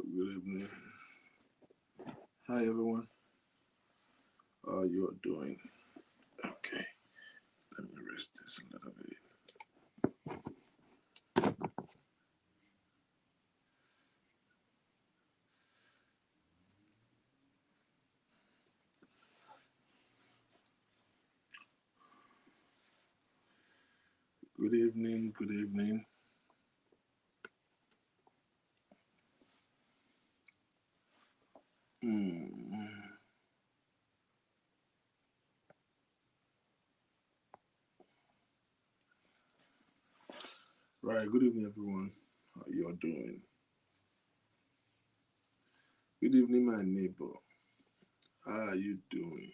Good evening. Hi, everyone. How you are doing? Okay, let me rest this a little bit. Good evening. Good evening. Hmm. Right. Good evening, everyone. How you are doing? Good evening, my neighbor. How are you doing?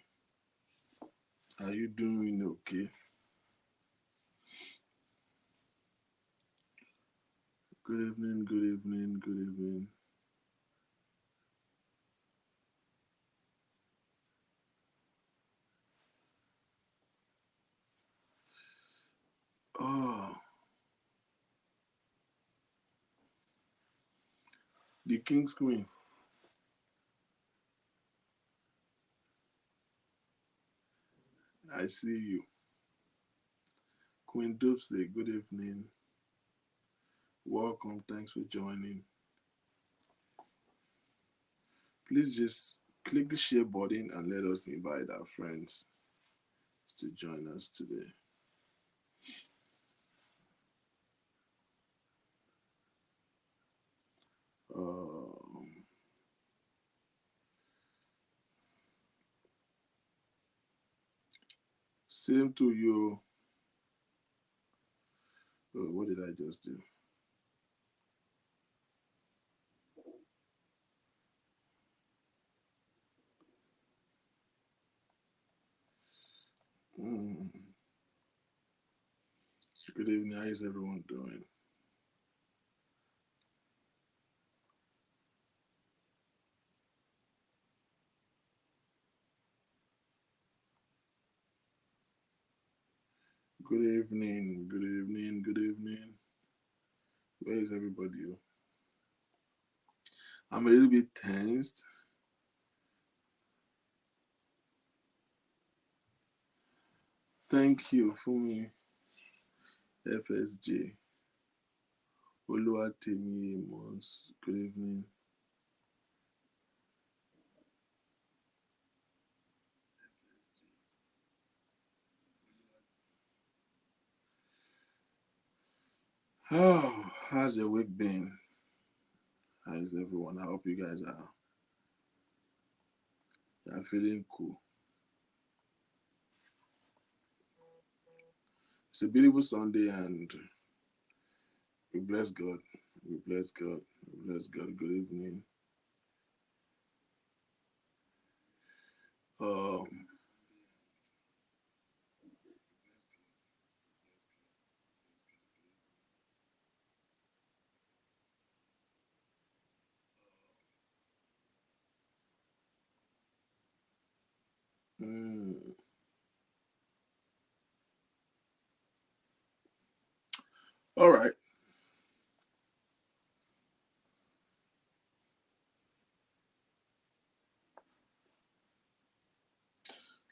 Are you doing okay? Good evening. Good evening. Good evening. Oh, the King's Queen. I see you. Queen Doopsy, good evening. Welcome. Thanks for joining. Please just click the share button and let us invite our friends to join us today. Um, Same to you. What did I just do? Mm. Good evening. How is everyone doing? Good evening. Good evening. Good evening. Where is everybody? I'm a little bit tensed. Thank you, Fumi FSJ. Oluwatemi Amos. Good evening. Oh, how's your week been? How is everyone? I hope you guys are feeling cool. It's a beautiful Sunday, and we bless God. We bless God. We bless God. Good evening. Um, mm, all right.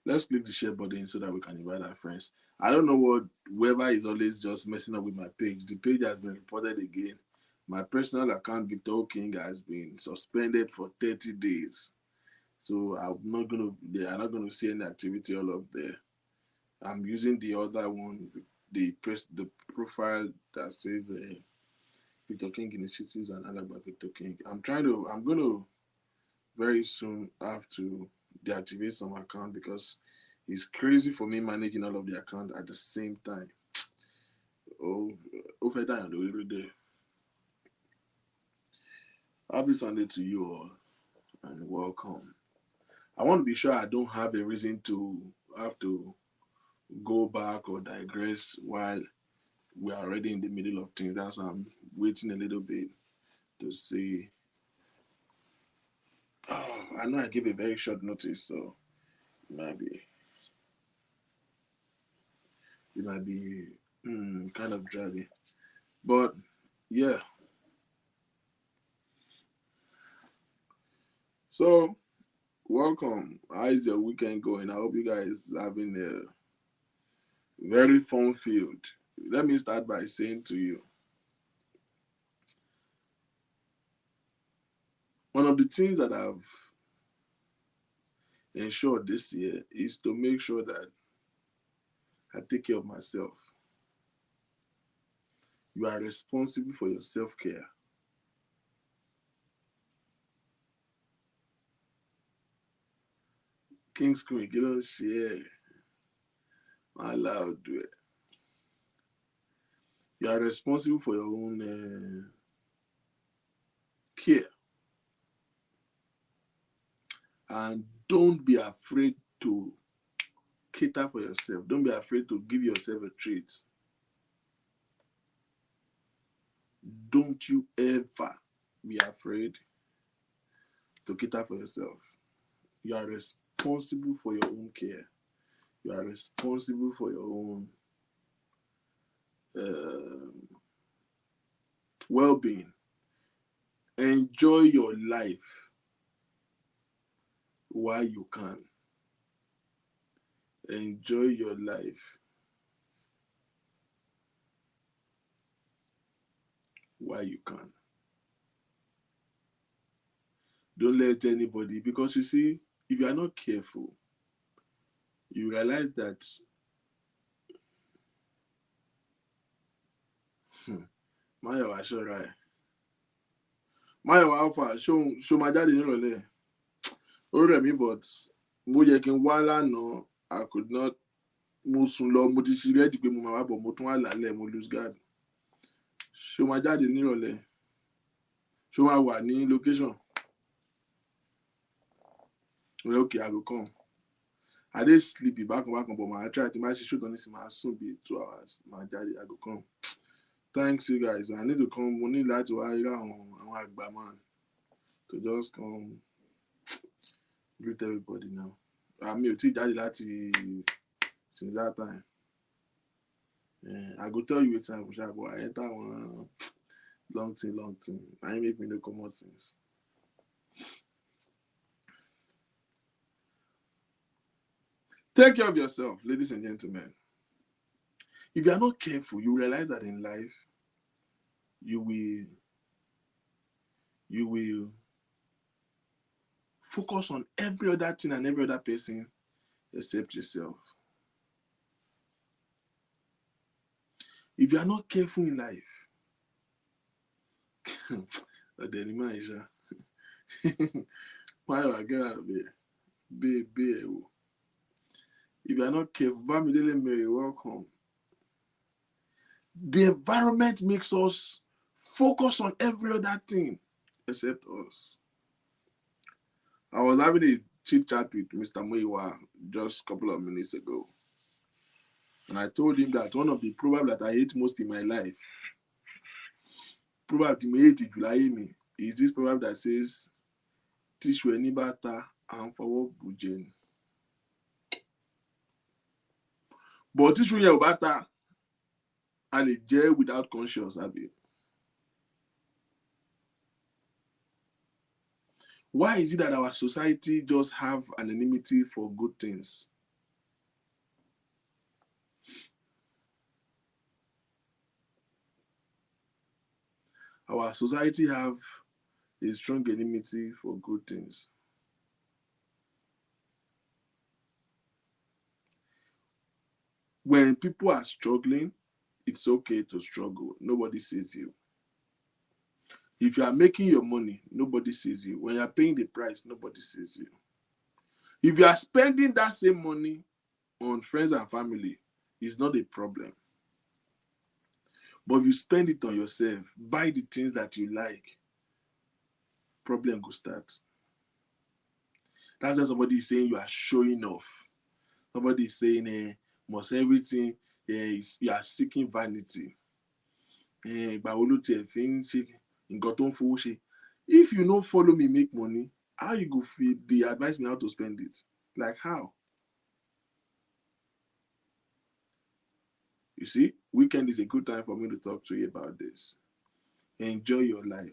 Let's click the share button so that we can invite our friends. I don't know what whoever is always just messing up with my page. The page has been reported again. My personal account, Victor King, has been suspended for 30 days. So I'm not gonna they are not gonna see any activity all up there. I'm using the other one, the profile that says Victor King Initiatives and Alaba Victor King. I'm gonna very soon have to deactivate some account because it's crazy for me managing all of the account at the same time. Oh, over there and over there. Happy Sunday to you all and welcome. I want to be sure I don't have a reason to have to go back or digress while we are already in the middle of things. That's why I'm waiting a little bit to see. Oh, I know I gave a very short notice, so maybe it might be kind of driving. But yeah, So, welcome. How is your weekend going? I hope you guys having a very fun field. Let me start by saying to you, one of the things that I've ensured this year is to make sure that I take care of myself. You are responsible for your self-care. King's Queen, you don't share. My loud do it. You are responsible for your own care. And don't be afraid to cater for yourself. Don't be afraid to give yourself a treat. Don't you ever be afraid to cater for yourself. You are responsible for your own care. You are responsible for your own well-being. Enjoy your life while you can. Enjoy your life while you can. Don't let anybody, because you see, if you are not careful, you realize that Mayo Ashora, Mayo Alpha, show my daddy nírọ̀lẹ́. Ó rẹ̀ mí, but mo yẹ kí n wá lánàá, I could not. Mo sùn lọ, mo ti ṣe rẹ́dì pé mo máa wá bọ̀, mo tún wà lálẹ́, mo lose guard. Ṣé o máa jáde nírọ̀lẹ́? Ṣé o máa wà ní location? Well, okay, I go come. I dey sleepy back, but my try to match shoot on this my soon be 2 hours. My daddy, I go come. Thanks you guys. I need to come. We need to hire on Agba man to just come greet everybody now. I mean, you daddy that since that time. I go tell you it's time for sure, but I enter one long thing. I ain't make me no common sense. Take care of yourself, ladies and gentlemen. If you are not careful, you realize that in life, you will focus on every other thing and every other person except yourself. If you are not careful in life, why do I get out of here? If you are not careful, Bamidele Mary, welcome. The environment makes us focus on every other thing except us. I was having a chit chat with Mr. Muiwa just a couple of minutes ago. And I told him that one of the proverbs that I hate most in my life, proverb is this proverb that says, Tishwe nibata and for bujen. But Tishwe yobata and a jail without conscience, Abi. Why is it that our society just have anonymity for good things? Our society have a strong enmity for good things. When people are struggling, it's okay to struggle. Nobody sees you. If you are making your money, nobody sees you. When you are paying the price, nobody sees you. If you are spending that same money on friends and family, it's not a problem. But if you spend it on yourself, buy the things that you like, problem will start. That's why somebody is saying you are showing off. Somebody is saying, must everything, you are seeking vanity. If you don't follow me make money, how you go feel? They advise me how to spend it. Like how? You see, weekend is a good time for me to talk to you about this. Enjoy your life.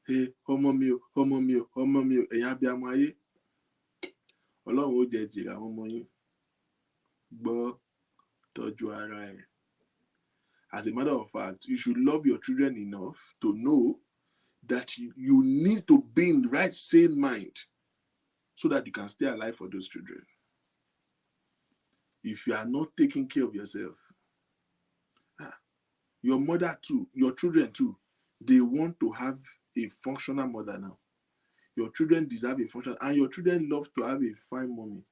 Hey, ọmọ mi o, ọmọ mi o, ọmọ mi o, ẹ̀yin abiyamọ ayé. Ọlọ́run ó jẹ jèrè àwọn ọmọ yín. Gbọ́, tọ́jú ara ẹ̀. As a matter of fact, you should love your children enough to know that you need to be in the right sane mind so that you can stay alive for those children. If you are not taking care of yourself, your mother too, your children too, they want to have a functional mother now. Your children deserve a function, and your children love to have a fine mommy.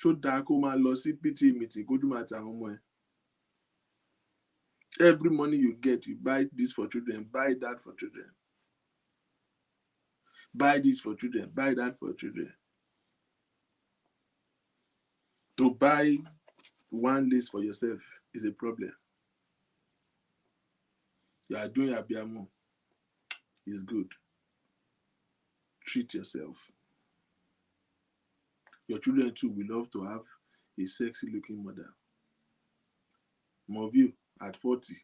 So dáa kó máa lọ sí PTA meeting kójú máa ti àwọn ọmọ ẹ̀. Every money you get, you buy this for children, buy that for children. Buy this for children, buy that for children. To buy one lace for yourself is a problem. You are doing abiyamọ. It's good. Treat yourself. Your children too will love to have a sexy looking mother. More of you at 40.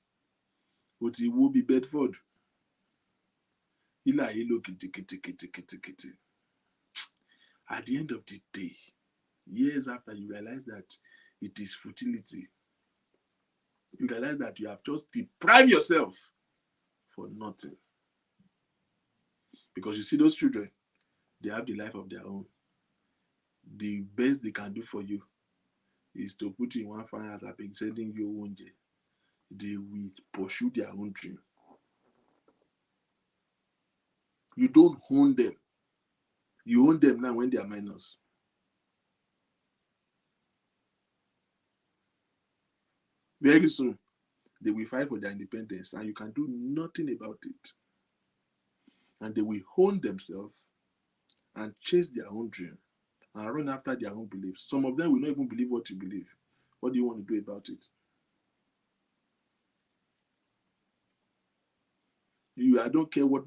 But he will be Bedford. At the end of the day, years after, you realize that it is futility. You realize that you have just deprived yourself for nothing. Because you see those children, they have the life of their own. The best they can do for you is to put you in one fire as I've been sending you one day. They will pursue their own dream. You don't own them. You own them now when they are minors. Very soon, they will fight for their independence and you can do nothing about it. And they will own themselves and chase their own dream and run after their own beliefs. Some of them will not even believe what you believe. What do you want to do about it? I don't care what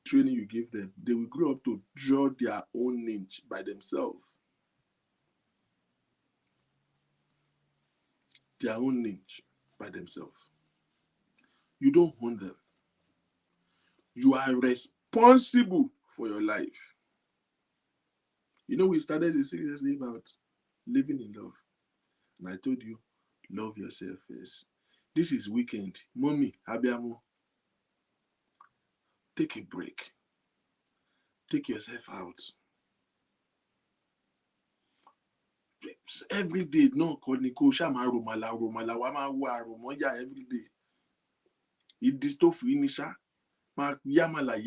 training you give them. They will grow up to draw their own niche by themselves. Their own niche by themselves. You don't own them. You are responsible for your life. You know, we started this seriously about living in love. And I told you, love yourself first. This is weekend. Mommy, abiyamọ. Take a break. Take yourself out. Every day, no, Koniko, Shama, Romala, Wama, Romoya, every day. It distofu inisha. Yamala.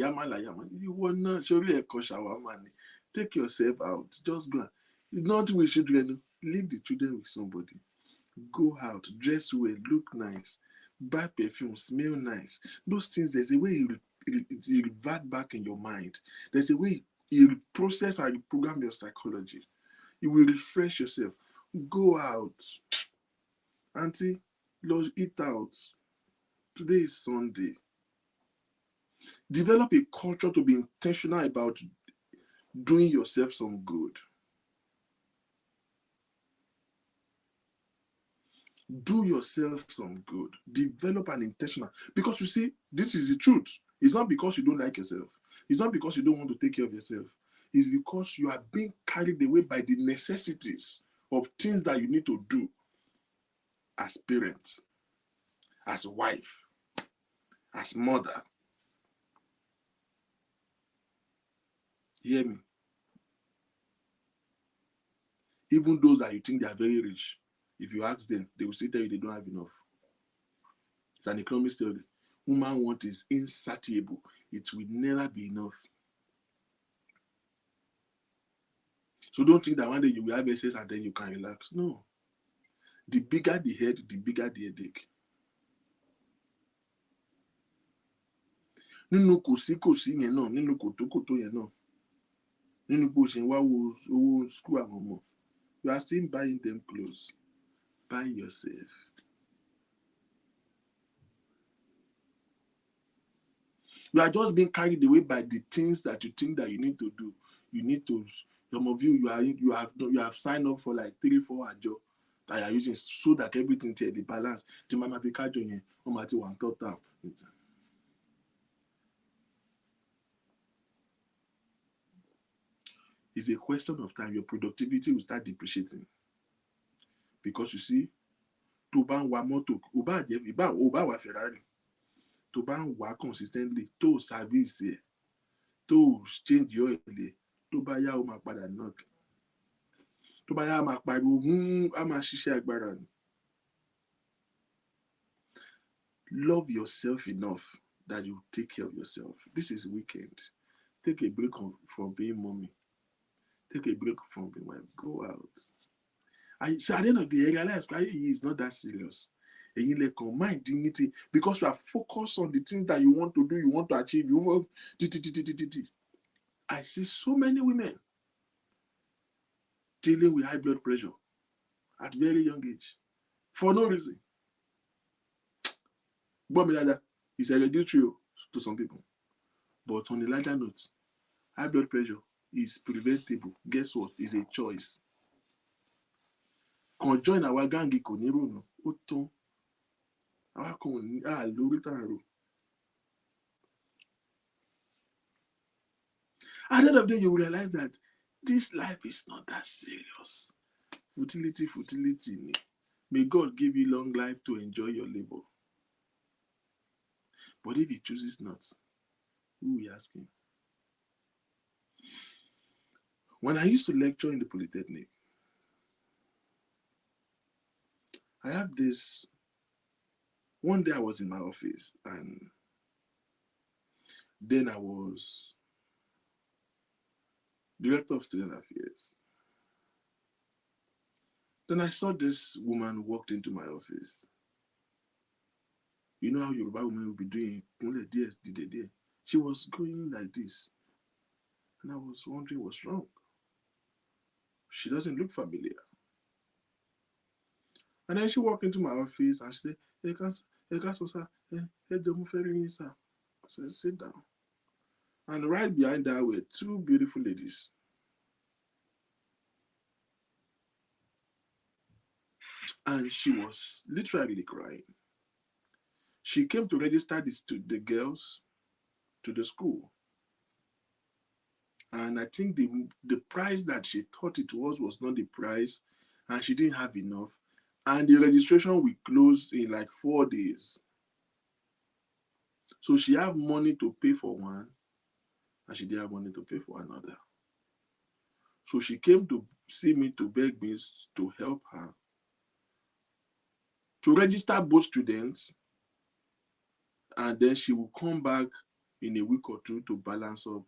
You want not surely a koshawa money. Take yourself out. Just go. Not with children. Leave the children with somebody. Go out, dress well, look nice, buy perfume, smell nice. Those things, there's a way you revert back in your mind. There's a way you process and you program your psychology. You will refresh yourself. Go out. Auntie, Lord, eat out. Today is Sunday. Develop a culture to be intentional about doing yourself some good. Do yourself some good. Develop an intentional. Because you see, this is the truth. It's not because you don't like yourself. It's not because you don't want to take care of yourself. It's because you are being carried away by the necessities of things that you need to do as parents, as wife, as mother. Hear me? Even those that you think they are very rich, if you ask them, they will still tell you they don't have enough. It's an economic theory. Human want is insatiable. It will never be enough. So don't think that one day you will have excess and then you can relax. No. The bigger the head, the bigger the headache. Nínú kòsí yẹn náà, nínú kòtòkòtò yẹn náà, nínú bó ṣe ń wá owó school àwọn ọmọ, you are still buying them clothes. Buy yourself. You are just being carried away by the things that you think that you need to do. You need to. Some of you have signed up for like 3-4 ajo that you are using so that everything take the balance. The mama be carrying you. Mama ti one third time. It's a question of time. Your productivity will start depreciating. Because you see, tó bá ń wa mọ́tò, ó bá wa Ferrari, tó bá ń wa consistently, tó service ẹ̀, tó change oil ẹ̀, tó bá yá ó máa padà knock. Tó bá yá á máa pariwo, á máa ṣiṣẹ́ agbára ni. Love yourself enough that you take care of yourself. This is weekend. Take a break from being mommy. Take a break from being wife. Go out. So at the end of the day, I realize it's not that serious. And you like mind dignity because you are focused on the things that you want to do, you want to achieve. I see so many women dealing with high blood pressure at very young age for no reason. It's hereditary to some people. But on a lighter note, high blood pressure is preventable. Guess what? It's a choice. Kan join our gang kò ní rònú, ó tán. Àwa kan ò ní lórí tá à ń rò. At the end of the day, you realize that this life is not that serious. Futility. May God give you long life to enjoy your labor. But if he chooses not, who will ask him? When I used to lecture in the Polytechnic, I have this. One day I was in my office and then I was director of student affairs. Then I saw this woman walked into my office. You know how Yoruba women will be doing? She was going like this. And I was wondering what's wrong. She doesn't look familiar. And then she walked into my office and she said, I said, sit down. And right behind her were two beautiful ladies. And she was literally crying. She came to register the girls to the school. And I think the price that she thought it was not the price, and she didn't have enough. And the registration will close in like 4 days. So she have money to pay for one, and she didn't have money to pay for another. So she came to see me to beg me to help her to register both students, and then she will come back in a week or two to balance up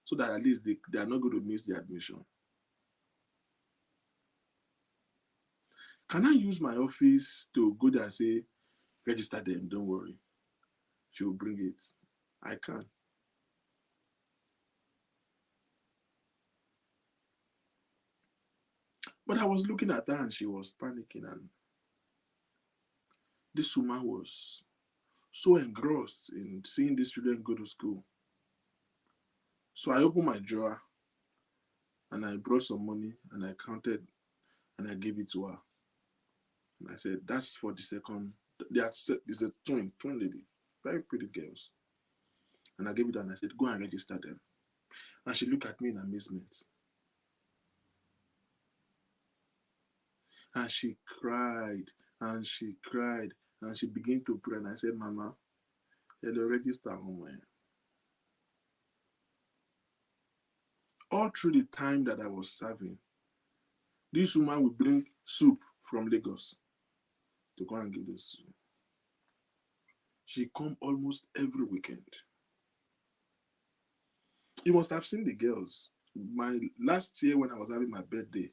so that at least they are not going to miss the admission. Can I use my office to go there and say, register them, don't worry. She will bring it. I can. But I was looking at her and she was panicking, and this woman was so engrossed in seeing this student go to school. So I opened my drawer and I brought some money and I counted and I gave it to her. And I said, that's for the second. It's a twin lady, very pretty girls. And I gave it to her and I said, go and register them. And she looked at me in amazement. And she cried and she cried and she began to pray. And I said, Mama, you'll register home. All through the time that I was serving, this woman would bring soup from Lagos to go and give this. She come almost every weekend. You must have seen the girls. My last year when I was having my birthday,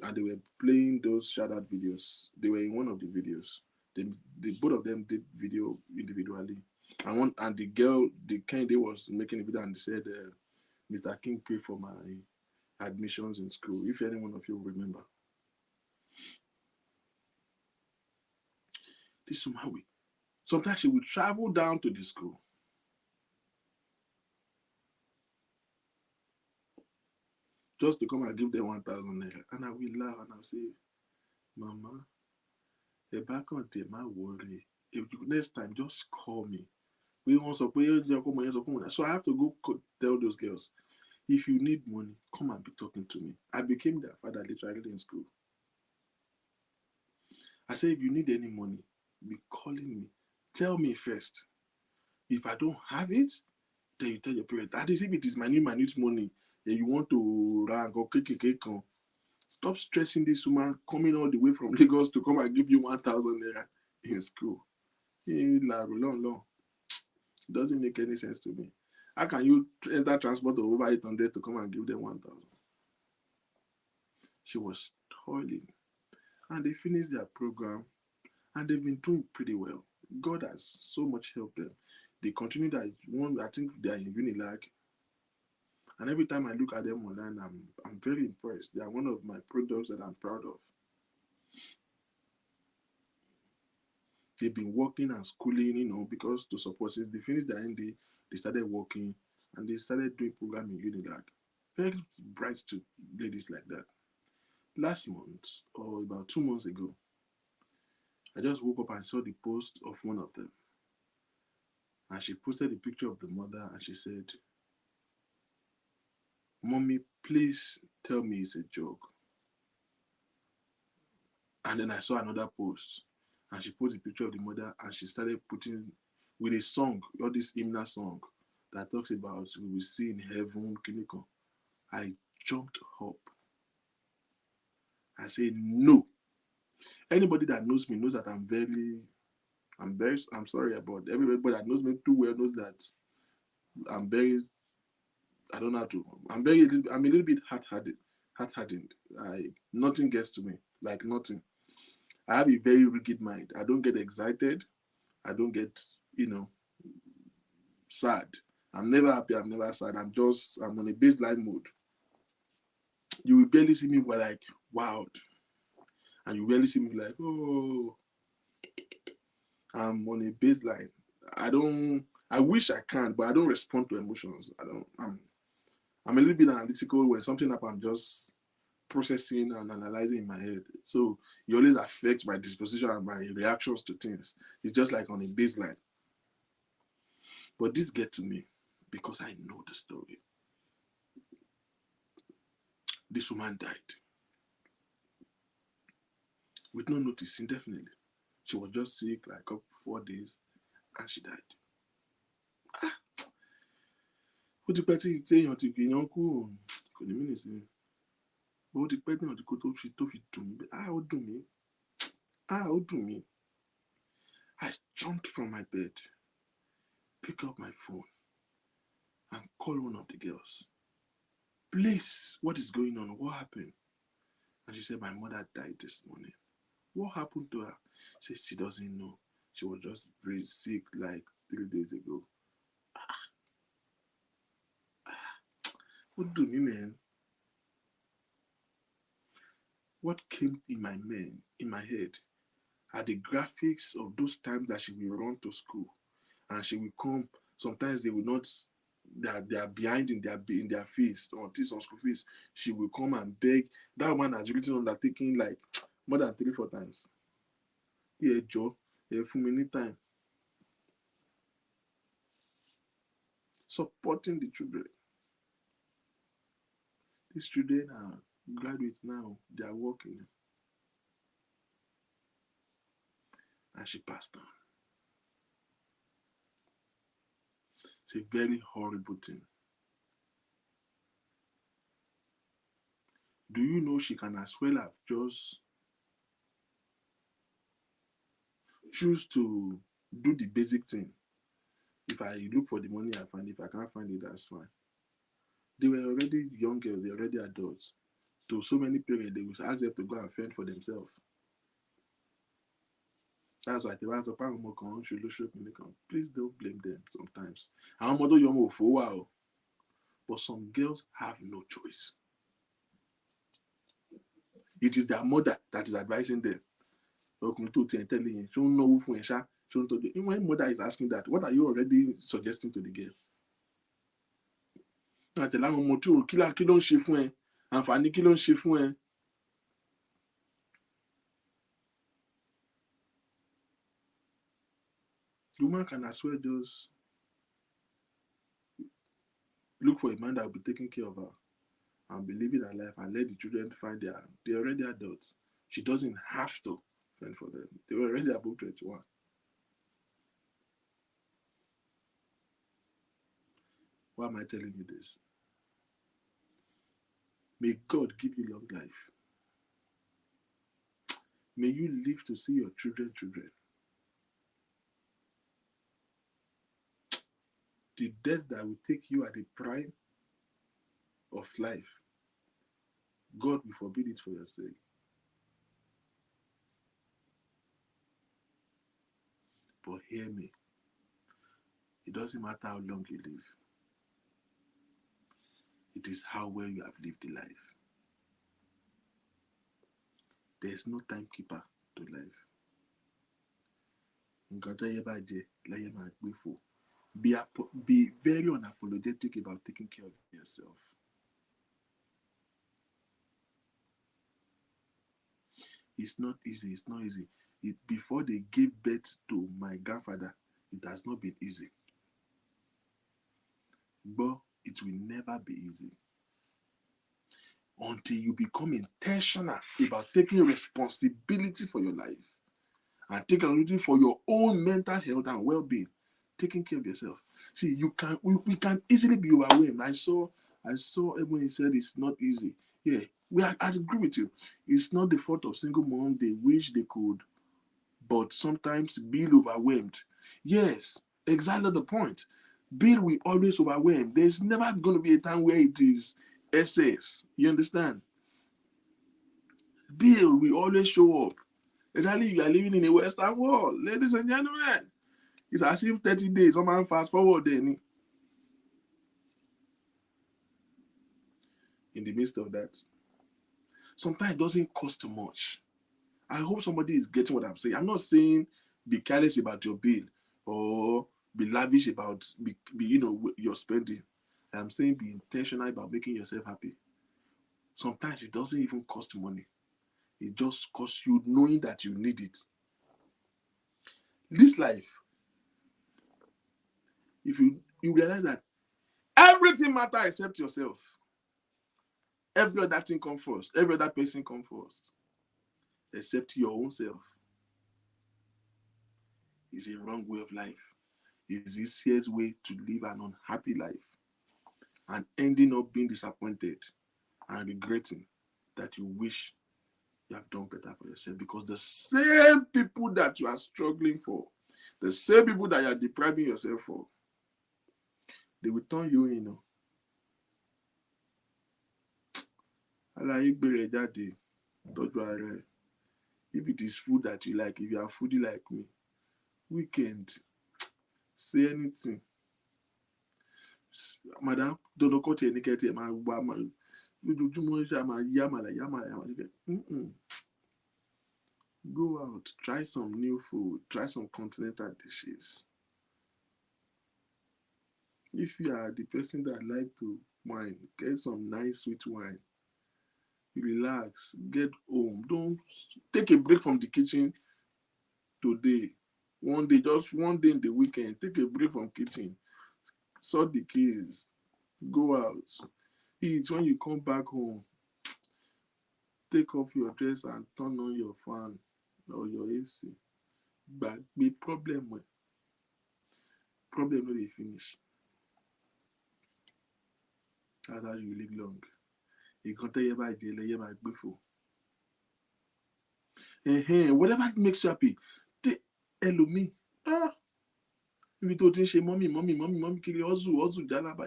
and they were playing those shout-out videos. They were in one of the videos. Both of them did video individually. And the girl, the Kennedy was making a video and said, Mr. King paid for my admissions in school, if any one of you remember. This woman, sometimes she would travel down to the school. Just to come and give them 1,000 naira. And I will laugh and I'll say, Mama, don't worry. If you, next time, just call me. So I have to go tell those girls, If you need money, come and be talking to me. I became their father literally in school. I said, if you need any money, be calling me. Tell me first. If I don't have it, then you tell your parents. That is, if it is minute money that you want to rank or KKK, stop stressing this woman coming all the way from Lagos to come and give you 1,000 naira in school. Long. It doesn't make any sense to me. How can you enter transport of over 800 to come and give them 1,000? She was toiling. And they finished their program and they've been doing pretty well. God has so much helped them. They continue that one, I think they are in Unilag. And every time I look at them online, I'm very impressed. They are one of my products that I'm proud of. They've been working and schooling, because to support since they finished their ND, they started working and they started doing programming in Unilag. Very bright to ladies like that. Last month, or about 2 months ago, I just woke up and saw the post of one of them. And she posted a picture of the mother and she said, Mommy, please tell me it's a joke. And then I saw another post and she posted a picture of the mother and she started putting with a song, all this hymnal song that talks about we will see in heaven, Kiniko. I jumped up. I said, no. Anybody that knows me knows that I'm sorry about everybody that knows me too well knows that I'm very, I don't know how to, I'm a little bit hard-hardened. Nothing gets to me, like nothing. I have a very rigid mind. I don't get excited. I don't get, sad. I'm never happy. I'm never sad. I'm on a baseline mode. You will barely see me like, wow. And you barely see me like, oh, I'm on a baseline. I wish I can, but I don't respond to emotions. I'm a little bit analytical. When something happens, I'm just processing and analyzing in my head. So it always affects my disposition and my reactions to things. It's just like on a baseline. But this get to me because I know the story. This woman died with no notice indefinitely. She was just sick like up 4 days and she died. Ó ti pẹ́ tí èèyàn ti èèyàn kú kò ní mí nìsín. Ó ti pẹ́ tí èèyàn ti kú tó fi dùn mí. Ó dùn mí. Ó dùn mí. I jumped from my bed, pick up my phone, and call one of the girls. Please, what is going on? What happened? And she said, my mother died this morning. What happened to her? She said she doesn't know. She was just very sick like 3 days ago. What do you mean? What came in my head are the graphics of those times that she will run to school and she will come. Sometimes they will not, they are behind in their fees or this on school fees. She will come and beg. That one has written undertaking like more than 3-4 times. Yeah, Joe, for many time. Supporting the children. These children are graduates now. They are working. And she passed on. It's a very horrible thing. Do you know she can as well have just choose to do the basic thing? If I look for the money, I find it. If I can't find it, that's fine. They were already young girls. They're already adults. To so many parents, they will ask them to go and fend for themselves. That's why the ones upon more please don't blame them sometimes. But some girls have no choice. It is their mother that is advising them. When mother is asking that, what are you already suggesting to the girl? The woman can as well just Look for a man that will be taking care of her and be living her life and let the children find they're already adults. She doesn't have to fend for them. They were already above 21. Why am I telling you this? May God give you long life. May you live to see your children. The death that will take you at the prime of life, God will forbid it for your sake. But hear me, it doesn't matter how long you live. It is how well you have lived the life. There is no timekeeper to life. Be very unapologetic about taking care of yourself. It's not easy. It's not easy. Before they gave birth to my grandfather, it has not been easy. But it will never be easy until you become intentional about taking responsibility for your life and taking responsibility for your own mental health and well-being, taking care of yourself. See, we can easily be overwhelmed. I saw everyone said it's not easy. Yeah, I agree with you. It's not the fault of single mom. They wish they could, but sometimes being overwhelmed. Yes, exactly the point. Bill will always overwhelm. There's never going to be a time where it is excess. You understand? Bill will always show up. Especially if you are living in a Western world. Ladies and gentlemen, it's as if 30 days, someone fast forward then. In the midst of that, sometimes it doesn't cost much. I hope somebody is getting what I'm saying. I'm not saying be careless about your bill or be lavish about your spending. I'm saying be intentional about making yourself happy. Sometimes it doesn't even cost money. It just costs you knowing that you need it. This life, if you realize that everything matters except yourself, every other thing comes first, every other person comes first, except your own self, is a wrong way of life. It's the easiest way to live an unhappy life and ending up being disappointed and regretting that you wish you have done better for yourself, because the same people that you are struggling for, the same people that you are depriving yourself for, they will turn you in. If it is food that you like, if you are foodie like me, weekend, say anything. Madam, don't cut any get my woman. You do yamala. Go out, try some new food, try some continental dishes. If you are the person that like to wine, get some nice sweet wine. Relax, get home. Don't take a break from the kitchen today. Just one day in the weekend, take a break from kitchen. Sort the kids. Go out. Eat. When you come back home, take off your dress and turn on your fan or your AC. But the problem no dey finish. That's how you live long. Nǹkan tẹ́yẹ bá jẹ lẹ́yẹ máa gbé fò. Whatever makes you happy. Ẹlòmíì. Ibi tó ti ń ṣe mọ́mì kiri hustle jalaba.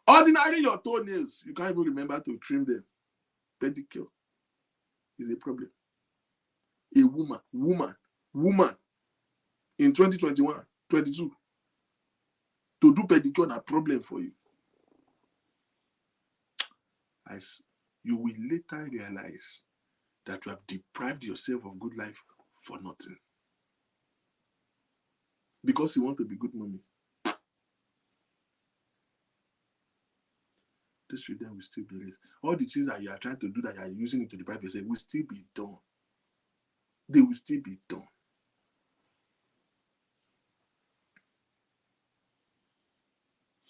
Ordinary your toenails, you can't even remember to trim them. Pedicure is a problem. A woman in 2021, 22, to do pedicure is a problem for you. As you will later realize that you have deprived yourself of good life for nothing. Because you want to be good mommy. This freedom will still be raised. All the things that you are trying to do that you are using it to deprive yourself will still be done. They will still be done.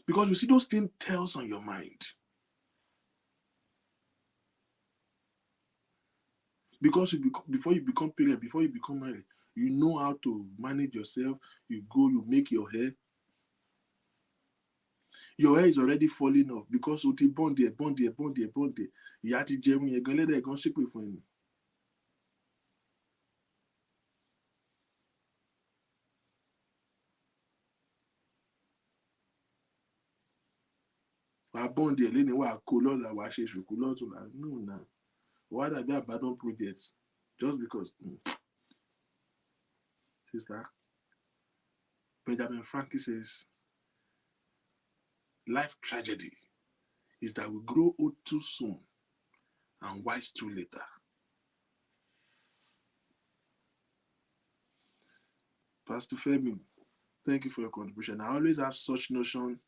Because you see, those things tells on your mind. Because before you become parent, before you become married, you know how to manage yourself. You go, you make your hair. Your hair is already falling off because o ti bond there. Ìyá ti jẹun yẹn gan lẹ́dẹ̀ gan ṣépè fún ẹni. Wàá bond there lẹ́ni wàá kó lọ́la wàá ṣe ṣùkú lọ́tùnla. No na. Why dàbí abandon projects just because. Sister, Benjamin Franklin says, life tragedy is that we grow old too soon and wise too later. Pastor Femi, thank you for your contribution. I always have such notion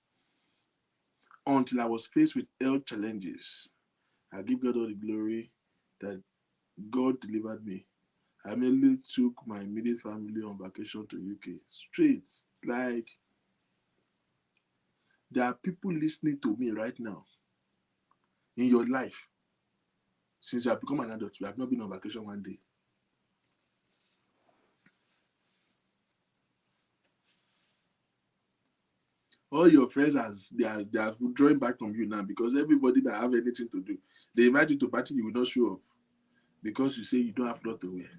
until I was faced with health challenges. I give God all the glory that God delivered me. I immediately took my immediate family on vacation to UK. Straight, like, there are people listening to me right now in your life. Since you have become an adult, you have not been on vacation one day. All your friends, they are withdrawing back from you now because everybody that have anything to do, they invite you to party, you will not show up because you say you don't have clothes to wear.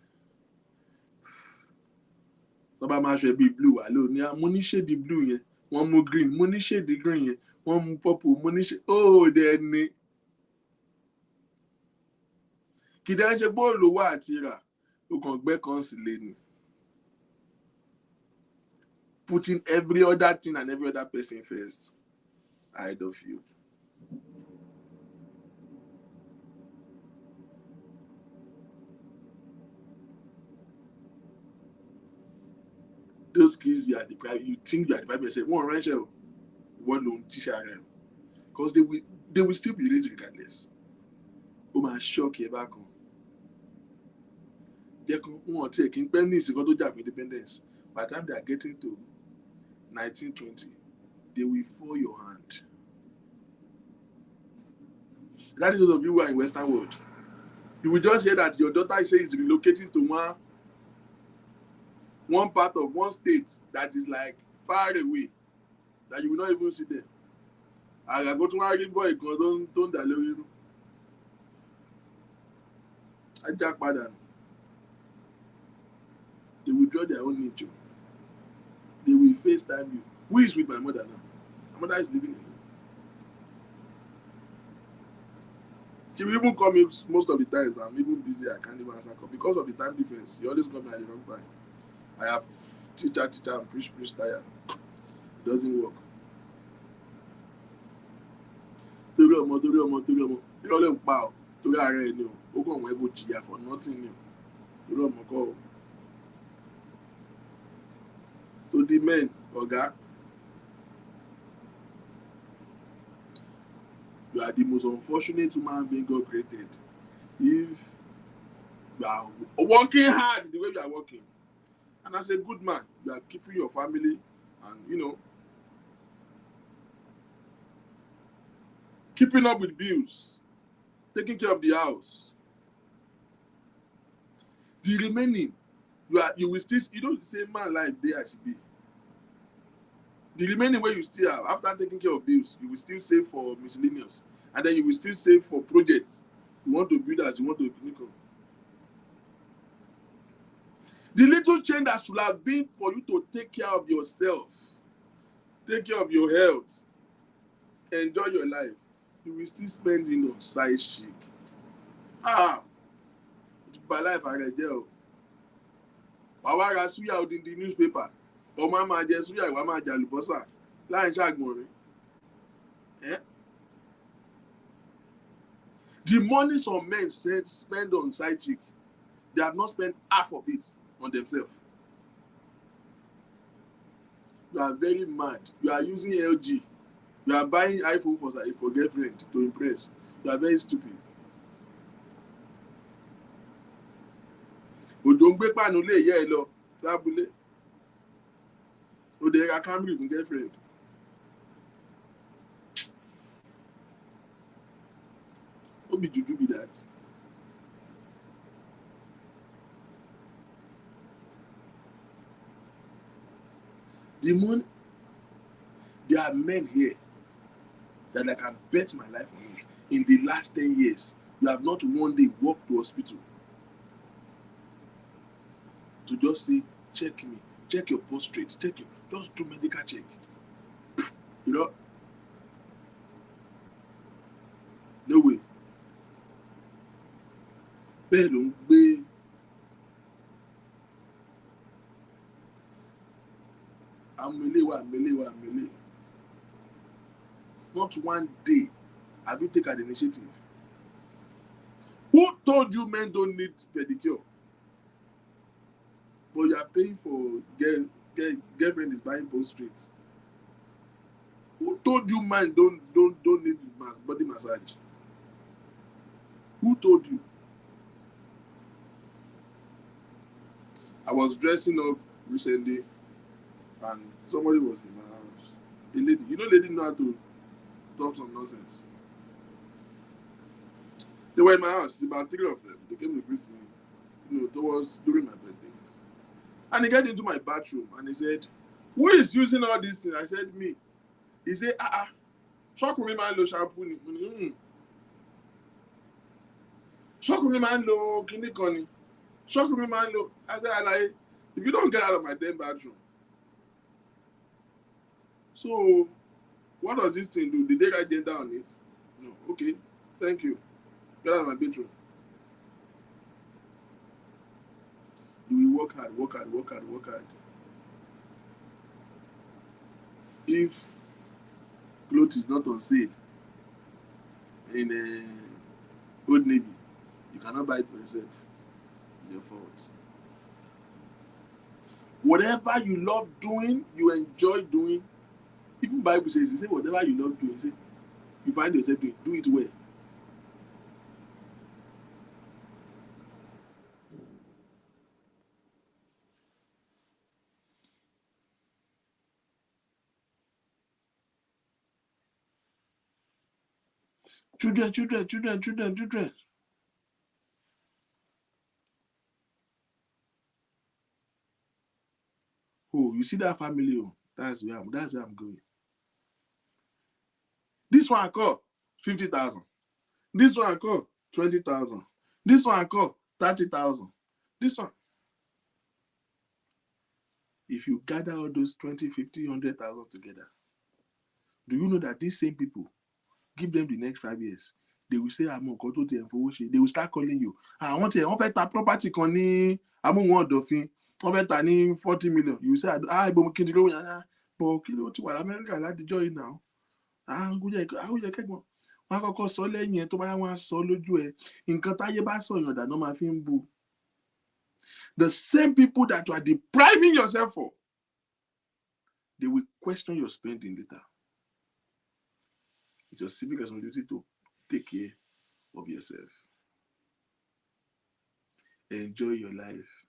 Tọ́ba máa ṣe bí blue wà lónìí, mo ní shade blue yẹn, wọ́n mú green, mo ní shade green yẹn, wọ́n mú purple, mo ní shade, oh dẹ́ni. Kìdá ń ṣe bóòlù wà àti rà, ó kàn gbẹ́ kan sí lé ni. Putting every other thing and every other person first ahead of you. Those kids you are deprived, you think you are deprived yourself. One Rachel, one long teacher, because they will still be raised regardless. Oh my shock here back home. They won't take in pennies to go to Java independence. By the time they are getting to 1920, they will fall your hand. That is those of you who are in Western world. You will just hear that your daughter is relocating to one part of one state that is like far away, that you will not even see them. I go to my boy, don't dà lórí irú. Ajá padà. They will draw their own nature. They will FaceTime you. Who is with my mother now? My mother is living alone. She will even call me most of the times. I'm even busy. I can't even answer call because of the time difference. She always call me at the wrong time. I have teacher, and preach, tired. It doesn't work. Torí ọmọ. Irọ́ lè ń pa ọ́. Torí ààrẹ ẹni o. Ó kàn wọ́n ẹbọ jìyà for nothing ni o. Torí ọmọ kọ́ o. To the men, ọ̀gá. You are the most unfortunate human being God created. If you are working hard the way you are working, and as a good man, you are keeping your family and, keeping up with bills, taking care of the house. The remaining, you will still, say man life there as it be. The remaining way you still have, after taking care of bills, you will still save for miscellaneous. And then you will still save for projects. You want to build as you want to click on. The little change that should have been for you to take care of yourself, take care of your health, enjoy your life, you will still spend on side chic. By life I read there. Wàá ra suya odindi newspaper. Ọmọ máa jẹ suya ìwà máa jẹ àlùbọ́sà láì ṣàgbọ̀nrín. The money some men spend on side chick, they have not spent half of it on themselves. You are very mad. You are using LG. You are buying iPhone for girlfriend to impress. You are very stupid. Òjò ń gbé pàánù lé ìyá ẹ lọ lábúlé. Ó dé ra Camry fún girlfriend. be juju be that. The money, there are men here that I can bet my life on it. In the last 10 years, you have not one day walked to hospital to just say, check me, check your prostate, check you, just do medical check. You know? No way. Bẹ́ẹ̀ ló ń gbé àmìlé. Not one day have you taken an initiative. Who told you men don't need pedicure? But you are paying for girlfriend is buying both streets. Who told you men don't need body massage? Who told you? I was dressing up recently and somebody was in my house. A lady, you know, lady know how to talk some nonsense. They were in my house, it's about 3 of them. They came to greet me, you know, towards during my birthday. And he got into my bathroom and he said, who is using all this thing? I said, me. He said, shock me man lo shampoo ni. Shock me man lo kini koni. Shock me man lo. I said, like, if you don't get out of my damn bathroom. So, what does this thing do? Did they write gender on it? No. Okay. Thank you. Get out of my bedroom. You will work hard. If clothes is not on sale in Old Navy, you cannot buy it for yourself. It's your fault. Whatever you love doing, you enjoy doing. Even Bible says, say whatever you love doing, say you find yourself doing, do it well. Children. Oh, you see that family? Oh, that's where I'm going. This one I call 50,000. This one I call 20,000. This one I call 30,000. This one. If you gather all those 20, 50, 100,000 together, do you know that these same people, give them the next 5 years, they will say, they will start calling you. I want to property kan ní amóhùn ọ̀dọ̀fin. Wọ́n fẹ́ ta ní 40 million. You say, ibo kí n ti lówó yẹn. But kí ló ti wà l'Amẹ́ríkà látijọ́ yìí now? Àwùjẹ kẹ́gbọ́n. Wọ́n á kọ́kọ́ sọ lẹ́yìn ẹ̀ tó bá yá wọ́n á sọ lójú ẹ̀. Nǹkan táyé bá sọ̀yàn dáná máa fi ń bu. The same people that you are depriving yourself for, they will question your spending later. It's your civic responsibility to take care of yourself. Enjoy your life.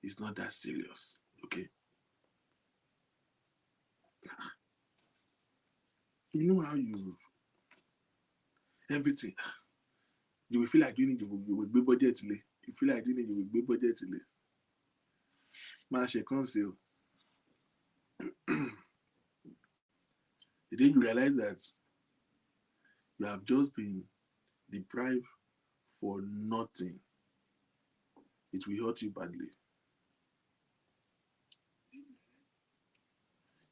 It's not that serious, okay? You know how everything, you will feel like doing it, you will be budget. You feel like doing it, you will be budget. Man, she can't say. The day you realize that you have just been deprived for nothing, it will hurt you badly.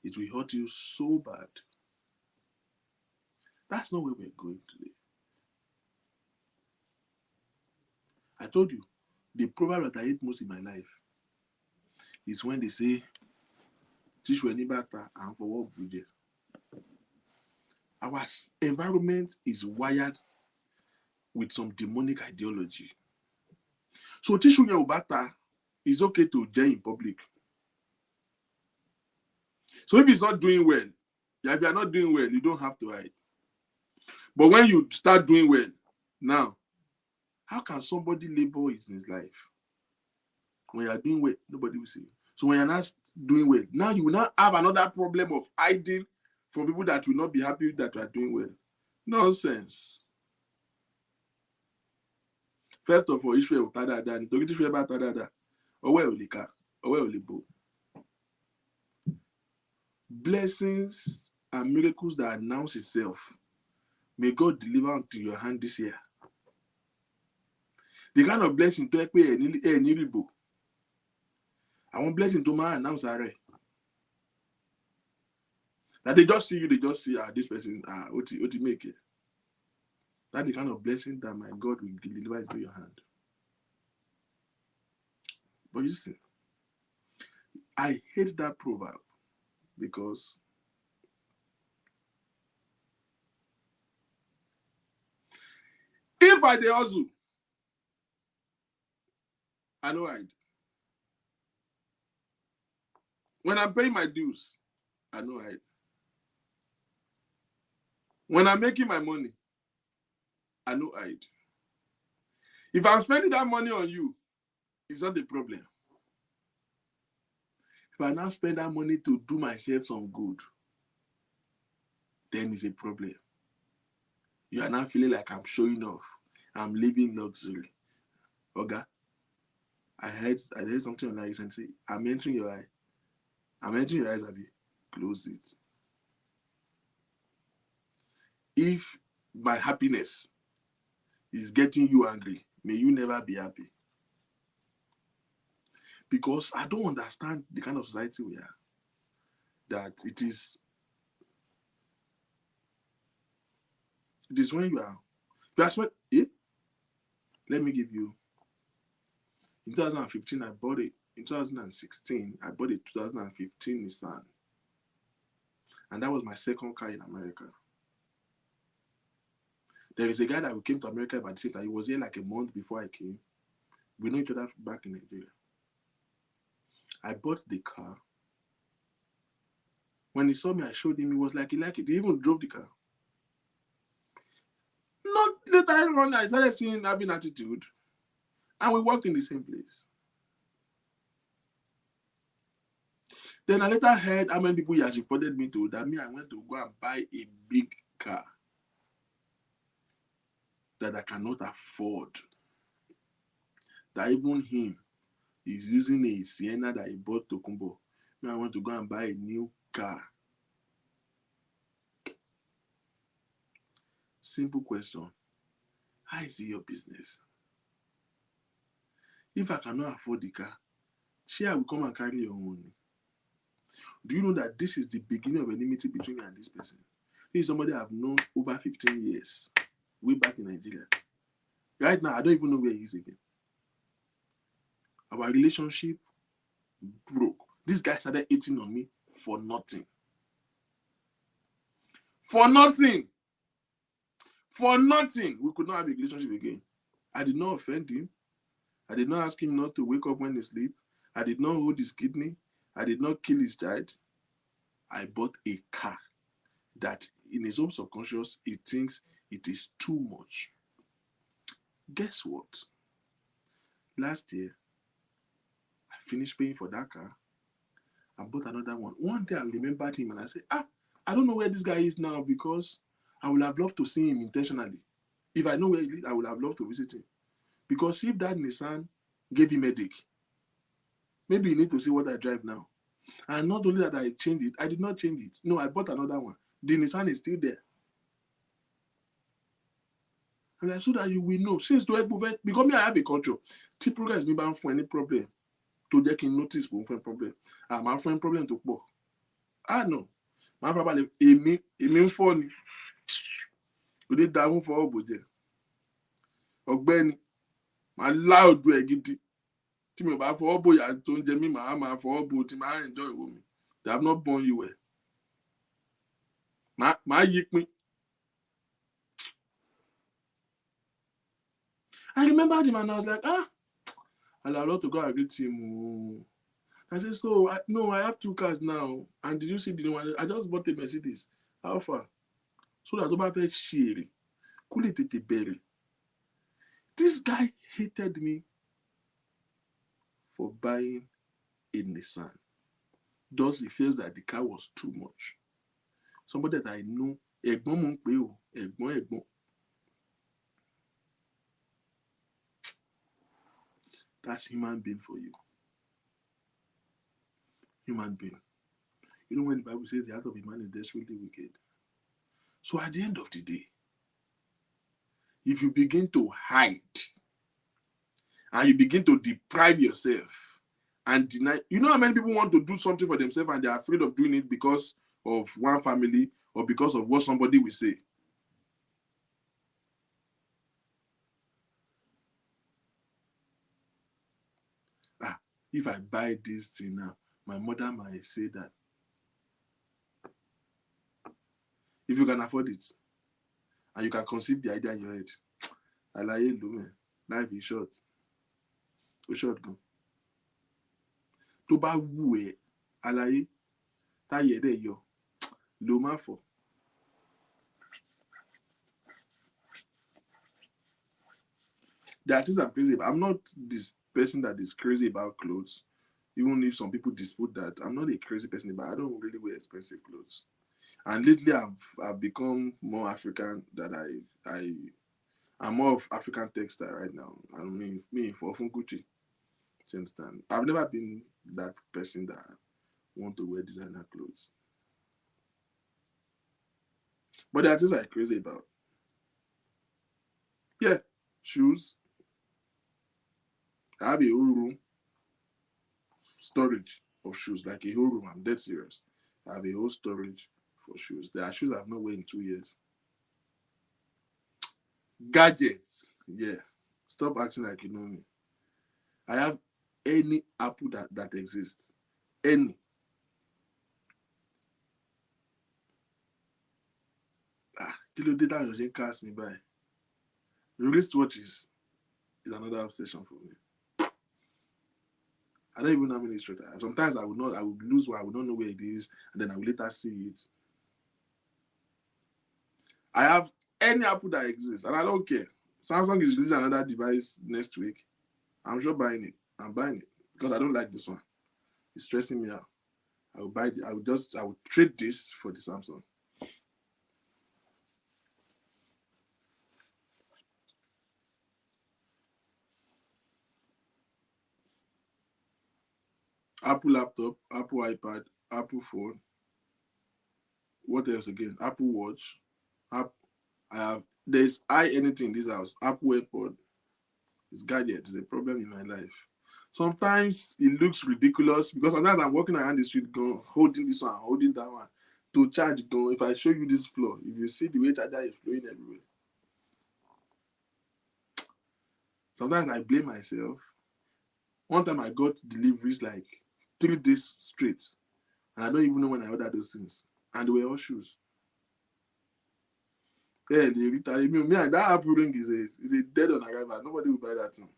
It will hurt you so bad. That's not where we're going today. I told you, the proverb that I hate most in my life is when they say, Tishu enibata and for what budget. Our environment is wired with some demonic ideology. So Tishu Yobata is okay to judge in public. So if he's not doing well, if you are not doing well, you don't have to hide. But when you start doing well, now, how can somebody labor in his life? When you are doing well, nobody will see you. So when you're not doing well, now you will not have another problem of hiding from people that will not be happy that you are doing well. Nonsense. First of all, Israel ta dáadáa nítorí tí Israel bá ta dáadáa, ọwọ́ ẹ̀ ò lè ká, ọwọ́ ẹ̀ ò lè bò. Blessings and miracles that announce itself, may God deliver unto your hand this year. The kind of blessing tó yẹ pé ẹ̀ ní rìbò. Àwọn blessing tó máa announce ara ẹ̀. That they just see you, they just see this person, what he make it. That's the kind of blessing that my God will deliver into your hand. But you see, I hate that proverb because if I dey hustle, I know hide. When I'm paying my dues, I know hide. When I'm making my money, I know hide. If I'm spending that money on you, it's not a problem. If I now spend that money to do myself some good, then it's a problem. You are now feeling like I'm showing off. I'm living luxury. Oga, I heard something on that and say, I'm entering your eye. I'm entering your eyes, Abi. Close it. If my happiness is getting you angry, may you never be happy. Because I don't understand the kind of society we are. That it is when you are let me give you. In 2015, I bought it. In 2016, I bought a 2015 Nissan. And that was my second car in America. There is a guy that came to America by the same time. He was here like a month before I came. We know each other back in Nigeria. I bought the car. When he saw me, I showed him. He was like, he liked it. He even drove the car. Not later on, I started seeing him having attitude. And we worked in the same place. Then I later heard how many people he has reported me to. That I went to go and buy a big car that I cannot afford. That even him is using a Sienna that he bought to Kumbo. Now I want to go and buy a new car. Simple question. How is it your business? If I cannot afford the car, I will come and carry your own. Do you know that this is the beginning of enmity between me and this person? This is somebody I've known over 15 years, way back in Nigeria. Right now, I don't even know where he is again. Our relationship broke. This guy started hating on me for nothing. For nothing. For nothing. We could not have a relationship again. I did not offend him. I did not ask him not to wake up when he sleeps. I did not hold his kidney. I did not kill his child. I bought a car that in his own subconscious, he thinks it is too much. Guess what? Last year, I finished paying for that car. I bought another one. One day I remembered him and I said, I don't know where this guy is now because I would have loved to see him intentionally. If I know where he is, I would have loved to visit him. Because if that Nissan gave him a headache, maybe you need to see what I drive now. And not only that I changed it, I did not change it. No, I bought another one. The Nissan is still there. And I so that you will know. Since to help because me, I have a culture. Typical is me bound for any problem. To get in notice for a problem. My friend problem to poor. No. My problem is me funny. We did that one for all but there. Ọ̀gbẹ́ni, my loud do a giddy. Tí mi ò bá fọwọ́ bóyá tó ń jẹ mí máa fọwọ́ bò tí máa enjoy ìwò mi. They have not born you well. Máa yí pín. I remember him and I was like, I'll allow to go and greet him. I said, so, I have 2 cars now. And did you see the new one? I just bought a Mercedes. How far? So that over very shady. Could it berry? This guy hated me for buying a Nissan. Thus, he feels that the car was too much. Somebody that I know, ẹ̀gbọ́n. That's human being for you. Human being. You know when the Bible says the heart of a man is desperately wicked. So at the end of the day, if you begin to hide and you begin to deprive yourself and deny, you know how many people want to do something for themselves and they're afraid of doing it because of one family or because of what somebody will say. If I buy this thing now, my mother might say that. If you can afford it and you can conceive the idea in your head, alaye lo man, life is short. O short gan. Tó bá wù ẹ́, alaye, táyé dẹ̀ yọ, lo má fọ̀. There are things I'm crazy about. I'm not this person that is crazy about clothes. Even if some people dispute that, I'm not a crazy person, but I don't really wear expensive clothes. And lately, I've become more African. I'm more of African textile right now. I mean, me for Gucci. You understand? I've never been that person that want to wear designer clothes. But there are things I'm crazy about. Yeah, shoes. I have a whole room storage of shoes, like a whole room. I'm dead serious. I have a whole storage for shoes. There are shoes I've not worn in 2 years. Gadgets. Yeah. Stop acting like you know me. I have any Apple that exists. Any. Kilo data you cast me by. Wristwatch is another obsession for me. I don't even know how many straight I have. Sometimes I would lose one, I would not know where it is, and then I will later see it. I have any Apple that exists, and I don't care. Samsung is releasing another device next week. I'm sure buying it. I'm buying it because I don't like this one. It's stressing me out. I will buy it. I will trade this for the Samsung. Apple laptop, Apple iPad, Apple phone. What else again? Apple Watch. There's anything in this house. Apple AirPod. It's gadget. It's a problem in my life. Sometimes it looks ridiculous because sometimes I'm walking around the street going, holding this one, holding that one. To charge, going, if I show you this floor, if you see the way charger is flowing everywhere. Sometimes I blame myself. One time I got deliveries like 3 days straight. And I don't even know when I ordered those things. And they were all shoes. Yeah, they retaliate me. And that Apple ring is a dead on arrival. Nobody will buy that thing.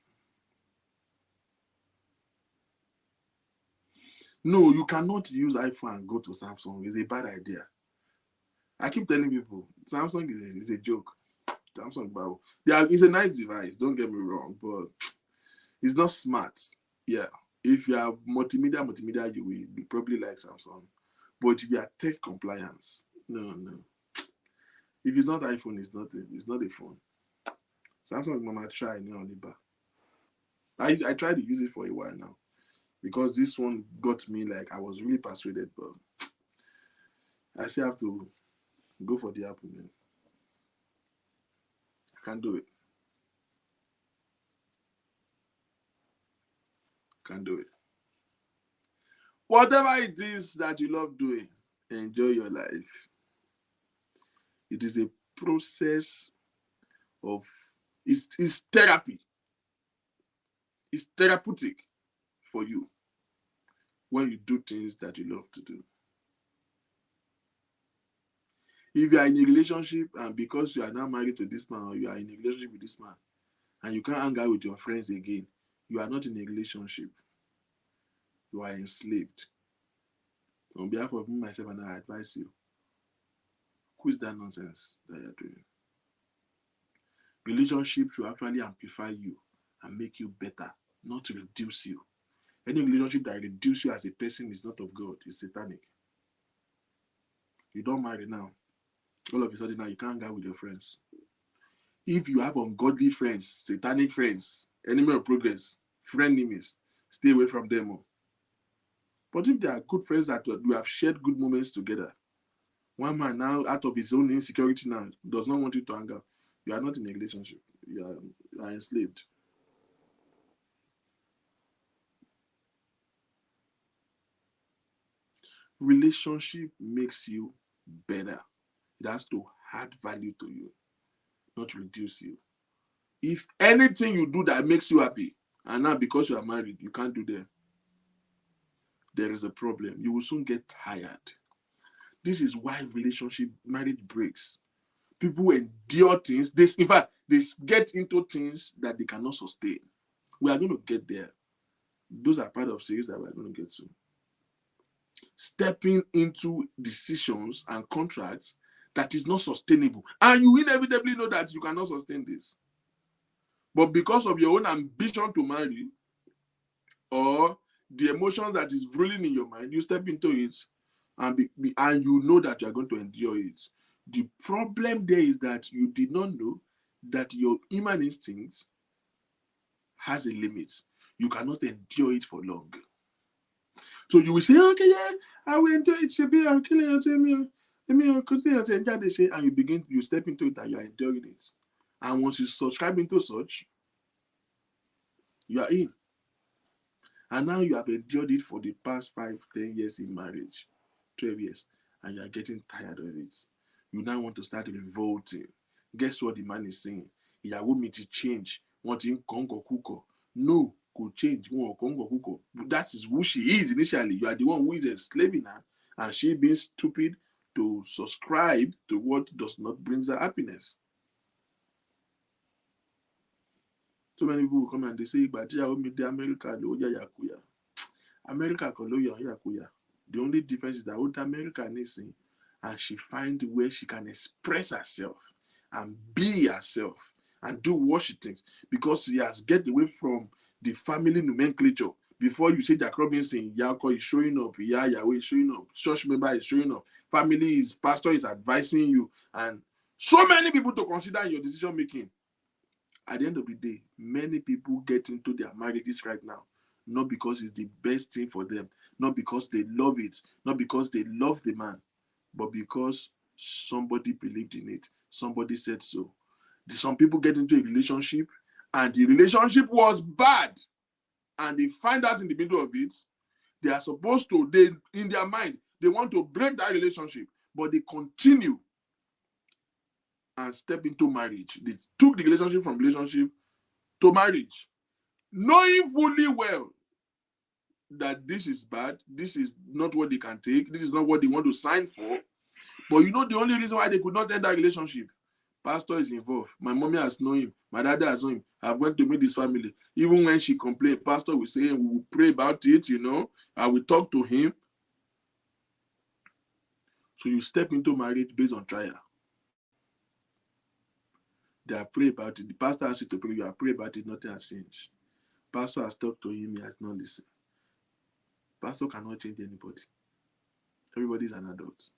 No, you cannot use iPhone and go to Samsung. It's a bad idea. I keep telling people, Samsung is a joke. Samsung, wow. Yeah, it's a nice device. Don't get me wrong, but it's not smart. Yeah, if you are multimedia, you will probably like Samsung. But if you are tech compliance, no. If it's not iPhone, it's not a phone. Samsung mama try now Liba. I tried to use it for a while now because this one got me like I was really persuaded, but I still have to go for the Apple, man. I can't do it. Can't do it. Whatever it is that you love doing, enjoy your life. It is a process of it's therapy. It's therapeutic for you when you do things that you love to do. If you are in a relationship and because you are now married to this man or you are in a relationship with this man and you can't hang out with your friends again, you are not in a relationship. You are enslaved. On behalf of me, myself, and I advise you, quit that nonsense that you're doing. Relationship should actually amplify you and make you better, not to reduce you. Any relationship that reduces you as a person is not of God, it's satanic. You don't marry now. All of a sudden now you can't hang out with your friends. If you have ungodly friends, satanic friends, enemy of progress, frenemies, stay away from them. Oh. But if they are good friends that you have shared good moments together, one man now, out of his own insecurity now, does not want you to hang out, you are not in a relationship. You are enslaved. Relationship makes you better. It has to add value to you, not reduce you. If anything you do that makes you happy, and now because you are married, you can't do that, there is a problem. You will soon get tired. This is why marriage breaks. People endure things. In fact, they get into things that they cannot sustain. We are going to get there. Those are part of series that we're going to get to. Stepping into decisions and contracts that is not sustainable. And you inevitably know that you cannot sustain this. But because of your own ambition to marry, or the emotions that is ruling in your mind, you step into it, and you know that you are going to endure it. The problem there is that you did not know that your human instincts has a limit. You cannot endure it for long. So you will say, okay, yeah, I will endure it. And you step into it and you are enduring it. And once you subscribe into such, you are in. And now you have endured it for the past 5, 10 years in marriage, 12 years, and you are getting tired of it. You now want to start revolting. Guess what the man is saying? Ìyàwó mi ti change. Want in Congo Kuko. No, could change. Congo Kuko. That is who she is initially. You are the one who is enslaving her, and she being stupid to subscribe to what does not bring her happiness. So many people will come and they say, but America, America, the only difference is that what America needs, and she finds where she can express herself and be herself and do what she thinks, because she has get away from the family nomenclature. Before you say Jack Robinson, Yako is showing up, Yahweh is showing up, church member is showing up, pastor is advising you, and so many people to consider in your decision making. At the end of the day, many people get into their marriages right now, not because it's the best thing for them, not because they love it, not because they love the man, but because somebody believed in it. Somebody said so. Some people get into a relationship and the relationship was bad, and they find out in the middle of it, they are supposed to, in their mind, they want to break that relationship, but they continue and step into marriage. They took the relationship from relationship to marriage, knowing fully well that this is bad, this is not what they can take, this is not what they want to sign for. But you know the only reason why they could not end that relationship? Pastor is involved. My mommy has known him. My dad has known him. I've went to meet his family. Even when she complained, Pastor will say, we will pray about it, I will talk to him. So you step into marriage based on trial. They are pray about it. The pastor has you to pray. You are pray about it. Nothing has changed. Pastor has talked to him. He has not listened. Pastor cannot change anybody. Everybody is an adult.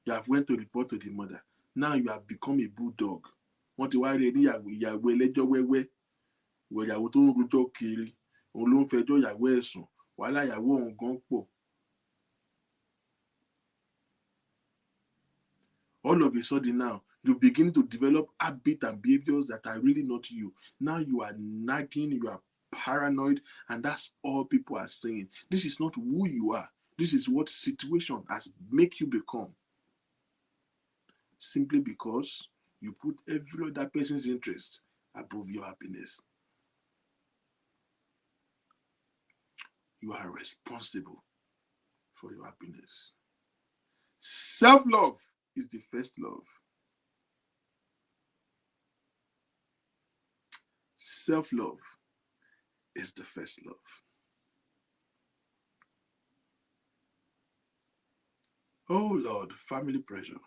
You have went to report to the mother. Now you have become a bulldog. Wọ́n ti wá rí ní ìyàwó ẹlẹ́jọ́ wẹ́wẹ́. Ìyàwó tó ń rojọ́ kiri. Òun ló ń fẹjọ́ ìyàwó ẹ̀sùn. Wàhálà ìyàwó òun gan pọ̀. All of a sudden now, you begin to develop habits and behaviors that are really not you. Now you are nagging, you are paranoid, and that's all people are saying. This is not who you are. This is what situation has make you become. Simply because you put every other person's interest above your happiness. You are responsible for your happiness. Self-love is the first love. Self-love is the first love. Oh Lord, family pressure.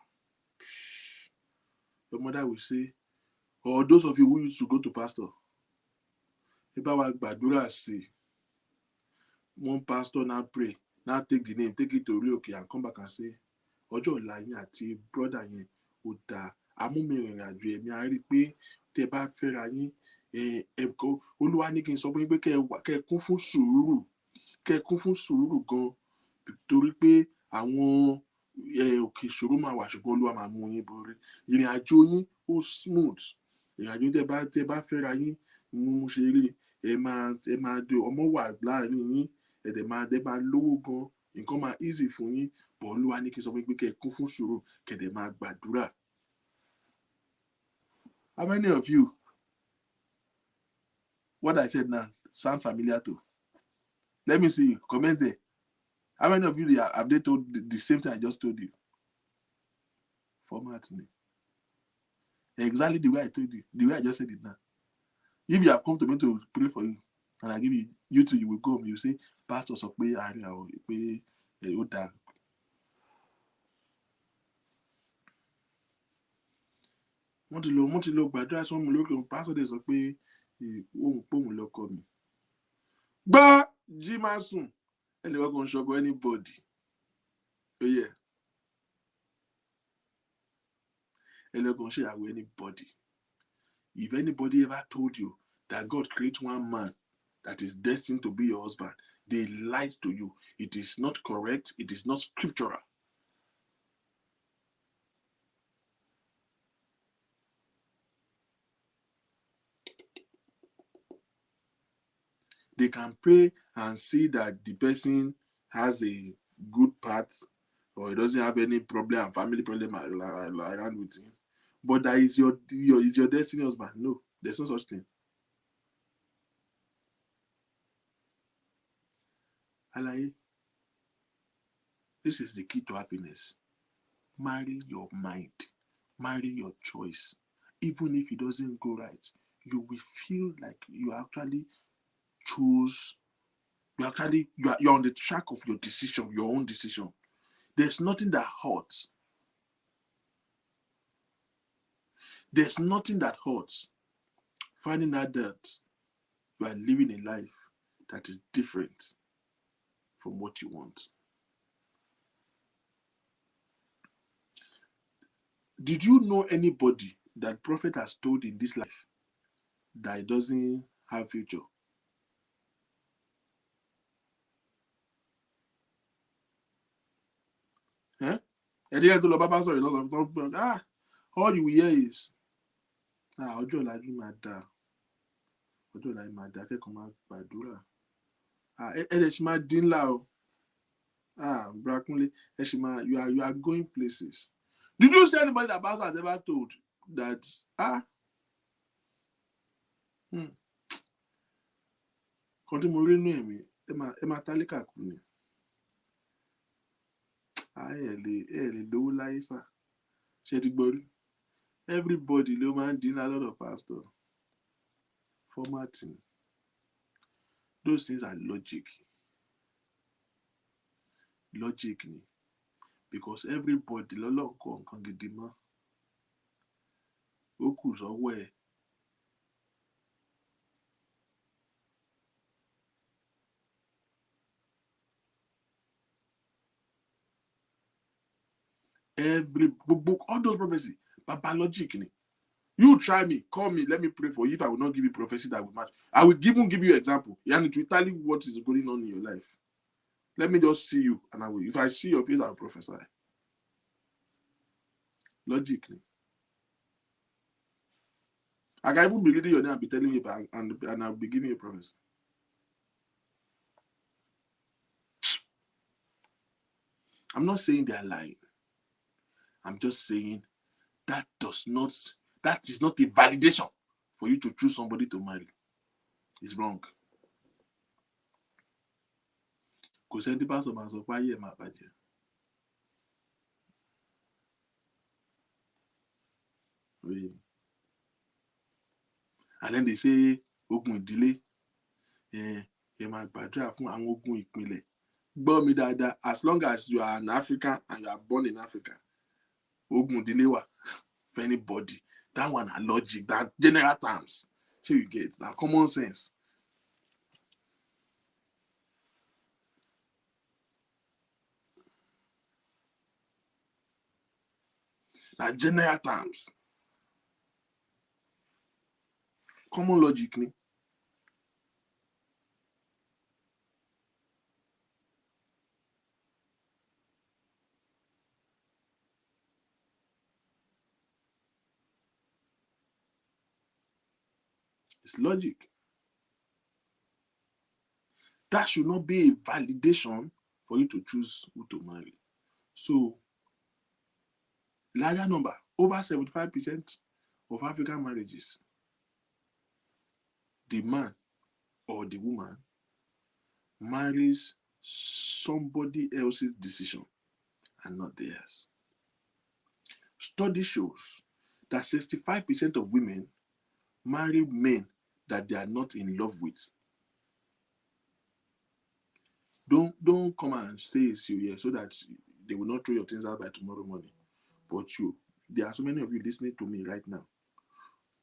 Your mother will say, or those of you who used to go to pastor, one pastor now pray, now take the name, take it to Rioke and come back and say, Ọjọ́ ọ̀la yín àti brother yẹn ó dáa. Amúmìrìn àjò ẹ̀mí a rí pé tẹ́ bá fẹ́ra yín, ẹ̀kọ́ Olúwa ní kí n sọ fún yín pé kẹ́ ẹ kún fún sùúrù, kẹ́ ẹ kún fún sùúrù gan, torí pé àwọn òkè ìṣòro máa wà ṣùgbọ́n Olúwa máa mú yín borí. Ìrìn àjò yín ó smooth. Ìrìn àjò tẹ́ bá fẹ́ra yín mú ṣe rí, ẹ máa dé ọmọ wà láàrin yín, ẹ máa lówó gan, nǹkan máa easy fún yín. But Olúwa ní kí n sọ fún yín pé kẹ́ ẹ kún fún sùúrù, kẹ́ ẹ dẹ̀ máa gbàdúrà. How many of you, what I said now sound familiar to? Let me see you. Comment there. How many of you have they told the same thing I just told you? Format. Exactly the way I told you, the way I just said it now. If you have come to me to pray for you, and I give you two, you will go home, you say, Pastor sọ pé àárín àwọn pé ó dáa. Wọ́n ti lọ gbàdúrà sọ́mu lókè, Pastor dẹ̀ sọ pé òun pòun lọ́kọ mi. Gbọ́ jí máa sùn, ẹnìkan kan ṣọkọ anybody. Oh yeah. Ẹnìkan kan ṣe àwọ̀ anybody. If anybody ever told you that God creates one man that is destined to be your husband, they lied to you. It is not correct. It is not scriptural. They can pray and see that the person has a good part or he doesn't have any problem and family problem around with him. But that is your destiny husband. No, there's no such thing. Alaye, this is the key to happiness. Marry your mind. Marry your choice. Even if it doesn't go right, you will feel like you actually chose. You're on the track of your decision, your own decision. There's nothing that hurts. There's nothing that hurts. Finding out that you are living a life that is different from what you want. Did you know anybody that prophet has told in this life that it doesn't have future? All you will hear is ọjọ́ ọ̀làjú máa dáa, ọjọ́ ọ̀làjú máa dáa, kẹ́kọ̀ọ́ máa gbàdúrà. Ẹ ṣì máa dín ńlá o. Brakunle, ẹ ṣì máa, you are going places. Did you see anybody that pastor has ever told that kan tí mo rí nínú ẹ̀mí ẹ máa tálíkà kù ni? Ẹ lè lówó láyé sá. Ṣé ti gbọ́ rí? Everybody ló máa ń dín lọ́dọ̀ pastor. Formatting. Those things are logic. Logic ni. Because everybody lọ́lọ́ nǹkan gidi mọ́. Ó kù sọ́wọ́ ẹ̀. All those prophecy, Baba logic ni. You try me, call me, let me pray for you. If I will not give you prophecy that will match, I will even give you example. And it will tell you what is going on in your life. Let me just see you, and if I see your face, I will prophesy. Logic. I can even be reading your name and be telling you, and I'll be giving you a prophecy. I'm not saying they are lying. I'm just saying that is not a validation for you to choose somebody to marry. It's wrong. Kò sẹ́ni tí pásítọ̀ máa sọ pé ayé ẹ̀ máa bàjẹ́. And then they say ogun ìdílé, ẹ máa gbàdúrà fún àwọn ogun ìpìlẹ̀. Gbọ́ mi dáadáa, as long as you are an African and you are born in Africa, ogun ìdílé wà for anybody. That one are logic, that general terms. So you get that common sense. That general terms. Common logic. It's logic. That should not be a validation for you to choose who to marry. So, larger number, over 75% of African marriages, the man or the woman marries somebody else's decision and not theirs. Study shows that 65% of women marry men that they are not in love with. Don't come and say it's you here so that they will not throw your things out by tomorrow morning. But there are so many of you listening to me right now.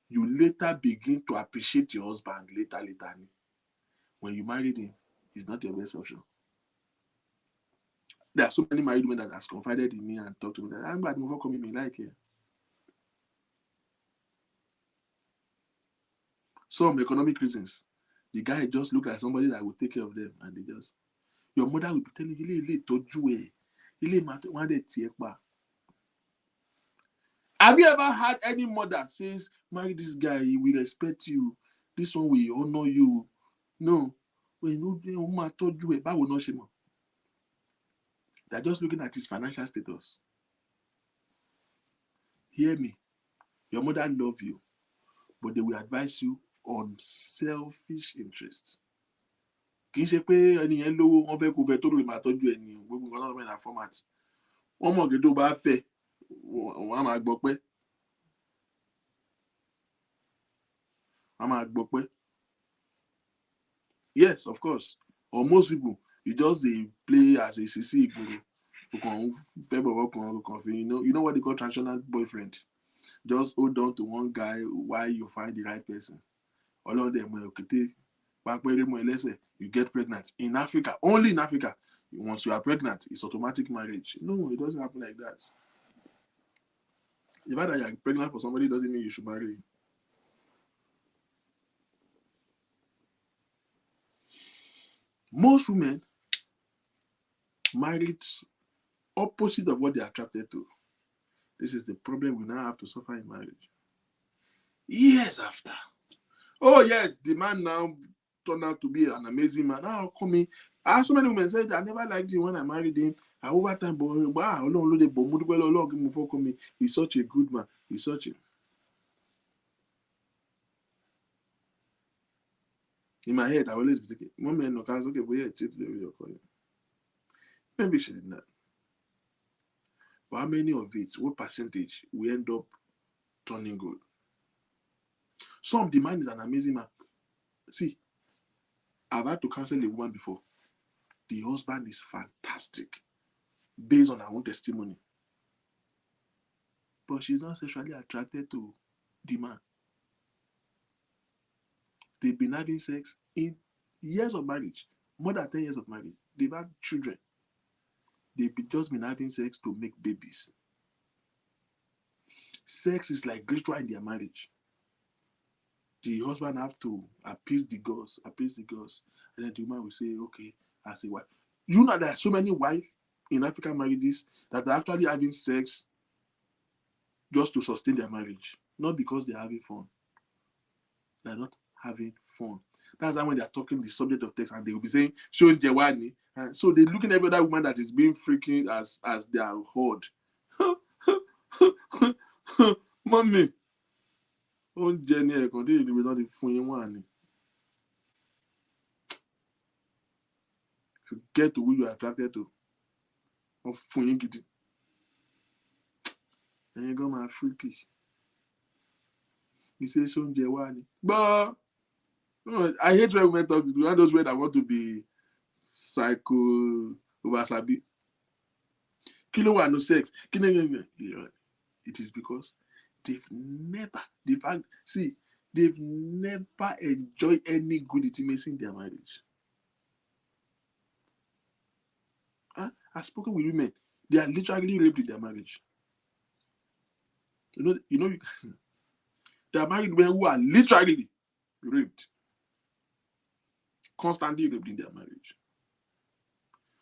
You later begin to appreciate your husband later. When you married him, it's not your best option. There are so many married women that has confided in me and talked to me that I'm glad move coming me like here. Some economic reasons. The guy just look like somebody that will take care of them, and they just. Your mother will be telling you, have you ever had any mother says, marry this guy, he will respect you, this one will honor you? No. They're just looking at his financial status. Hear me. Your mother loves you, but they will advise you on selfish interests. Kì í ṣe pé ẹni yẹn lówó wọn fẹ́ kó fẹ́ tó lè máa tọ́jú ẹni gbogbo nǹkan náà fẹ́ na format. Wọ́n mọ̀ kí tó bá fẹ́ wọ́n á máa gbọ́ pé. Wọ́n á máa gbọ́ pé. Yes, of course. Or most people, you just they play as a CC guru. You know what they call traditional boyfriend. Just hold on to one guy while you find the right person. All of them will you get pregnant. In Africa, only in Africa, once you are pregnant, it's automatic marriage. No, it doesn't happen like that. The fact that you're pregnant for somebody doesn't mean you should marry him. Most women married opposite of what they are attracted to. This is the problem we now have to suffer in marriage. Years after. Oh yes, the man now turned out to be an amazing man. How come in? So many women said I never liked him when I married him. I over time, wow, he's such a good man. He's such a. In my head, I always be thinking, woman, no, okay, but yeah, maybe she did not. But how many of it, what percentage, we end up turning good? Some demand is an amazing man. See, I've had to counsel a woman before. The husband is fantastic, based on her own testimony. But she's not sexually attracted to the man. They've been having sex in years of marriage, more than 10 years of marriage. They've had children. They've just been having sex to make babies. Sex is like ritual in their marriage. The husband have to appease the gods, and then the woman will say, okay, as a wife. You know there are so many wives in African marriages that are actually having sex just to sustain their marriage, not because they're having fun. They're not having fun. That's why when they're talking the subject of text and they will be saying, showing Jewani. And so they're looking at every other woman that is being freaking as their horde. Mommy. Oúnjẹ ni ẹ̀kan tí ìdíwé náà ti fún yín wà ní. If you get to who you are attracted to, wọ́n fún yín gidi. Ẹ̀yin gan máa freaky. Ìṣe ṣe oúnjẹ wà ní. Gbọ́. I hate when women talk. One those women that want to be psycho oversabi. Kí ló wà no sex? It is because they've never enjoyed any good intimacy in their marriage. I've spoken with women. They are literally raped in their marriage. You know, there are married men who are literally raped. Constantly raped in their marriage.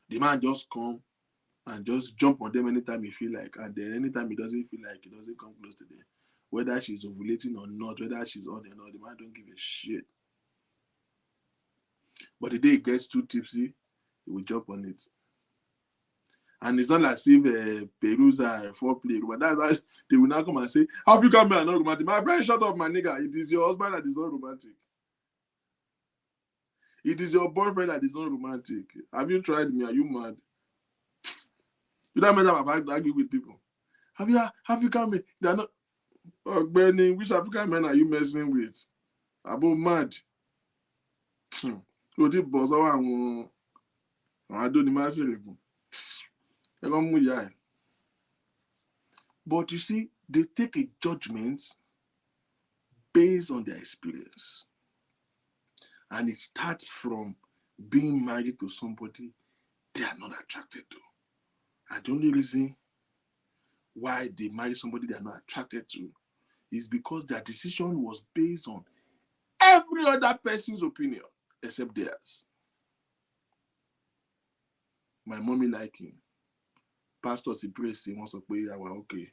The man just come and just jump on them anytime he feel like, and then anytime he doesn't feel like, he doesn't come close to them. Whether she's ovulating or not, whether she's on or not, the man don't give a shit. But the day he gets too tipsy, he will jump on it. And it's not as if Perusa foreplay, but that's how they will now come and say, African men are not romantic. My friend, shut up, my nigga. It is your husband that is not romantic. It is your boyfriend that is not romantic. Have you tried me? Are you mad? You don't matter if I argue with people. Have you African men? They are not. Oh, Benny, which African men are you messing with? About mad. But you see, they take a judgment based on their experience. And it starts from being married to somebody they are not attracted to. And the only reason why they marry somebody they are not attracted to is because their decision was based on every other person's opinion except theirs. My mommy like him. Pastor he prays, he wants to pray, okay.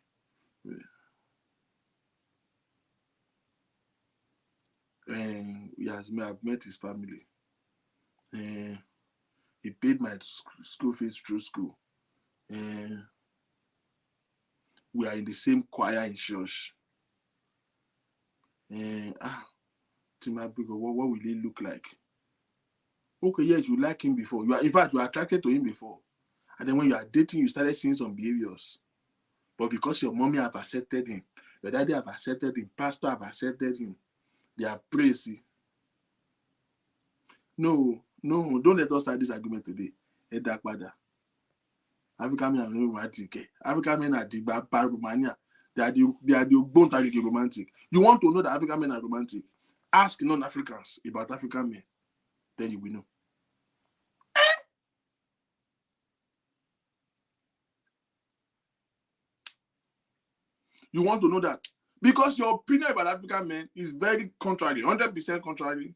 And I've met his family. And he paid my school fees through school. And we are in the same choir in church. And what will he look like? Okay, yes, you like him before. In fact, you are attracted to him before. And then when you are dating, you started seeing some behaviors. But because your mommy have accepted him, your daddy have accepted him, pastor have accepted him, they have praised him. No, don't let us start this argument today. African men are not romantic. African men are the Romania. They are the bone romantic. You want to know that African men are romantic? Ask non-Africans about African men. Then you will know. You want to know that? Because your opinion about African men is very contrary, 100% contrary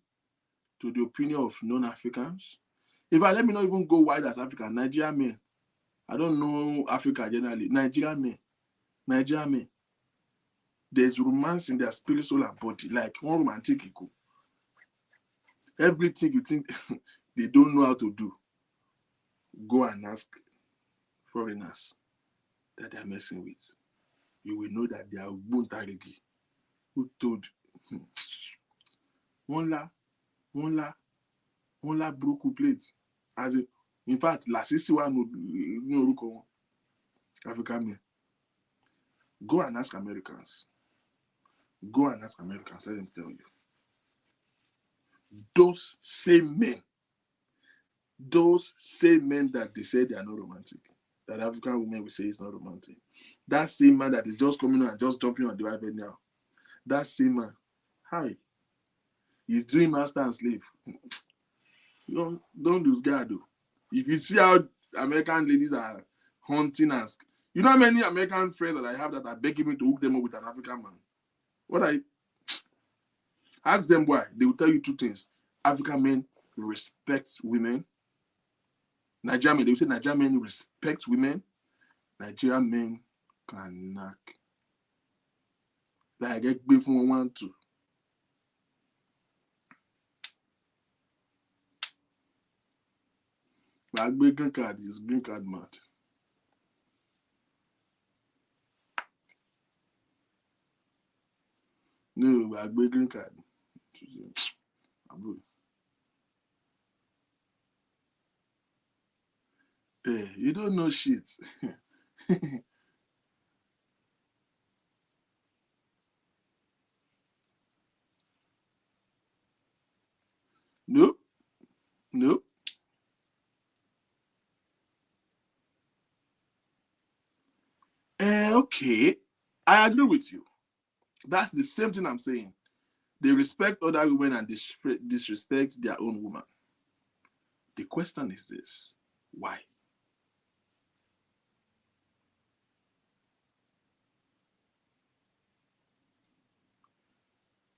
to the opinion of non-Africans. If I let me not even go wide as African, Nigerian men. I don't know Africa generally. Nigerian men. There's romance in their spirit, soul, and body. Like one romantic equal. Everything you think they don't know how to do, go and ask foreigners that they're messing with. You will know that they are Buntarigi who told one la broken plates. As in fact, la sisi wa no African men. Go and ask Americans. Let them tell you. Those same men that they say they are not romantic, that African women will say it's not romantic. That same man that is just coming on and just jumping on the wife now. That same man, hi, he's doing master and slave. Don't lose guard though. If you see how American ladies are hunting us, you know how many American friends that I have that are begging me to hook them up with an African man. Ask them why. They will tell you two things. African men respect women. Nigerian men, they will say Nigerian men respect women. Nigerian men can knock. Like I get beef from 1 2. But green card is green card mad. No, I green card. Hey, you don't know shit. Nope. Okay, I agree with you. That's the same thing I'm saying. They respect other women and disrespect their own woman. The question is this: why?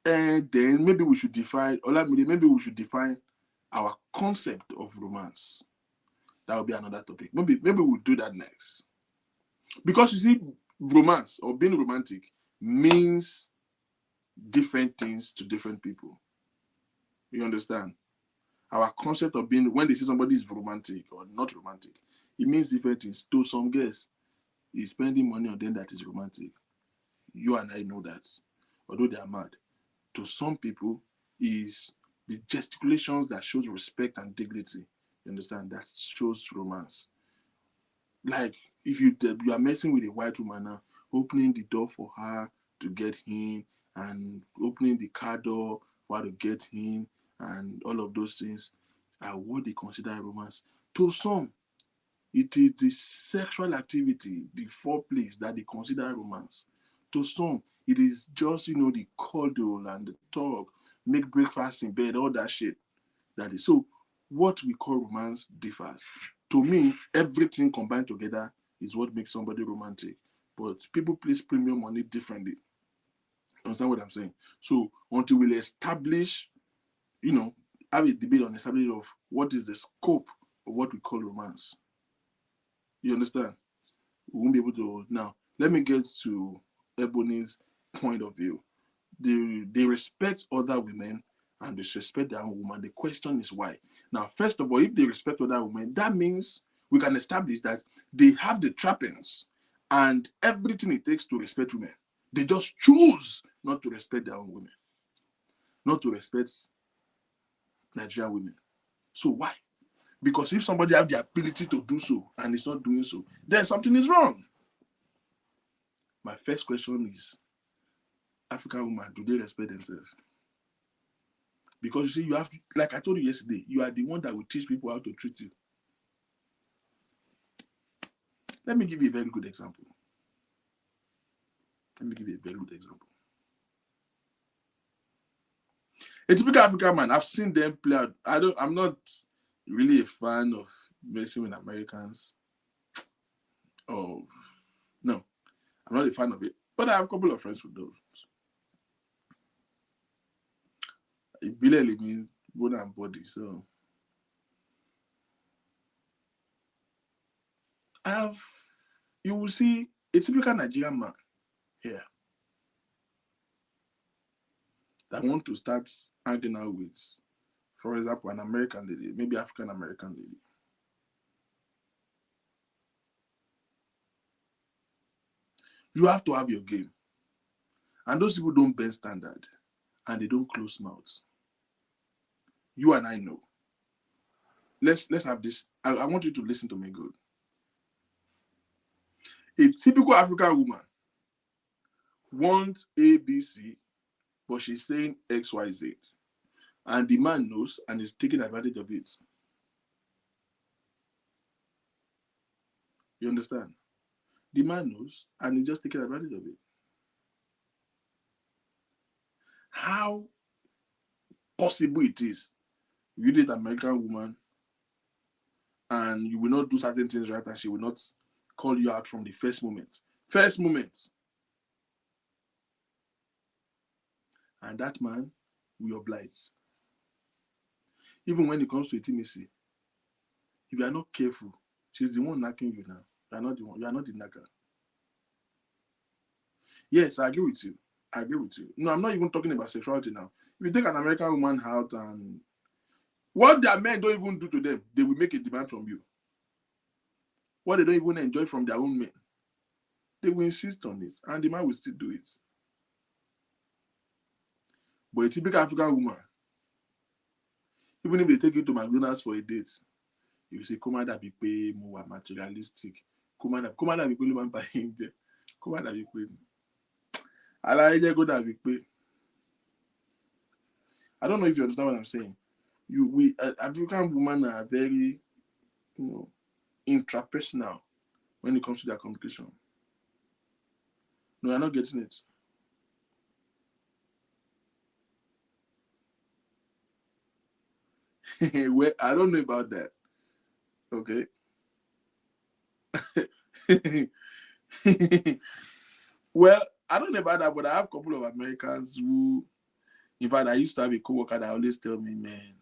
And then maybe we should define, maybe we should define our concept of romance. That will be another topic. Maybe we'll do that next. Because you see, romance or being romantic means different things to different people. You understand? Our concept of being, when they say somebody is romantic or not romantic, it means different things. To some girls, is spending money on them that is romantic. You and I know that. Although they are mad. To some people, is the gesticulations that shows respect and dignity. You understand? That shows romance. Like, if you are messing with a white woman now, opening the door for her to get in, and opening the car door for her to get in, and all of those things are what they consider romance. To some, it is the sexual activity, the foreplay that they consider romance. To some, it is just, the cuddle and the talk, make breakfast in bed, all that shit. That is so. What we call romance differs. To me, everything combined together is what makes somebody romantic. But people place premium on it differently. Understand what I'm saying? So until we establish, have a debate on establishing of what is the scope of what we call romance. You understand? We won't be able to. Now, let me get to Ebony's point of view. They respect other women and disrespect their own woman. The question is why. Now, first of all, if they respect other women, that means we can establish that they have the trappings and everything it takes to respect women. They just choose not to respect their own women, not to respect Nigerian women. So why? Because if somebody has the ability to do so and is not doing so, then something is wrong. My first question is, African women, do they respect themselves? Because you see, you have, like I told you yesterday, you are the one that will teach people how to treat you. Let me give you a very good example. A typical African man, I've seen them play out. I'm not really a fan of messing with Americans. Oh, no, I'm not a fan of it. But I have a couple of friends with those. It really means bone and body. So you will see a typical Nigerian man here that want to start hanging out with, for example, an American lady, maybe African American lady. You have to have your game. And those people don't bend standard and they don't close mouths. You and I know. Let's have this. I want you to listen to me good. A typical African woman wants ABC, but she's saying XYZ. And the man knows and is taking advantage of it. You understand? The man knows and is just taking advantage of it. How possible it is you date an American woman and you will not do certain things right and she will not call you out from the first moment. And that man will oblige. Even when it comes to intimacy, if you are not careful, she's the one knocking you now. You are not the one. You are not the knocker. Yes, I agree with you. No, I'm not even talking about sexuality now. If you take an American woman out and what their men don't even do to them, they will make a demand from you. What they don't even enjoy from their own men, they will insist on it, and the man will still do it. But a typical African woman, even if they take you to McDonald's for a date, you say, "Come on, that be pay more materialistic. Come on, that be pay man by him there. Come on, that be pay." I like go that be pay. I don't know if you understand what I'm saying. African women are very, intrapersonal when it comes to their communication. No, you're not getting it. Well, I don't know about that. Okay. Well, I don't know about that, but I have a couple of Americans who In fact, I used to have a coworker that always tell me, man,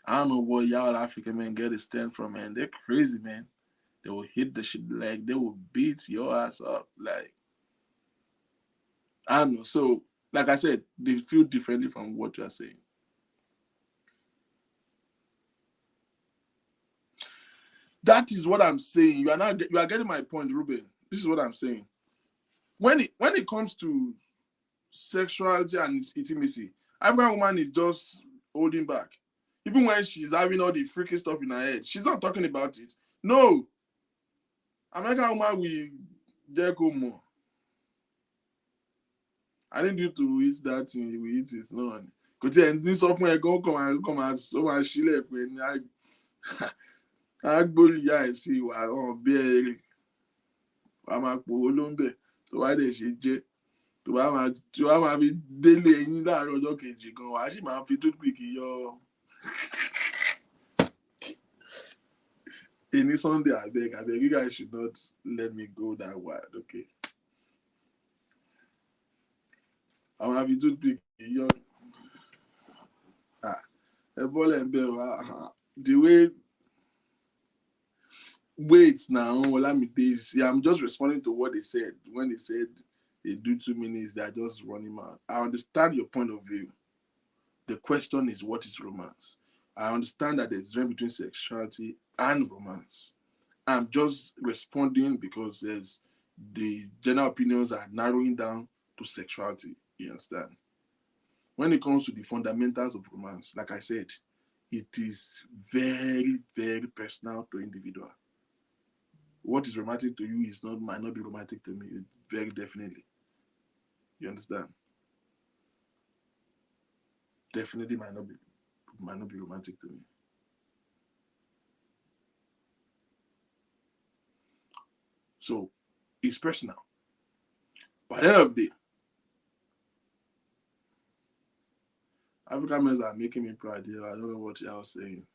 I don't know what y'all African men get this stand from, man. They're crazy, man. They will hit the shit, like they will beat your ass up. Like, I don't know. So, like I said, they feel differently from what you are saying. That is what I'm saying. You are getting my point, Ruben. This is what I'm saying. When it comes to sexuality and intimacy, African woman is just holding back. Even when she's having all the freaky stuff in her head, she's not talking about it. No, American woman will get more. I need you to eat that thing. We eat it. No, because then this of my go come and so much she left when I go yeah see why on be wàá máa pòwó ló ń bẹ̀ tó wá dẹ̀ ṣe jẹ́ tó wá máa fi délé yín láàárọ̀ ọjọ́ kejì gan wàá sì máa fi toothpick yọ any Sunday abeg you guys should not let me go that wild, okay? I máa fi toothpick yọ ẹ bọ́lẹ̀ ń bẹ̀ wá the way wait now I'm just responding to what they said when they said they do 2 minutes, they're just running out. I understand your point of view. The question is, what is romance? I understand that there's a difference between sexuality and romance. I'm just responding because the general opinions are narrowing down to sexuality. You understand? When it comes to the fundamentals of romance, like I said, it is very, very personal to individual. What is romantic to you might not be romantic to me, very definitely. You understand? Definitely might not be romantic to me. So it's personal. But at the end of the day, African men are making me proud here. I don't know what y'all saying.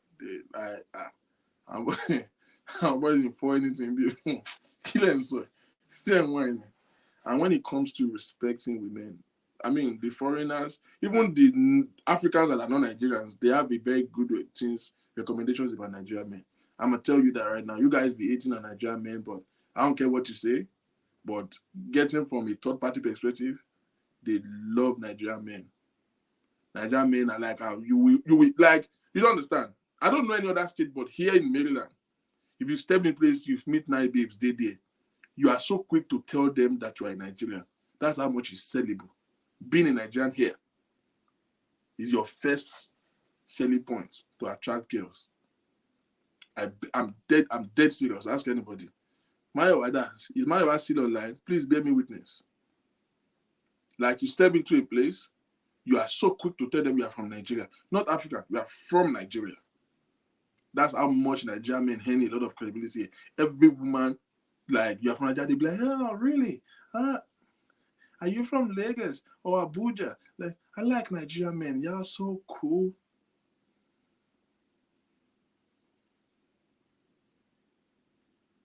I'm waiting for anything. Kill them so. And when it comes to respecting women, I mean, the foreigners, even the Africans that are not Nigerians, they have a very good recommendations about Nigerian men. I'm going to tell you that right now. You guys be hating on Nigerian men, but I don't care what you say. But getting from a third-party perspective, they love Nigerian men. Nigerian men are like, you don't understand. I don't know any other state, but here in Maryland, if you step in place, you meet 9 babes, they there. You are so quick to tell them that you are a Nigerian. That's how much is sellable. Being a Nigerian here is your first selling point to attract girls. I'm dead serious. Ask anybody. Is Mayowa still online? Please bear me witness. Like you step into a place, you are so quick to tell them you are from Nigeria. Not Africa, you are from Nigeria. That's how much Nigerian men have a lot of credibility. Every woman, like, you are from Nigeria, they be like, oh, really? Are you from Lagos or Abuja? Like, I like Nigerian men. Y'all so cool.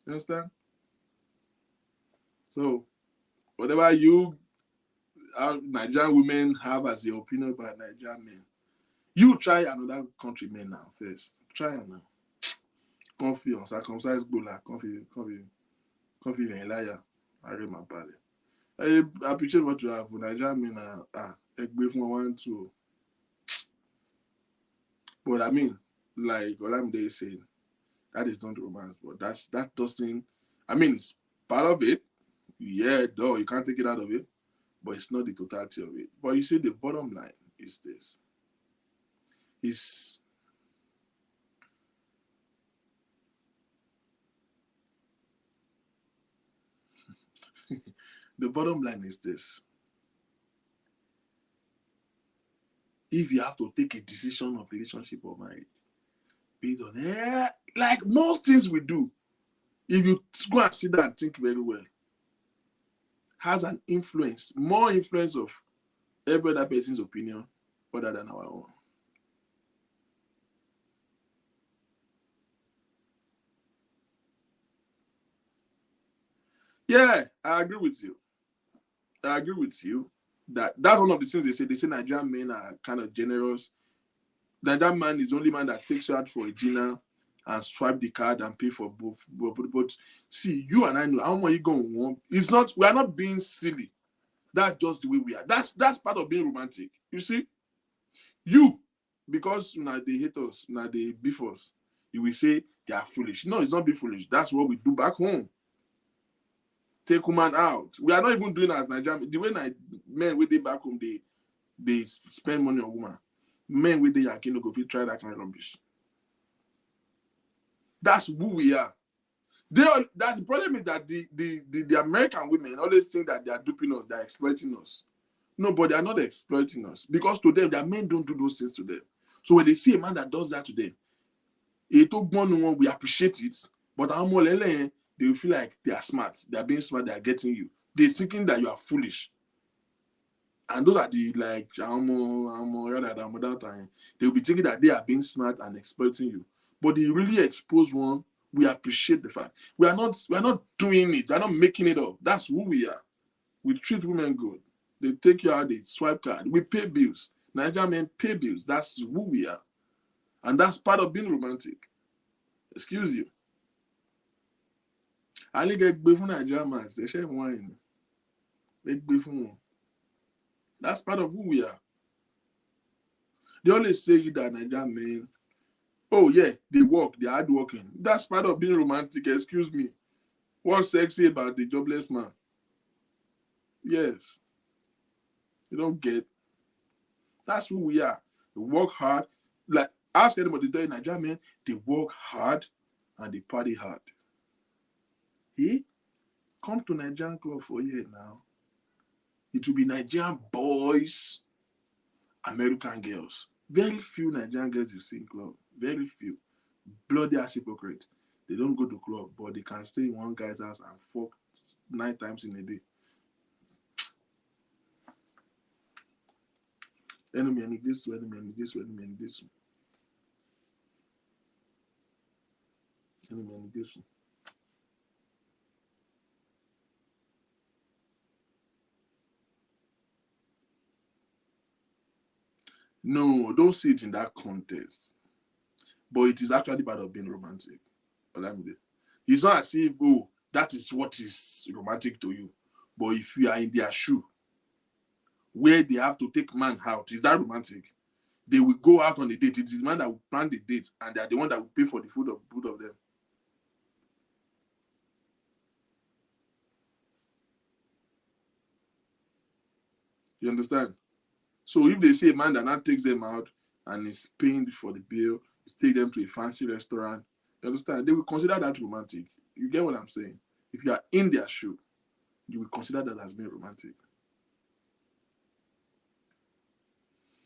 You understand? So, whatever Nigerian women have as your opinion about Nigerian men, you try another country men now first. Try it now. Comfy, uncircumcised gola, comfy, in liar. I read my body. I appreciate what you have. Nigerian men are a brief one too. But I mean, like Olamide is saying, that is not romance, but that doesn't. I mean, it's part of it. Yeah, though you can't take it out of it, but it's not the totality of it. But you see, the bottom line is this: the bottom line is this: if you have to take a decision of relationship or marriage based on like most things we do, if you go and sit down and think very well, has an influence, more influence of every other person's opinion other than our own. Yeah, I agree with you. That's one of the things they say. They say Nigerian men are kind of generous. That man is the only man that takes you out for a dinner and swipe the card and pay for both. But see, you and I know how much you going to want. It's not. We are not being silly. That's just the way we are. That's part of being romantic. You see, you because now they hate us, now they beef us. You will say they are foolish. No, it's not be foolish. That's what we do back home. Take woman out. We are not even doing as Nigerian. The way men with they back home, they spend money on woman. Men with the Yankee no go fit try that kind of rubbish. That's who we are. That's the problem is that the American women always think that they are duping us, they are exploiting us. No, but they are not exploiting us because to them, their men don't do those things to them. So when they see a man that does that to them, we appreciate it. But they will feel like they are smart. They are being smart. They are getting you. They're thinking that you are foolish. And those are the like they will be thinking that they are being smart and exploiting you. But the really exposed one, we appreciate the fact. We are not doing it. We are not making it up. That's who we are. We treat women good. They take you out, they swipe card. We pay bills. Nigerian men pay bills. That's who we are. And that's part of being romantic. Excuse you. I only get beef from Nigerian man. They share wine. They beef from. That's part of who we are. They always say you that Nigerian men, oh yeah, they work, they're hardworking. That's part of being romantic, excuse me. What's sexy about the jobless man? Yes. You don't get. That's who we are. They work hard. Like, ask anybody there in Nigeria, man, they work hard and they party hard. Hey, come to Nigerian club for a year now. It will be Nigerian boys, American girls. Very few Nigerian girls you see in club. Very few. Bloody ass hypocrite. They don't go to club, but they can stay in one guy's house and fuck 9 times in a day. Enemy and this, enemy and this, enemy and this. Enemy and this. No, don't see it in that context. But it is actually part of being romantic. It's not as if, oh, that is what is romantic to you. But if you are in their shoe, where they have to take man out, is that romantic? They will go out on a date. It is the man that will plan the date, and they are the one that will pay for the food of both of them. You understand? So if they say a man that now takes them out and is paying for the bill, is take them to a fancy restaurant, you understand? They will consider that romantic. You get what I'm saying? If you are in their shoe, you will consider that as being romantic.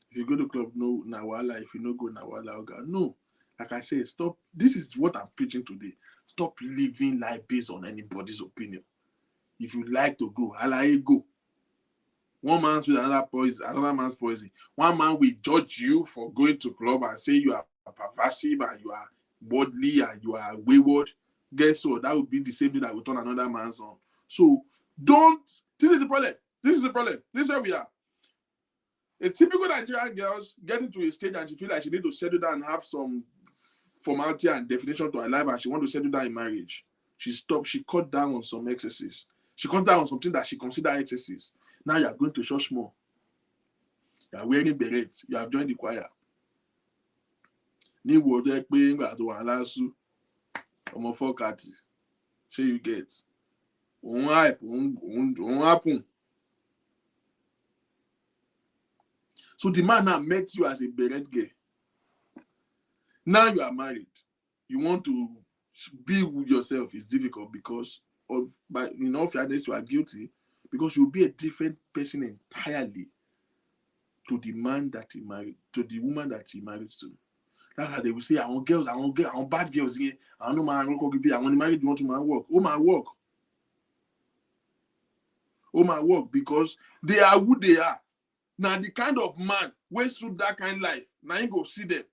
If you go to club, no nawala. If you no go nawala, no. Like I say, stop. This is what I'm preaching today. Stop living life based on anybody's opinion. If you like to go, go. One man's with another poison, another man's poison. One man will judge you for going to club and say you are perversive and you are worldly and you are wayward. Guess what? That would be the same thing that will turn another man's on. So don't. This is the problem. This is the problem. This is where we are. A typical Nigerian girls getting to a stage and she feel like she need to settle down and have some formality and definition to her life and she want to settle down in marriage. She stopped. She cut down on some excesses. She cut down on something that she considered excesses. Now you are going to church more. You are wearing berets. You have joined the choir. Ni wo je pe ngba to wa lasu omo 430. Shey you get. On hype, on happen. So the man now met you as a beret girl. Now you are married. You want to be with yourself. It's difficult because but in all fairness, you are guilty because you'll be a different person entirely to the man that he married, to the woman that he married to. That's how they will say, I want girls, I want bad girls here. I don't know man, I want to marry, you want to man work. Oh my work. Oh my work, because they are who they are. Now the kind of man wey suit that kind of life, now you go see them.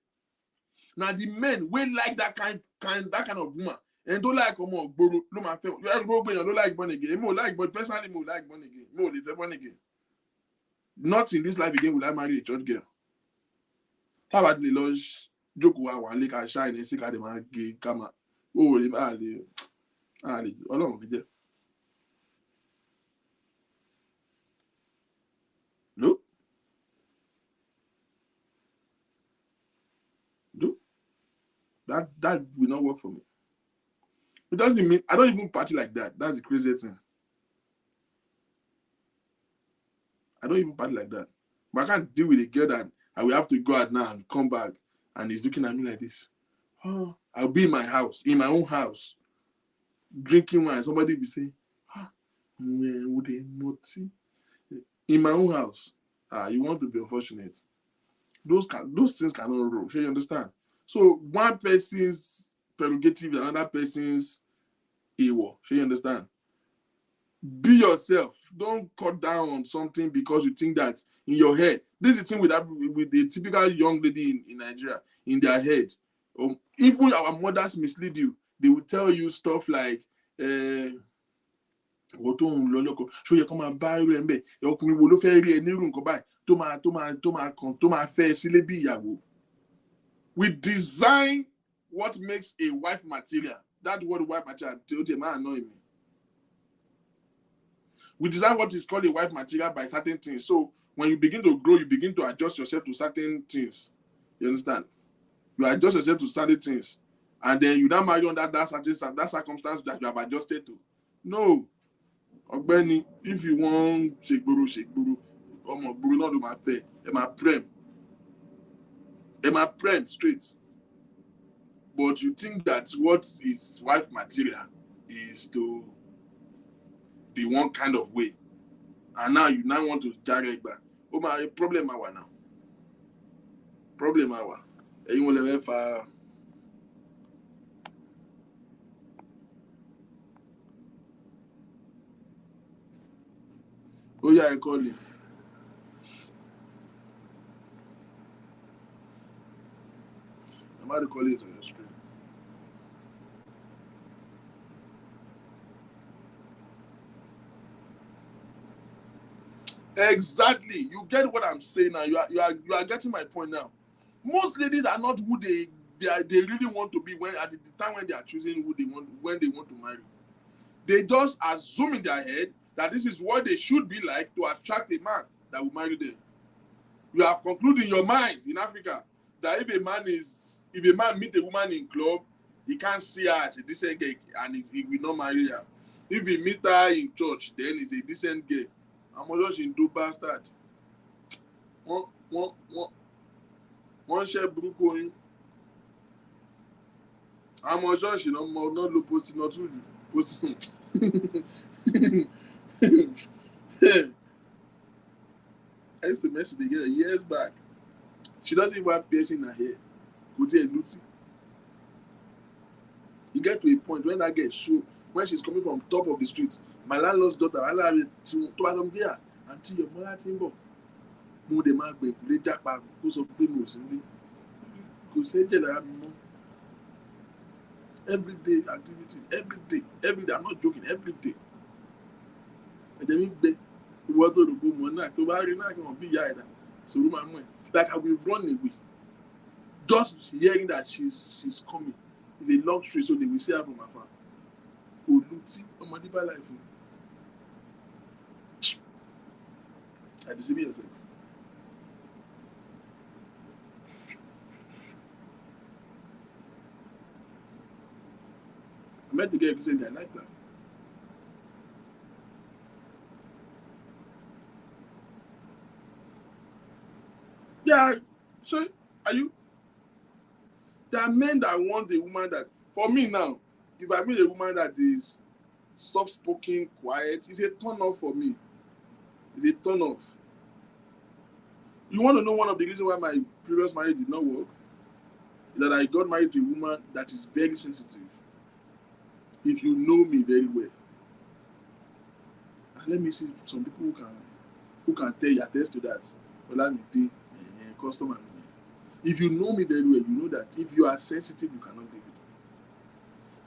Now the men wey like that kind of woman, and don't like omo gboro, no man fail. You don't like born again. Me like, but personally me like born again. Me only born again. Not in this life again will I marry a church girl. How about the lodge? Jókòó wa wà nílé ká ṣáà ní sí ká dé máa gé ká máa ó lè máa lè Ọlọ́run ní jẹ́. No. No. That will not work for me. It doesn't mean I don't even party like that. That's the craziest thing. I don't even party like that. But I can't deal with a girl that I will have to go out now and come back and he's looking at me like this. Oh, I'll be in my house, in my own house, drinking wine. Somebody will be saying, man, would they not see? In my own house. You want to be unfortunate. Those things cannot roll. Sure, you understand? So one person's prerogative, another person's AWOL. Sure, you understand? Be yourself. Don't cut down on something because you think that in your head. This is the thing with the typical young lady in Nigeria, in their head. Even our mothers mislead you. They will tell you stuff like, ṣó yẹ kó máa bá irú ẹ ń bẹ ọkùnrin wo ló fẹ́ rí ẹ nírú nǹkan báyìí tó máa fẹ́ sílé bí ìyàwó. We design what makes a wife material. That word wife material ó ti máa annoy me. We design what is called a wife material by certain things. So when you begin to grow, you begin to adjust yourself to certain things. You understand? You adjust yourself to certain things. And then you don't marry on that circumstance that you have adjusted to. No. Ọ̀gbẹ́ni, if you want ṣègboro, ọmọ gboro náà ló máa fẹ́, ẹ máa prem straight. But you think that what is wife material is to be one kind of way. And now you now want to carry it back. Oh my problem now. Problem hour. Ẹ̀yin wọ́n lè fẹ́ fa. Oh yeah, I call you. I'm about to call it on your screen. Exactly. You get what I'm saying now. You are getting my point now. Most ladies are not who they really want to be when at the time when they are choosing who they want when they want to marry. They just assume in their head that this is what they should be like to attract a man that will marry them. You have concluded in your mind in Africa that if a man meet a woman in club, he can't see her as a decent girl and he will not marry her. If he meet her in church, then he's a decent girl. I'm just in do bastard. One share burúkú yín. I'm just not low posting not to posting. I used to mess with the girl years back. She doesn't even have piercing in her hair. Could you Lucy? You get to a point when that girl show when she's coming from top of the streets. My landlord's daughter, she told them there until your mother timber. Mo de ma gbe kule japa ko so pe mo si nle. Kò se je lára mi mọ́. Everyday activity, every day. I'm not joking, every day. Ẹ̀jẹ̀ mi gbẹ. Ìwọ tó rò pé mo náà tó bá rí náà kí wọ́n bí ìyá ẹ̀dá. Sòrò máa mú ẹ̀. Like I will run away. Just hearing that she's coming. It's a long street, so they will see her from afar. Kò lu tí ọmọdé bá láì fún. I deceive yourself. I met the girl who said I like that. Yeah, so are you? There are men that want a woman that, for me now, if I meet a woman that is soft-spoken, quiet, it's a turn off for me. It's a turn off. You want to know one of the reasons why my previous marriage did not work? Is that I got married to a woman that is very sensitive. If you know me very well. And let me see some people who can tell you, attest to that. Well, I'm a customer. If you know me very well, you know that if you are sensitive, you cannot live with me.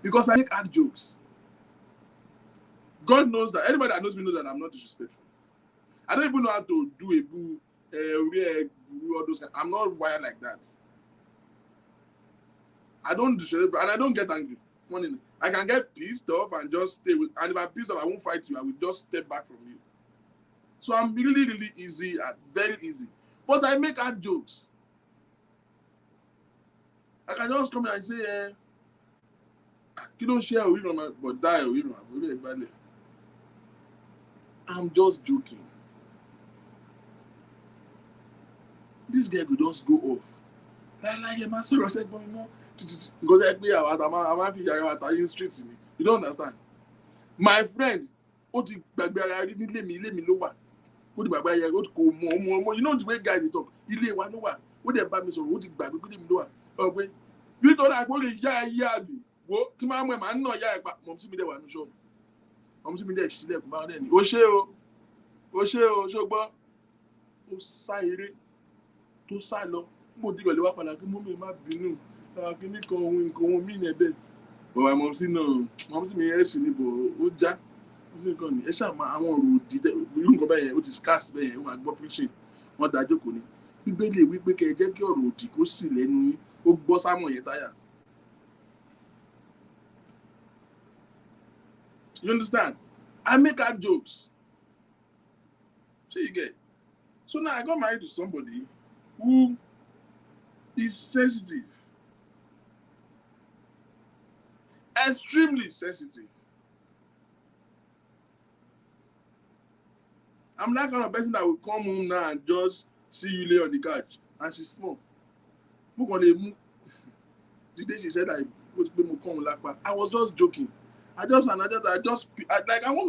Because I make hard jokes. God knows that. Anybody that knows me knows that I'm not disrespectful. I don't even know how to do a boo, all those. I'm not wired like that. I don't do and I don't get angry. Funny, I can get pissed off and just stay with. And if I'm pissed off, I won't fight you. I will just step back from you. So I'm really, really easy and very easy. But I make hard jokes. I can just come here and say, you don't share with me, but die with me. I'm just joking. This guy could just go off. Like my sorry, I said, but no. Because I'm in streets. You don't understand. My friend, what you let me lower. What the Baba here, what go more. You know the way guys they talk. Ile wa no wa. What they buy me so what the bag go dem lower. Okay. You thought I go ya bi. Wo ti ma mo ma no ya pa. Mom si mi dey wa no shop. Mom si mi dey sile ko ba den. O se o so gbo. O sa ere. To sa lọ. Mo di pẹ̀lú wa padà kí mommy má bínú. Kí ni kan ohun mi ne be. But my mom si no. Mom si mi esu ni bo o ja. Ẹ ṣáà máa àwọn ọ̀rọ̀ òdì irú nǹkan bẹ́ẹ̀ yẹn ó ti scarce bẹ́ẹ̀ yẹn ó máa gbọ́ preaching wọ́n dájú kò ní bíbélì wípé kẹ́ ẹ jẹ́ kí ọ̀rọ̀ òdì kó sì lẹ́nu yín ó gbọ́ sámọ̀ yẹn táyà. You understand? I make hard jokes. So you get. So now I got married to somebody who is sensitive. Extremely sensitive. I'm that kind of person that will come home now and just see you lay on the couch. And she's small. The day she said I was just joking. I want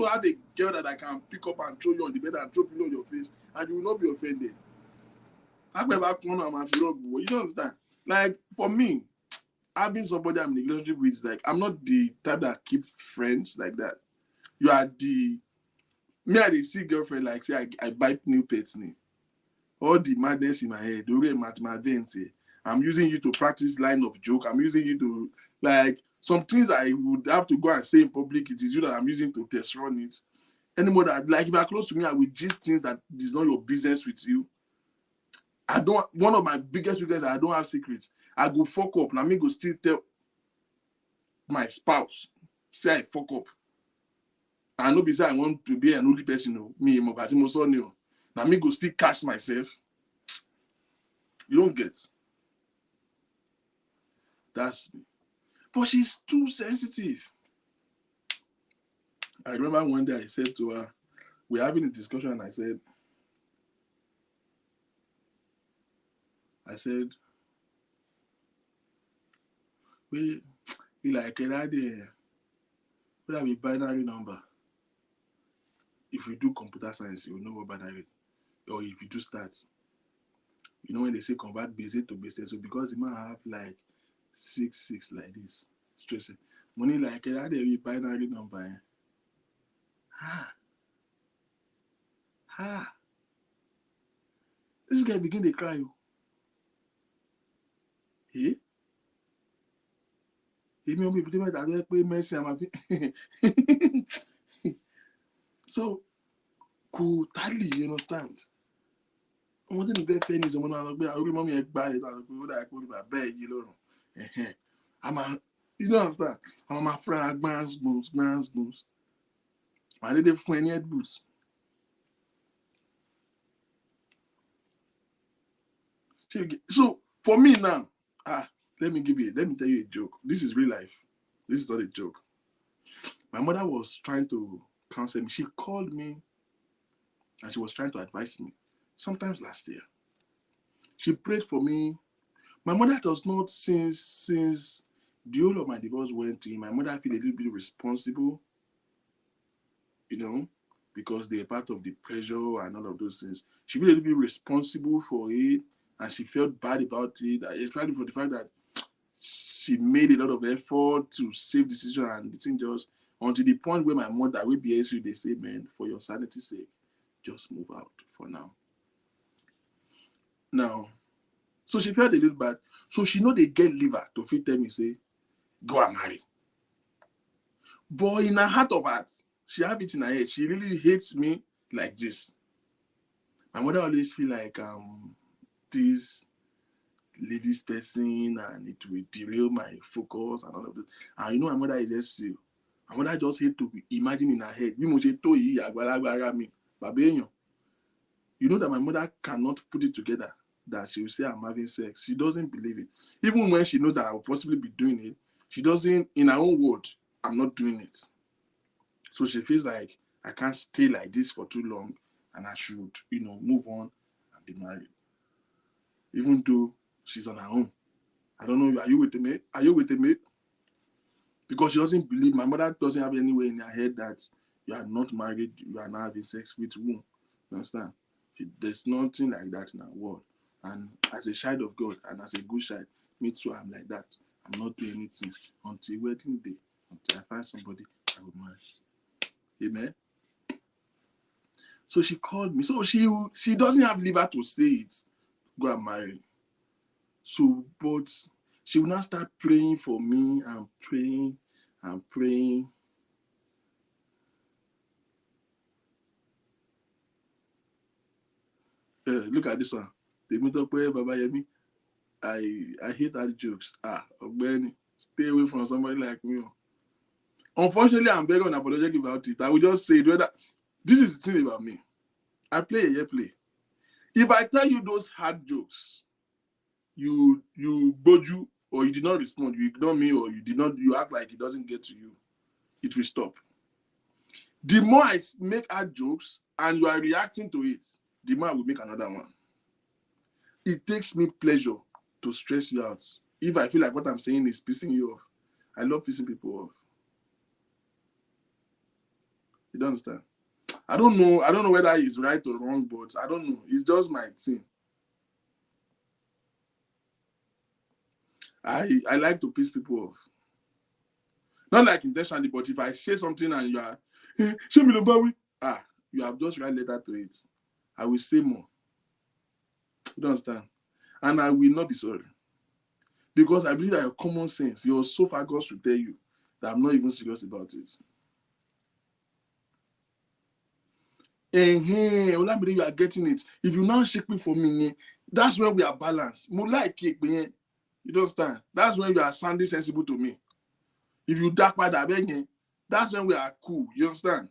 to have a girl that I can pick up and throw you on the bed and throw pillow on your face and you will not be offended. You don't understand? Like for me, having somebody I'm in a relationship with, like I'm not the type that keep friends like that. You are the me, I see girlfriend like say I buy new pets. All the madness in my head, I'm using you to practice line of joke. I'm using you to like some things I would have to go and say in public. It is you that I'm using to test run it. Anymore that like if you're close to me, I will gist things that is not your business with you. One of my biggest regrets, I don't have secrets. I go fuck up. Now me go still tell my spouse, say I fuck up. I know because I want to be an only person, me, now me go still catch myself. You don't get. That's me. But she's too sensitive. I remember one day I said to her, we're having a discussion, and I said, we like that there. We have a binary number. If you do computer science, you will know what binary. Or if you do stats, you know when they say convert basic to basic. So because the man have like 6 like this, stress money like that there be binary number. This guy begin to cry. Hey? So cool tally, you understand? I want to be fair. Someone I remember me bad. I could beg you, you don't understand. I'm my friend, man's booms. I did it for any head boots. So for me now, let me tell you a joke. This is real life. This is not a joke. My mother was trying to counsel me. She called me and she was trying to advise me. Sometimes last year. She prayed for me. My mother does not, since the whole of my divorce went in, my mother feel a little bit responsible, because they're part of the pressure and all of those things. She feel a little bit responsible for it, and she felt bad about it, especially for the fact that she made a lot of effort to save the situation, and the thing just, until the point where my mother will be able they say, man, for your sanity's sake, just move out for now. Now, so she felt a little bad. So she know they get liver to fit tell me, say, go and marry. But in her heart of hearts, she have it in her head. She really hates me like this. My mother always feel like this lady's person and it will derail my focus and all of this. And you know, my mother is just still. My mother just hate to imagine in her head. You know that my mother cannot put it together that she will say I'm having sex. She doesn't believe it. Even when she knows that I will possibly be doing it, she doesn't, in her own word, I'm not doing it. So she feels like I can't stay like this for too long and I should, move on and be married. Even though she's on her own. I don't know, are you with me? Are you with me? Because she doesn't believe, my mother doesn't have anywhere in her head that you are not married, you are not having sex with whom. You understand? There's nothing like that in our world. And as a child of God and as a good child, me too, I'm like that. I'm not doing anything until wedding day, until I find somebody I will marry. Amen. So she called me. So she doesn't have liver to say it. Go and marry. So, but she will now start praying for me and praying and praying. Look at this one. They meet up with Baba Yemi. I hate that jokes. Benny, stay away from somebody like me. Unfortunately, I'm very unapologetic about it. I will just say that this is the thing about me. I play a play. If I tell you those hard jokes, you boju or you did not respond, you ignore me or you act like it doesn't get to you, it will stop. The more I make hard jokes and you are reacting to it, the more I will make another one. It takes me pleasure to stress you out. If I feel like what I'm saying is pissing you off, I love pissing people off. You don't understand? I don't know whether it's right or wrong, but I don't know. It's just my thing. I like to piss people off. Not like intentionally, but if I say something and you are, you have just write letter to it. I will say more. You don't understand? And I will not be sorry. Because I believe that your common sense, your esophagus will tell you that I'm not even serious about it. Olamide, you are getting it. If you now shake me for me, that's when we are balanced. You don't understand? That's when you are sounding sensible to me. If you dark my that's when we are cool. You understand?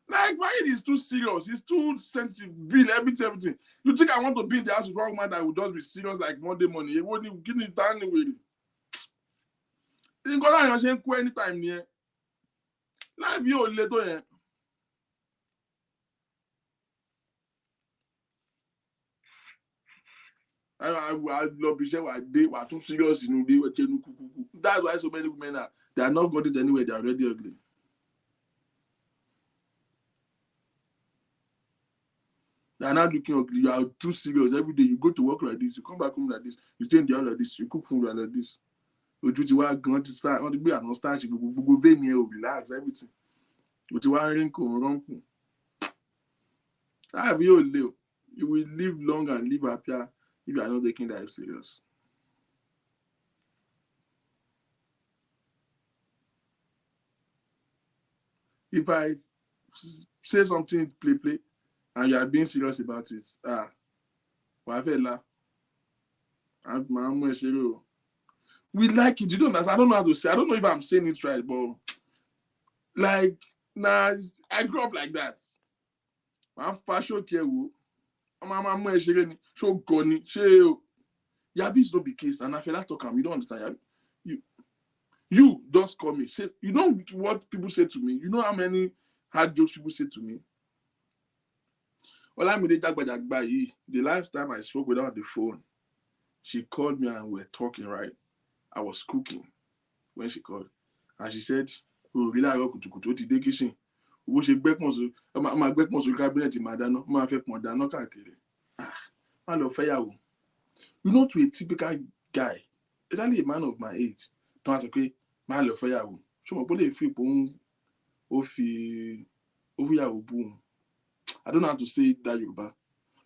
Like, why it is too serious? It's too sensitive. Bill, everything. You think I want to be in the house with one man that will just be serious like Monday morning? It won't give me time anyway. You got to go anytime near. Life you little here. I love Bishop. They were too serious in the way. That's why so many women they are not got it anyway. They are already ugly. They are not looking ugly. You are too serious every day. You go to work like this. You come back home like this. You stay in the house like this. You cook food like this. You do what going to start. On the way and start. You go vein here, relax everything. But you want wrinkle wrong. Have you live? You will live long and live happier if you are not taking that serious. If I say something play, and you are being serious about it, we like it. You don't understand. I don't know how to say. I don't know if I'm saying it right, but like, I grew up like that. I'm fashion care. So goni. Yabi is not the case, and I feel like talking. You don't understand. You just call me. Say you know what people say to me. You know how many hard jokes people say to me. The last time I spoke with her on the phone, she called me and we were talking, right? I was cooking when she called. And she said, oh, really, I got to the kitchen. Wo ṣe gbẹ́pọ̀n so máa gbẹ́pọ̀n so kábínẹ̀tì máa dáná máa fẹ́ pọ̀n dáná káàkiri. Má lọ fẹ́yàwó. You know, to a typical guy, especially a man of my age, tó wá sọ pé má lọ fẹ́yàwó. Ṣé mo lè fi ipò ó fi yàwó bú òun? I don't know how to say that Yoruba.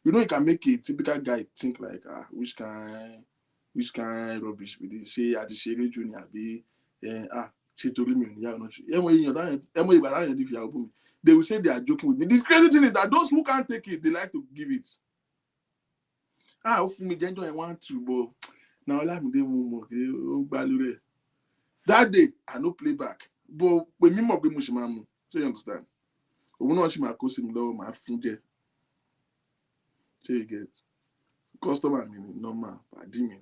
You know, it can make a typical guy think like, which kind rubbish be this? Say at the Sherry Junior be she told me, yeah, not she. they will say they are joking with me. The crazy thing is that those who can't take it, they like to give it. For me, I want to, but now let me do that day, I no play back. But when me more be mushimamu, so you understand? When I see my cousin low, my friend, so you get customer meaning normal, but mean.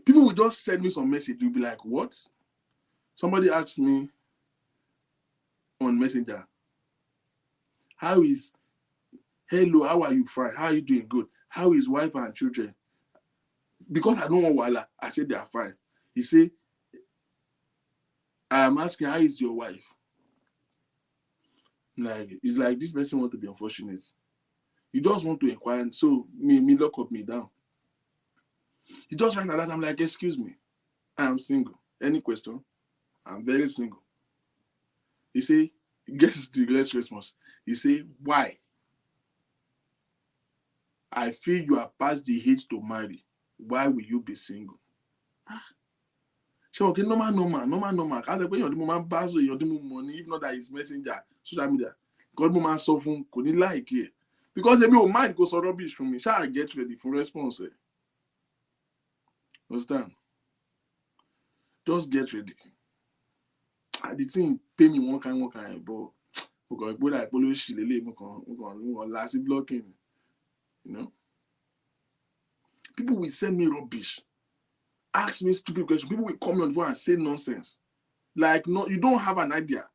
People will just send me some message. You'll be like, what? Somebody asked me on Messenger, hello, how are you? Fine. How are you doing? Good. How is wife and children? Because I don't want wala, I said they are fine. He said, I am asking, how is your wife? Like, it's like this person want to be unfortunate. You just want to inquire. So me lock up me down. He just right like that. I'm like, excuse me, I am single. Any question? I'm very single. He say, guess the next Christmas. He say, why? I feel you are past the age to marry. Why will you be single? Sure, okay, normal. As I put your man pass your money, if not that is messenger, social media. God man suffering couldn't like it. Because if your mind goes so rubbish from me, shall I get ready for response? Understand? Just get ready. The thing pay me one kind, but because like polish last blocking. You know? People will send me rubbish, ask me stupid questions. People will come on phone and say nonsense. Like, no, you don't have an idea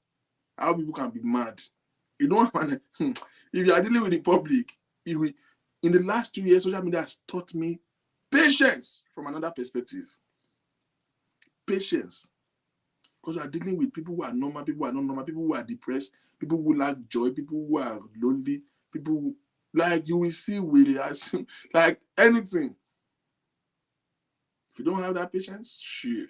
how people can be mad. You don't have an if you are dealing with the public, in the last 2 years, social media has taught me patience from another perspective. Patience. Because you are dealing with people who are normal, people who are not normal, people who are depressed, people who lack joy, people who are lonely, people who, like, you will see really like anything. If you don't have that patience, shit.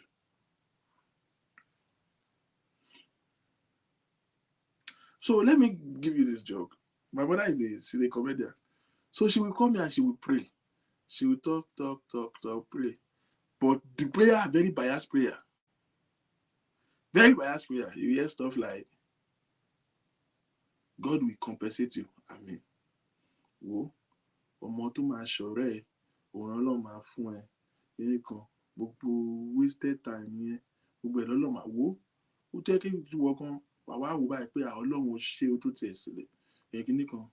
So let me give you this joke. My mother she's a comedian. So she will come here and she will pray. She will talk, pray. But the prayer, very biased prayer. Very biased prayer. You hear stuff like, God will compensate you. Amen. Wo, ọmọ tó máa ṣọ̀rẹ́ ẹ̀, òun Ọlọ́run máa fún ẹ. Kíní kan, gbogbo wasted time yẹn, gbogbo ẹ̀ lọ́lọ́run máa wò. Ó jẹ́ kí ìwọ kan wà wá wò báyìí pé Ọlọ́run ṣe ó tó tiẹ̀ sílẹ̀. Kíní kan.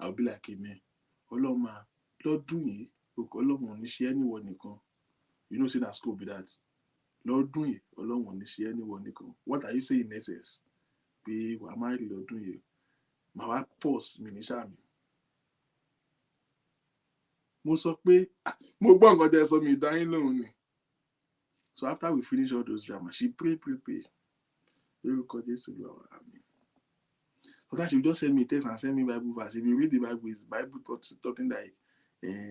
I'll be like, amen. Ọlọ́run máa lọ́dún yìí, Ọlọ́run ò ní ṣe anyone nìkan. You know, say that school be that. Lọ́dún yìí, Ọlọ́run ò ní ṣe anyone nìkan. What are you saying in essence? Pé wà á máa rí lọ́dún yìí. Màá wá pause mi ní sáà mi. Mo sọ pé, mo gbọ́ nǹkan tẹ́ sọ mi ìdáyín lóhùn ni. So after we finish all those dramas, she pray. Lórúkọ Jésù lọ, àmín. Sometimes she will just send me text and send me Bible verse. If you read the Bible, it's Bible talking like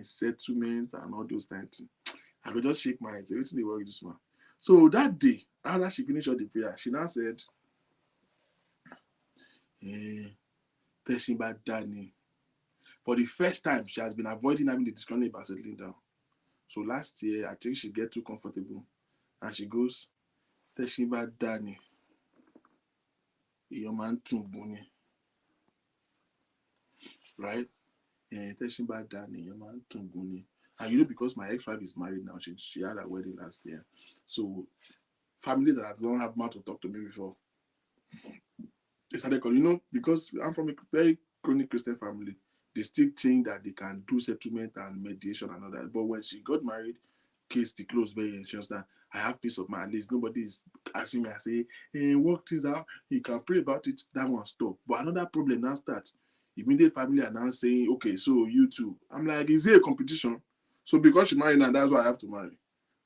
settlement and all those things. I could just shake my head. Say, listen, they work this one. So that day, after she finished all the prayer, she now said, Teshiba Dani. For the first time, she has been avoiding having the discussion about settling down. So last year, I think she get too comfortable. And she goes, Teshiba Dani. Your man Tumbuni. Right? Teshiba Dani, your man Tumbuni. And you know, because my ex-wife is married now, she had a wedding last year. So family that don't have mouth to talk to me before, they started calling, you know, because I'm from a very chronic Christian family, they still think that they can do settlement and mediation and all that. But when she got married, case the close very anxious that I have peace of mind. At least nobody is asking me, I say, hey, work things out, you can pray about it, that one stop. But another problem now starts. Immediate family are now saying, okay, so you too. I'm like, is it a competition? So because she married now, that's why I have to marry.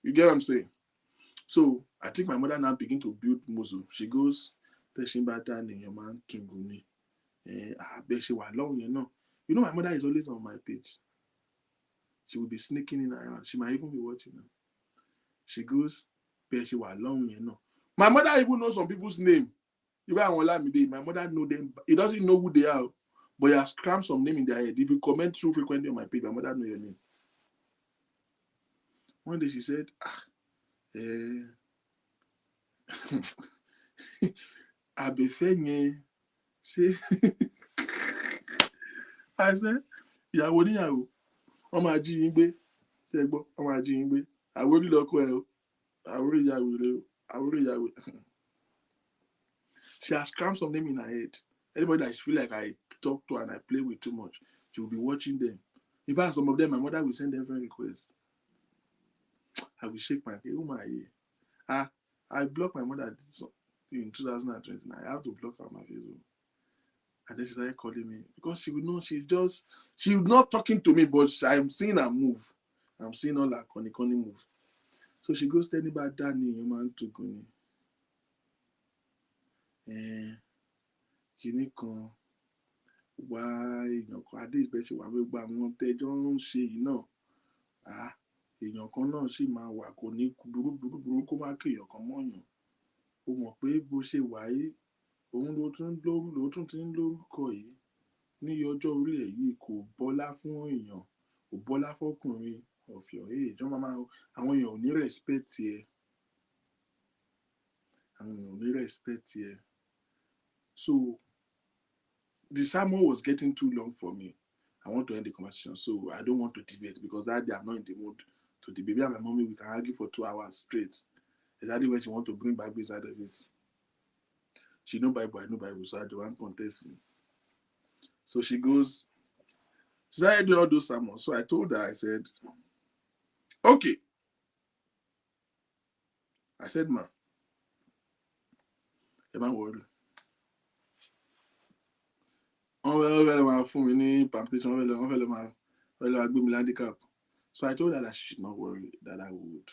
You get what I'm saying? So I think my mother now begin to build muscle. She goes, your man Tunguni. You know, my mother is always on my page. She will be sneaking in around. She might even be watching them. She goes, my mother even knows some people's name. My mother know them. He doesn't know who they are, but he has crammed some name in their head. If you comment too frequently on my page, my mother know your name. One day she said, àbẹ̀fẹ́ yẹn ṣé I said, ìyàwó níyàwó wọ́n máa jí yín gbé ṣe gbọ́ wọ́n máa jí yín gbé àwórí lọ́kọ ẹ̀ o àwórí ìyàwó rẹ o àwórí ìyàwó. She has crammed some name in her head. Anybody that she feel like I talk to and I play with too much, she will be watching them. In fact, some of them, my mother will send them friend requests. I will shake my head. Oh my yeah. I blocked my mother in 2029. I have to block her on my Facebook. And then she started calling me because she would know she's not talking to me, but I'm seeing her move. I'm seeing all her conny move. So she goes telling about Danny, your man to go. Kìíní kan wá èèyàn kan adé ìbẹ́sẹ̀ wà gbogbo àwọn tẹ́jọ́ ń ṣe yìí náà èèyàn kan náà sì máa wà kò ní burú kó má kí èèyàn kan mọ̀yàn o mọ̀ pé bó ṣe wà yìí òun ló tún ti ń lórúkọ yìí ní ọjọ́ orí ẹ̀ yìí kò bọ́lá fún èèyàn kò bọ́lá fọkùnrin ọ̀fìọ̀ àwọn èèyàn ò ní respect ẹ àwọn èèyàn ò ní respect ẹ. So the sermon was getting too long for me. I want to end the conversation, so I don't want to debate because that day I'm not in the mood to debate. Me and my mommy, we can argue for 2 hours straight. Exactly when she want to bring Bible inside of it. She know Bible, I know Bible, so I don't want to contest me. So she started doing all those sermons. So I told her, I said, okay. I said, ma, am I worried? Wọ́n fẹ́ lọ máa fún mi ní palpitation, wọ́n fẹ́ lọ gbé mi handicap. So I told her that she should not worry, that I would.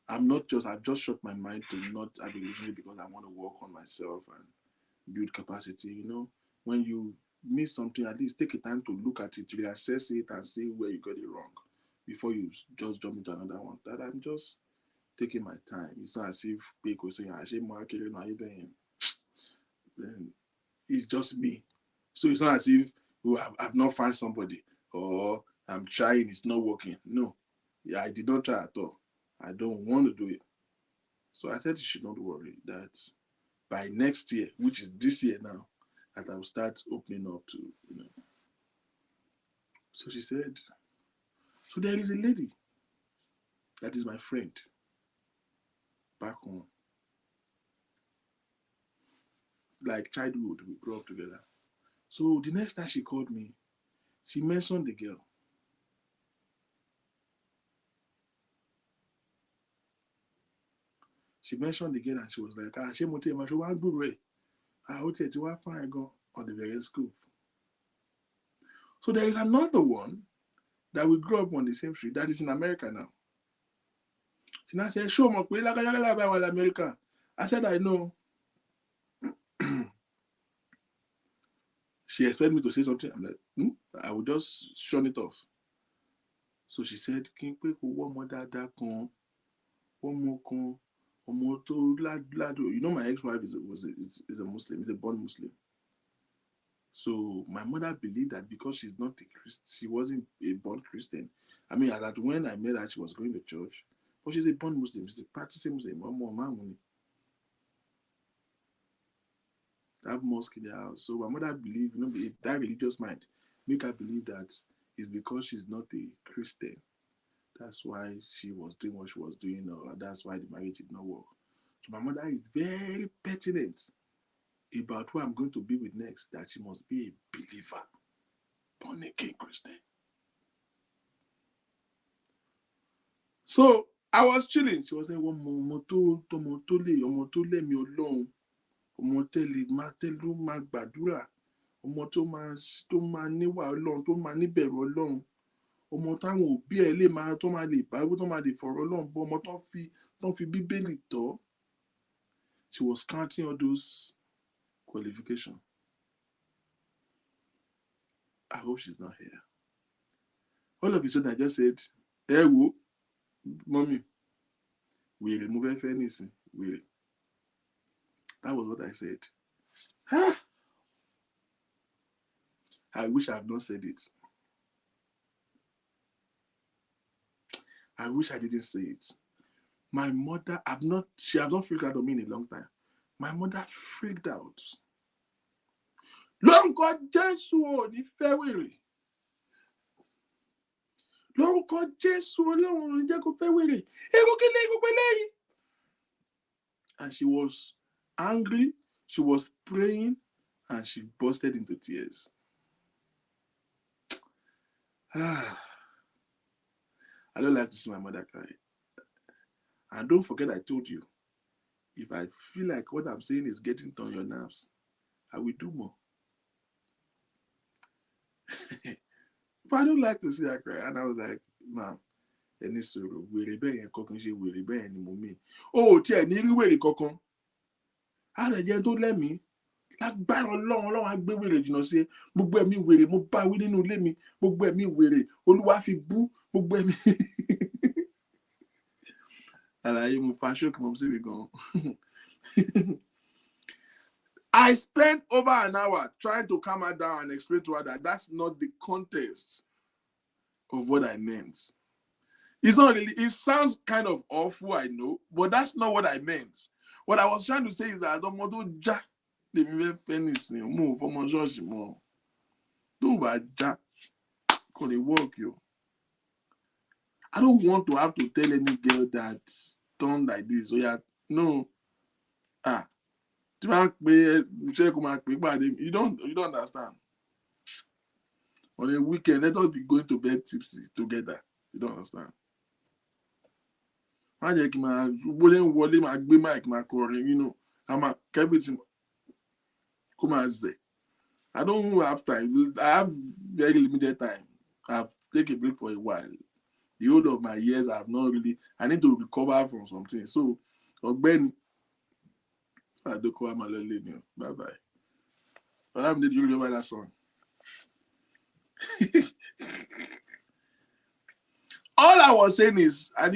I've just shut my mind to not have a relationship because I want to work on myself and build capacity. You know, when you miss something, at least take a time to look at it, reassess it, and see where you got it wrong before you just jump into another one. That I'm just taking my time. It's not as if people say, it's just me. So it's not as if I've not found somebody or I'm trying, it's not working. No, I did not try at all. I don't want to do it. So I said you should not worry that by next year, which is this year now, that I will start opening up to, you know. So she said, so there is a lady that is my friend back home. Like childhood, we grew up together. So the next time she called me, she mentioned the girl. She mentioned the girl and she was like, she want to fine go on the very school. So there is another one that we grew up on the same street that is in America now. She now said, show me America. I said, I know. She expected me to say something. I'm like, I would just shun it off. So she said, you know, my ex-wife is a Muslim, is a born Muslim. So my mother believed that because she's not a Christian, she wasn't a born Christian. I mean, that when I met her, she was going to church, but she's a born Muslim. She's a practicing Muslim. Have mosque in their house. So my mother believed, that religious mind make her believe that it's because she's not a Christian. That's why she was doing what she was doing, or that's why the marriage did not work. So my mother is very pertinent about who I'm going to be with next, that she must be a believer, born again Christian. So I was chilling. She was saying, ọmọ tó lé mi Ọlọ́run, ọmọ tẹ́lẹ̀ máa gbàdúrà, ọmọ tó máa níwà Ọlọ́run, tó máa níbẹ̀rù Ọlọ́run, ọmọ táwọn òbí ẹ̀ lè máa tó máa lè báwí, tó máa lè fọ̀rọ̀ Ọlọ́run bọ́, ọmọ tó fi Bíbélì tọ́. She was counting all those qualifications. I hope she's not here. All of a sudden, I just said, "Hey, wo, mommy, we remove anything. We." That was what I said. I wish I had not said it. I wish I didn't say it. My mother, she has not freaked out on me in a long time. My mother freaked out. Lórúkọ Jésù ò ní fẹ́ wèrè. Lórúkọ Jésù Ọlọ́run ò ní jẹ́ kó fẹ́ wèrè. Èrò kí lè gbogbo eléyìí. And she was angry, she was praying, and she bursted into tears. I don't like to see my mother cry. And don't forget I told you, if I feel like what I'm saying is getting on your nerves, I will do more. But I don't like to see her cry. And I was like, Mom, any sorrow, wèrè bẹ́ẹ̀ yẹn kankan ṣe wèrè bẹ́ẹ̀ ni mo mean. Oh, tí ẹ ní rí wèrè kankan. Á lè jẹ́ tó lẹ́mìí. Lágbára Ọlọ́run á gbé wèrè jìnnà sí gbogbo ẹ̀mí wèrè mo bá wí nínú ilé mi gbogbo ẹ̀mí wèrè Olúwa fi bú gbogbo ẹ̀mí. Àlàyé mo fa ṣókì mọ́ sí mi gan. I spent over an hour trying to calm her down and explain to her that that's not the context of what I meant. It's not really, it sounds kind of awful, I know, but that's not what I meant. What I was trying to say is that I don't want to ja the me move for my church more. Don't buy ja. Cause it work you. I don't want to have to tell any girl that done like this. So yeah, no. You don't understand. On a weekend, let us be going to bed tipsy together. You don't understand. I don't have time. I have very limited time. I've taken a break for a while. The whole of my years, I need to recover from something. So, Ben, I don't call my little bye-bye. But did you remember that song? All I was saying is I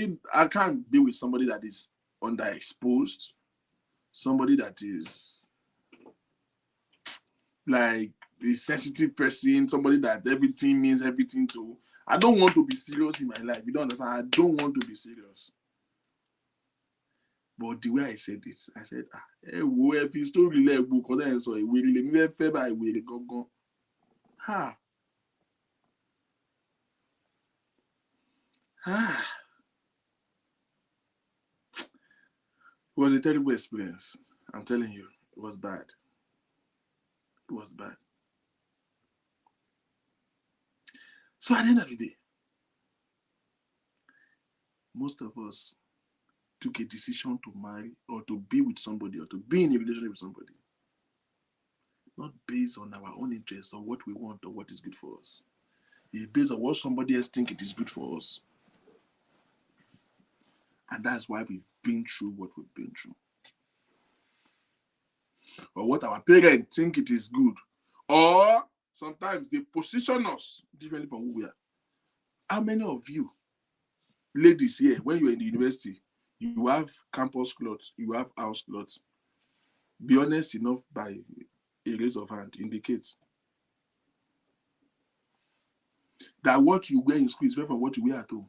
can't deal with somebody that is underexposed, somebody that is like a sensitive person, somebody that everything means everything to. I don't want to be serious in my life. You don't understand? I don't want to be serious. But the way I said this, I said, if you still really book, so it will really fair by way go. Ha. It was a terrible experience. I'm telling you, it was bad. It was bad. So at the end of the day, most of us took a decision to marry or to be with somebody or to be in a relationship with somebody, not based on our own interest or what we want or what is good for us. It's based on what somebody else thinks it is good for us. And that's why we've been through what we've been through. Or what our parents think it is good. Or sometimes they position us differently from who we are. How many of you, ladies here, when you're in the university, you have campus clothes, you have house clothes? Be honest enough by a raise of hand indicates that what you wear in school is different from what you wear at home.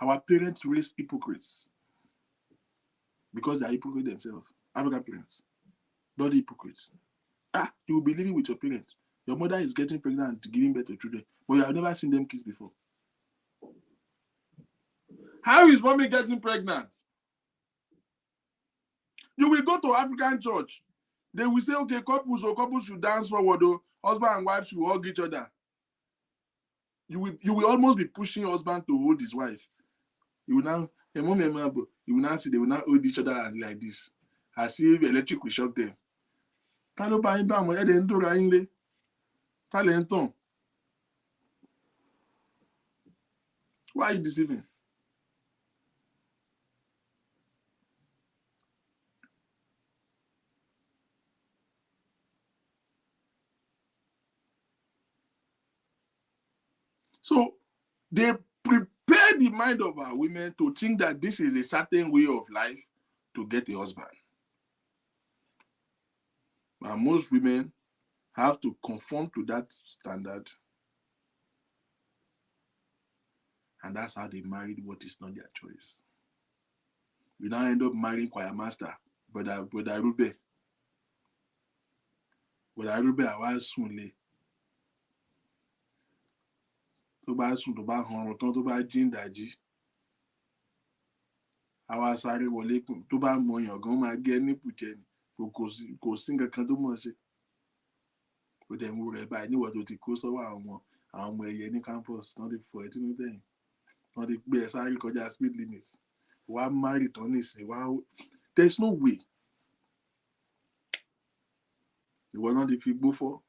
Our parents raise hypocrites because they are hypocrites themselves. African parents, bloody hypocrites. You will be living with your parents. Your mother is getting pregnant and giving birth to children, but you have never seen them kiss before. How is mommy getting pregnant? You will go to African church. They will say, okay, couples should dance forward. Husband and wife should hug each other. You will almost be pushing your husband to hold his wife. You will now, you will now see they will now hold each other like this. As if electric will shock them. Why are you deceiving? So they prepare the mind of our women to think that this is a certain way of life to get a husband. And most women have to conform to that standard. And that's how they married what is not their choice. You now end up marrying choir master, brother Ruben. Brother Ruben, àwa sùn lé. Tó bá sùn, tó bá hanrun tán, tó bá jí ń dàjí. Àwa sáré wọlé kùn. Tó bá mọ èèyàn gan, máa gé nípù jẹ ni. Kò sí nǹkan kan tó mọ̀ ṣe. Kò dẹ̀ ń wo rẹ̀ báyìí níwọ̀n tó ti kó sọ́wọ́ àwọn ọmọ ẹ̀yẹ ní campus. Tán ti fọ ẹ tínú tẹ̀yìn. Wọ́n ti gbé ẹ sáré kọjá speed limit. Wàá marry tán nísìnyí. There's no way. Ìwọ náà ti fi gbó fọ́.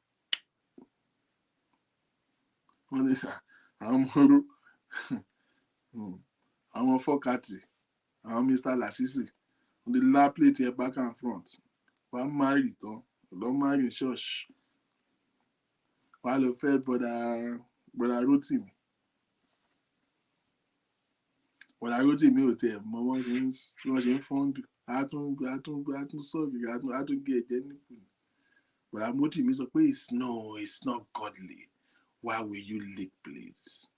Wọ́n ní àwọn ọmọ àwọn fọ́kàtì, àwọn Mr. Lasisi, wọ́n ti lá plate ẹ back and front. Wàá marry tán. Lọ marry church. Wàá lọ fẹ́ brother Rotimi. Brother Rotimi ò tiẹ̀ mọ wọ́n ṣe ń fọ́ndù. A tún sọ̀rọ̀, a tún gé ẹ̀jẹ̀ nípò. Brother Rotimi sọ pé it's not godly. Why will you lick plates?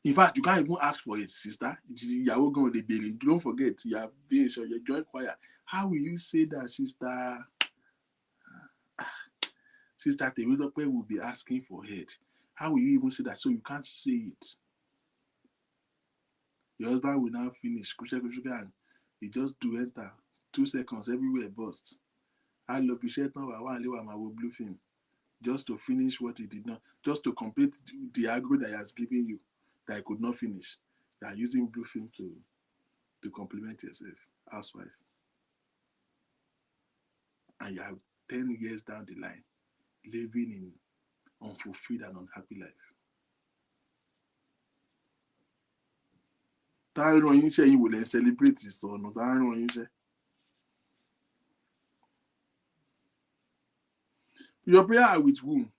In fact, you can't even ask for it, sister. Ìyàwó gan ò lè béèrè. Don't forget, you are being sure you join choir. How will you say that, sister? Sister Temitope will be asking for head. How will you even say that? So you can't say it. Your husband will now finish. And he just do enter. 2 seconds, everywhere burst. I love you, blue film. Just to finish what he did not, just to complete the aggro that he has given you, that I could not finish. You are using blue film to compliment yourself, housewife. And you are 10 years down the line, living in unfulfilled and unhappy life. You will celebrate his son. Your prayer are with whom?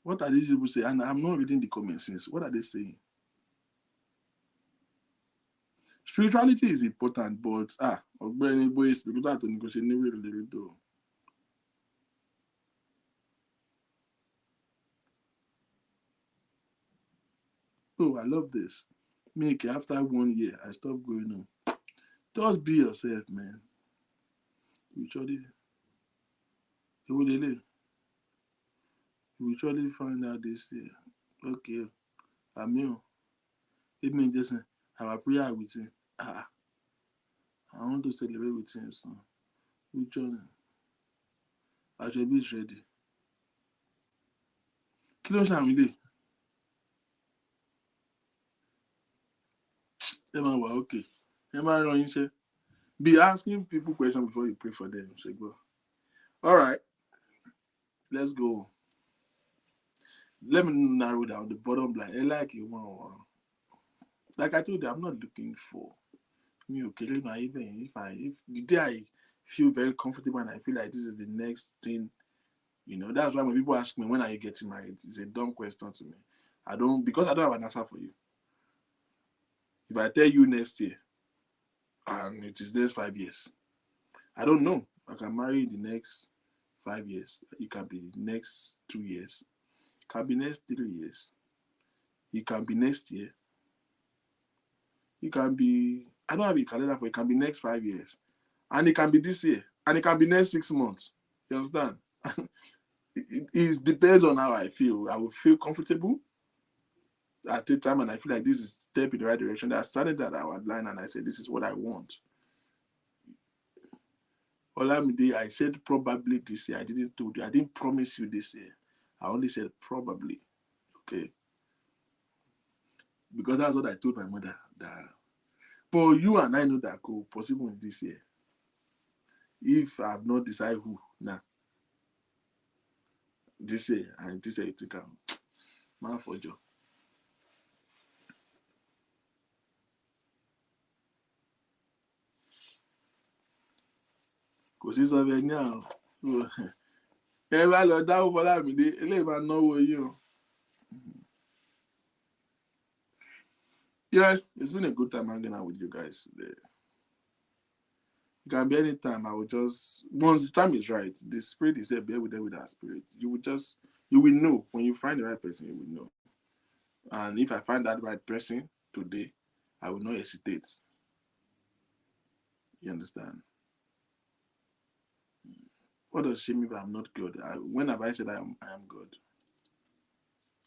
What are these people saying? And I'm not reading the comments since. What are they saying? Spirituality is important, but boy, spiritual to negotiate never. Oh, I love this. Make after 1 year, I stopped going on. Just be yourself, man. You will surely find out this year. Okay. Amil. It means just have a prayer with him. I want to celebrate with him, son. Which one? I should be ready. Kí ló ń ṣàmì lè? Ẹ máa wà okay. Ẹ máa ràn yín ṣe. Be asking people questions before you pray for them. All right. Let's go. Let me narrow down the bottom line. Like I told you, I'm not looking for me. Okay, even if the day I feel very comfortable and I feel like this is the next thing, that's why when people ask me when are you getting married, it's a dumb question to me. Because I don't have an answer for you. If I tell you next year and it is next 5 years, I don't know. I can marry in the next 5 years. It can be the next 2 years. It can be next 3 years. It can be next year. It can be, I don't have a calendar for it. It can be next 5 years. And it can be this year. And it can be next 6 months. You understand? It depends on how I feel. I will feel comfortable at the time and I feel like this is a step in the right direction. I started that outline and I said, this is what I want. Olamide, I said probably this year. I didn't promise you this year. I only said probably. Okay. Because that's what I told my mother. But you and I know that could possible in this year. If I have not decided who, now. This year, and this year you think I'm man for job. Kò sí sọ bẹ́ẹ̀ ní àwọn ẹ bá lọ dáwọ́ Fọlámídé eléyìí máa náwó yìí o. Yeah, it's been a good time hanging out with you guys. It can be any time. I will just, once the time is right, the spirit is there, bear with them with our spirit. You will know. When you find the right person, you will know. And if I find that right person today, I will not hesitate. You understand? What does she mean by I'm not good? When have I said I am good?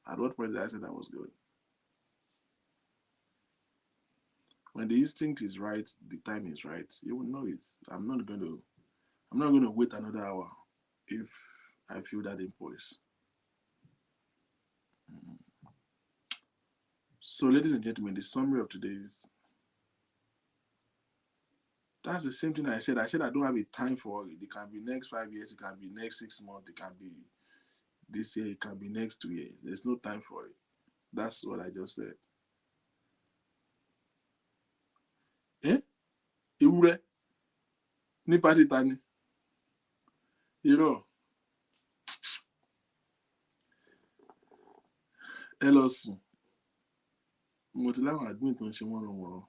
At what point did I say I was good? When the instinct is right, the time is right. You will know it. I'm not going to wait another hour if I feel that impulse. So, ladies and gentlemen, the summary of today is that's the same thing I said. I said I don't have a time for it. It can be next 5 years, it can be next 6 months, it can be this year, it can be next 2 years. There's no time for it. That's what I just said. Eh? Ewúrẹ́ ní pátì ta ni? Irọ́. Ẹ lọ sùn. Mo ti láwọn admin tó ń ṣe wọ́n ràn.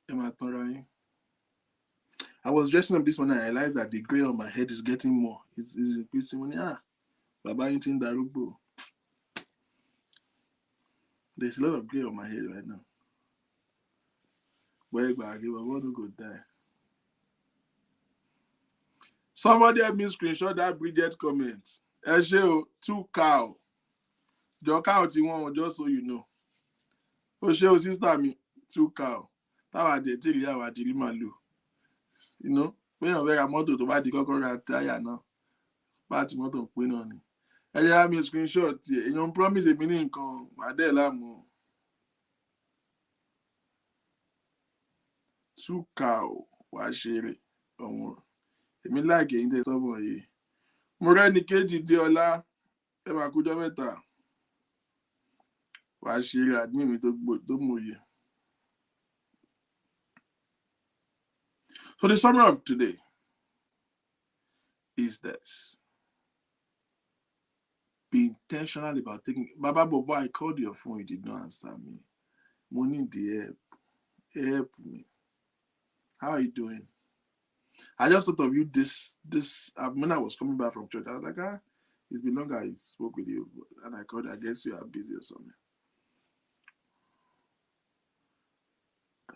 Ẹ máa tanra yín. I was dressing up this morning and I realized that the gray on my head is getting more. It's increasing. Bàbá yín ti ń darúgbó. There's a lot of gray on my head right now. Where I want to go die. Somebody help me screenshot that Bridget comment. Ẹ ṣé o, 2 cow. Jọ cow ti wọ́n just so you know. Ó ṣé o sister mi, 2 cow. Táwa dé tí ìyá wa ti rí màlúù. You know, pé èèyàn fẹ́ ra mọ́tò tó bá di kọ́kọ́ ra táyà náà. Bá ti mọ́tò pé náà ni. Ẹ yá mi screenshot tiẹ̀. Èèyàn promise èmi ní nǹkan màdé láàmú. 2 cow wá ṣeré ọ̀wọ́n. Èmi láìkè yín tẹ́ tọ́bọ̀ yìí. Mo rẹ́ni kejì dé ọlá. Ẹ máa kújọ́ mẹ́ta. Wá ṣeré admin mi tó mòye. So the summary of today is this. Be intentional about taking. Baba Bobo, I called your phone, you did not answer me. Mo need the help. Help me. How are you doing? I just thought of you this when I was coming back from church. I was like, it's been long I spoke with you, and I called. I guess you are busy or something.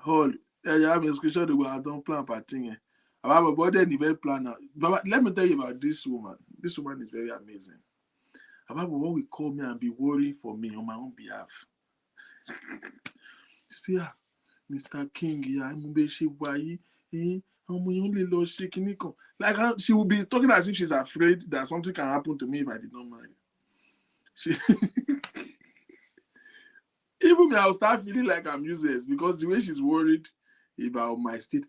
Hold. You have a screenshot the way I don't plan partying. I have a body and event planner. But let me tell you about this woman. This woman is very amazing. About what will call me and be worrying for me on my own behalf. See, Mr. King, like she will be talking as if she's afraid that something can happen to me if I did not marry. Even me, I'll start feeling like I'm useless because the way she's worried about my state.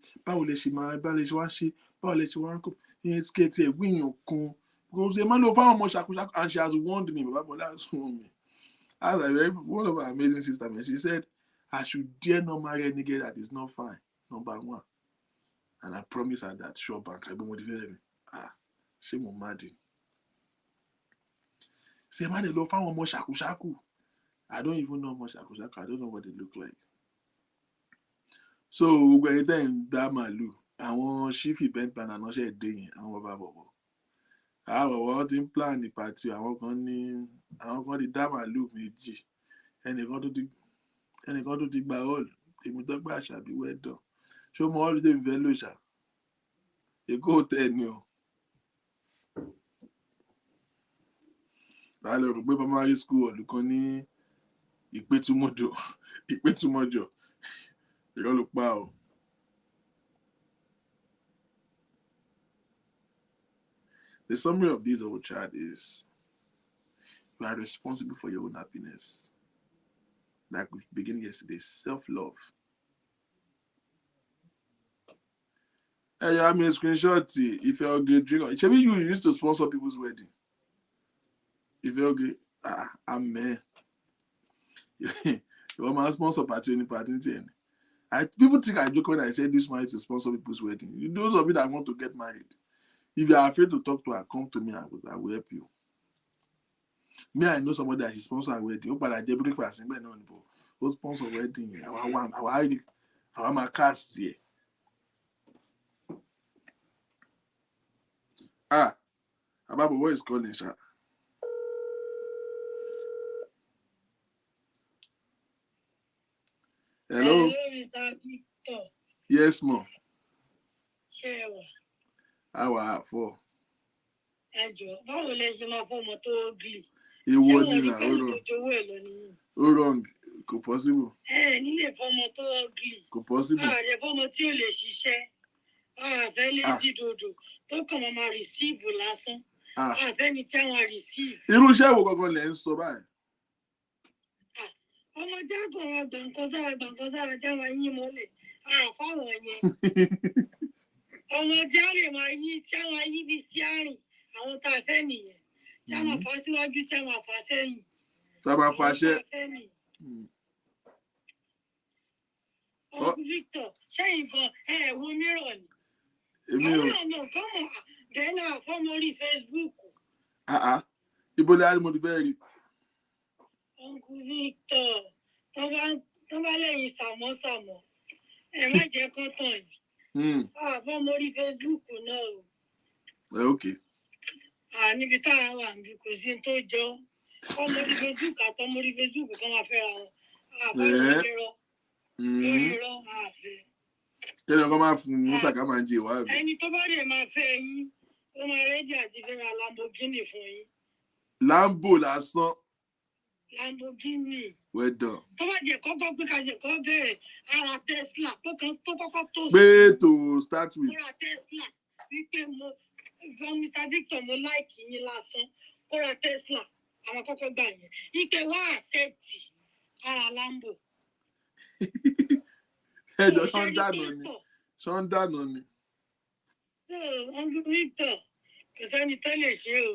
Because a man of how much and she has warned me. That's me. I was like, one of our amazing sisters, and she said, I should dare not marry any girl that is not fine. Number one. And I promise her that sure bank. I be motivated. She mo mad. Say, man, they love how much shaku. I don't even know much shaku. I don't know what they look like. So, we're then Damalu. Àwọn chief event planner náà ṣe dé yẹn àwọn bàbá bọ̀bọ̀. Àwọn ti ń plan ní party àwọn kan ti dá màlúù méjì ẹnìkan tó ti gba hall èmi tó gbà ṣàbí wẹ́dọ̀ ṣó mọ hall tèmi fẹ́ lò ṣá Èkó hotel ni o. Láàlọ́ rò pé primary school olùkọ́ ní ìpẹ́tùmọ́jọ ìrọ́ ló pa o. The summary of this whole chat is you are responsible for your own happiness. Like we began yesterday, self-love. Hey, I mean, screenshot if you're good drink. Maybe you used to sponsor people's wedding. If you're good, amen. You want my sponsor party any party? People think I joke when I say this money to sponsor people's wedding. Those of you that want to get married. If you are afraid to talk to her, come to me. I will help you. Me, I know somebody that he sponsor a wedding. But I did breakfast in bed, no, who sponsor wedding? Our my cast here. Ababa, what is calling, Sha? Hello? Hello, Mr. Victor. Yes, ma'am. Ṣé How are for? ẹjọ́ báwo lẹ ṣe máa fọmọ tó gílì? Ìwọ Ṣé ni wọ́n rí na pẹ̀lú oro. tó jowó ẹ̀ lọ nìyí? Ó wrong. Kò possible. Nílé fọmọ tó gílì. Kò possible. Ààrẹ fọmọ tí ò lè ṣiṣẹ́. Àfẹ́ lè dídòdò tó kàn máa rìsíìvù lásán. Àfẹ́ni tí àwọn rìsíìvù. Irú iṣẹ́ wo gangan lẹ ń sọ báyìí? Ọmọ jágọ̀ wọn gbàǹkan sára jẹ́ wọn yín mọ́lẹ̀. Àfáwọn yẹn. Ọmọ járe máa yí tí àwọn yí bí sí àrìn. Àwọn tá a fẹ́ nìyẹn. Tí a máa fà síwájú tí a máa fà sẹ́yìn. Tá a máa fàṣẹ. Uncle Victor, ṣẹ́yìn kan wo mìíràn ni? Èmi ò. Àwọn ọmọ kan mọ̀ dẹ́nà fọ́mọ orí Facebook. Ibo lè mo ti fẹ́ rí. Uncle Victor, tó bá lẹ́yìn sàmọ́sàmọ́, ẹ má jẹ́ kó tàn yìí. Fọ́mọ orí Facebook náà o. Okay. Níbi táwọn wà níbi kò sí tó jọ. Fọ́mọ orí Facebook àtọmọ orí Facebook kan máa fẹ́ra wọn. Àbáwọn ìrọ̀. Lórí irọ́ àfẹ́. Kí ni ọkọ máa fún Musa ká máa ń jẹ ìwà rẹ̀? Ẹni tó bá dẹ̀ máa fẹ́ yín, ó máa rẹ́dí àti fẹ́ ra Lamborghini fún yín. Lambo lásán. Lamborghini. Well done. Tó bá jẹ́ kọ́kọ́ pé ká jẹ́ kọ́ bẹ̀rẹ̀ ara Tesla tó kọ́kọ́ tó sí. Pé to start with. Kó ra Tesla wípé Mr. Victor mo láìkì yín lásán. Kó ra Tesla àwọn kọ́kọ́ gbà yẹn. Ike wá àṣẹ́tì ara Lambo. Ẹjọ́ ṣọ́ndànà ni. Uncle Victor, kò sẹ́ni tó lè ṣe o.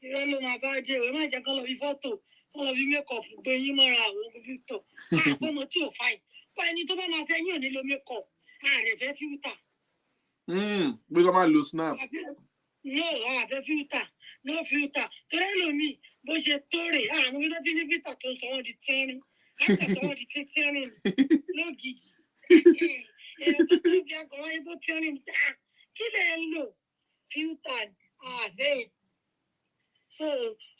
Irọ́ ló máa bá dé o. Ẹ má jẹ́ kán lọ fi fọ́tò, kán lọ fi mékọ̀pù gbé yín mọ́ra àwọn Uncle Victor. Àpọ̀mọ tí ò fáìn. Fún ẹni tó bá máa fẹ́ yín ò ní lo mékọ̀pù. Ààrẹ fẹ́ fíútà. Pé kọ́ máa lo snap. No, àfẹ́ fíútà. No fíútà. Torí ẹlòmíì bó ṣe tó rè àwọn ọmọdé tí ní fíútà tó ń sọ wọ́n di tínrín. Àtàtọ̀ di tínrín lógìkì. Èèyàn tó tó bí akọ̀ wáyé tó tínrín dá. Kí lè ń lò? Fíútà àfẹ́. So,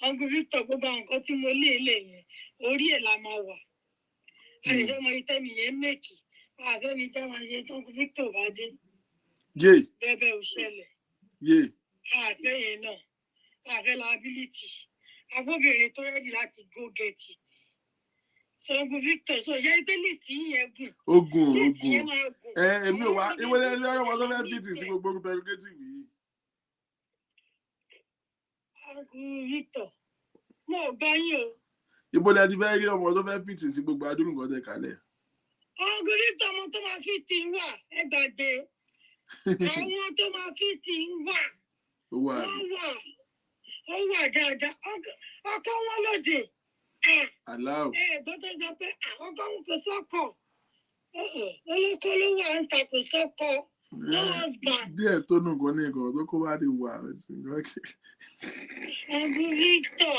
Uncle Victor gbogbo àwọn nǹkan tí mo lé yẹn, orí ẹ̀ la máa wà. Àlejò ọmọ ìtẹ́mi yẹn mẹ́kì. Àfẹ́ mi já máa ṣe Uncle Victor bá dé. Bẹ́ẹ̀ ò ṣẹlẹ̀. Àfẹ́ yẹn náà. Àfẹ́ liability. Agbóbìnrin tó rẹ́dì láti go get it. So Uncle Victor, so yẹ́ pé lìsì yẹn gùn. Ogun. Èmi ò wá ìwé ẹni ọmọ tó fẹ́ fìtì sí gbogbo interrogative yìí. Uncle Victor, mo gbọ́ yín o. Ibo lẹni fẹ́ rí ọmọ tó fẹ́ fìtì sí gbogbo adúrú nǹkan tẹ̀ kalẹ̀. Uncle Victor, ọmọ tó máa fìtì wà ẹ gbàgbé. Àwọn tó máa fìtì wà. Ó wà dáadáa. Ọkọ wọn lóde. Aláwọ̀. Gbọ́dọ̀ jọ pé àwọn kan kò sọ́kọ̀. Olóko ló wà ń ta kò sọ́kọ̀. No husband. Díẹ̀ tó nù kan ní nǹkan tó kó bá dé wà. Uncle Victor,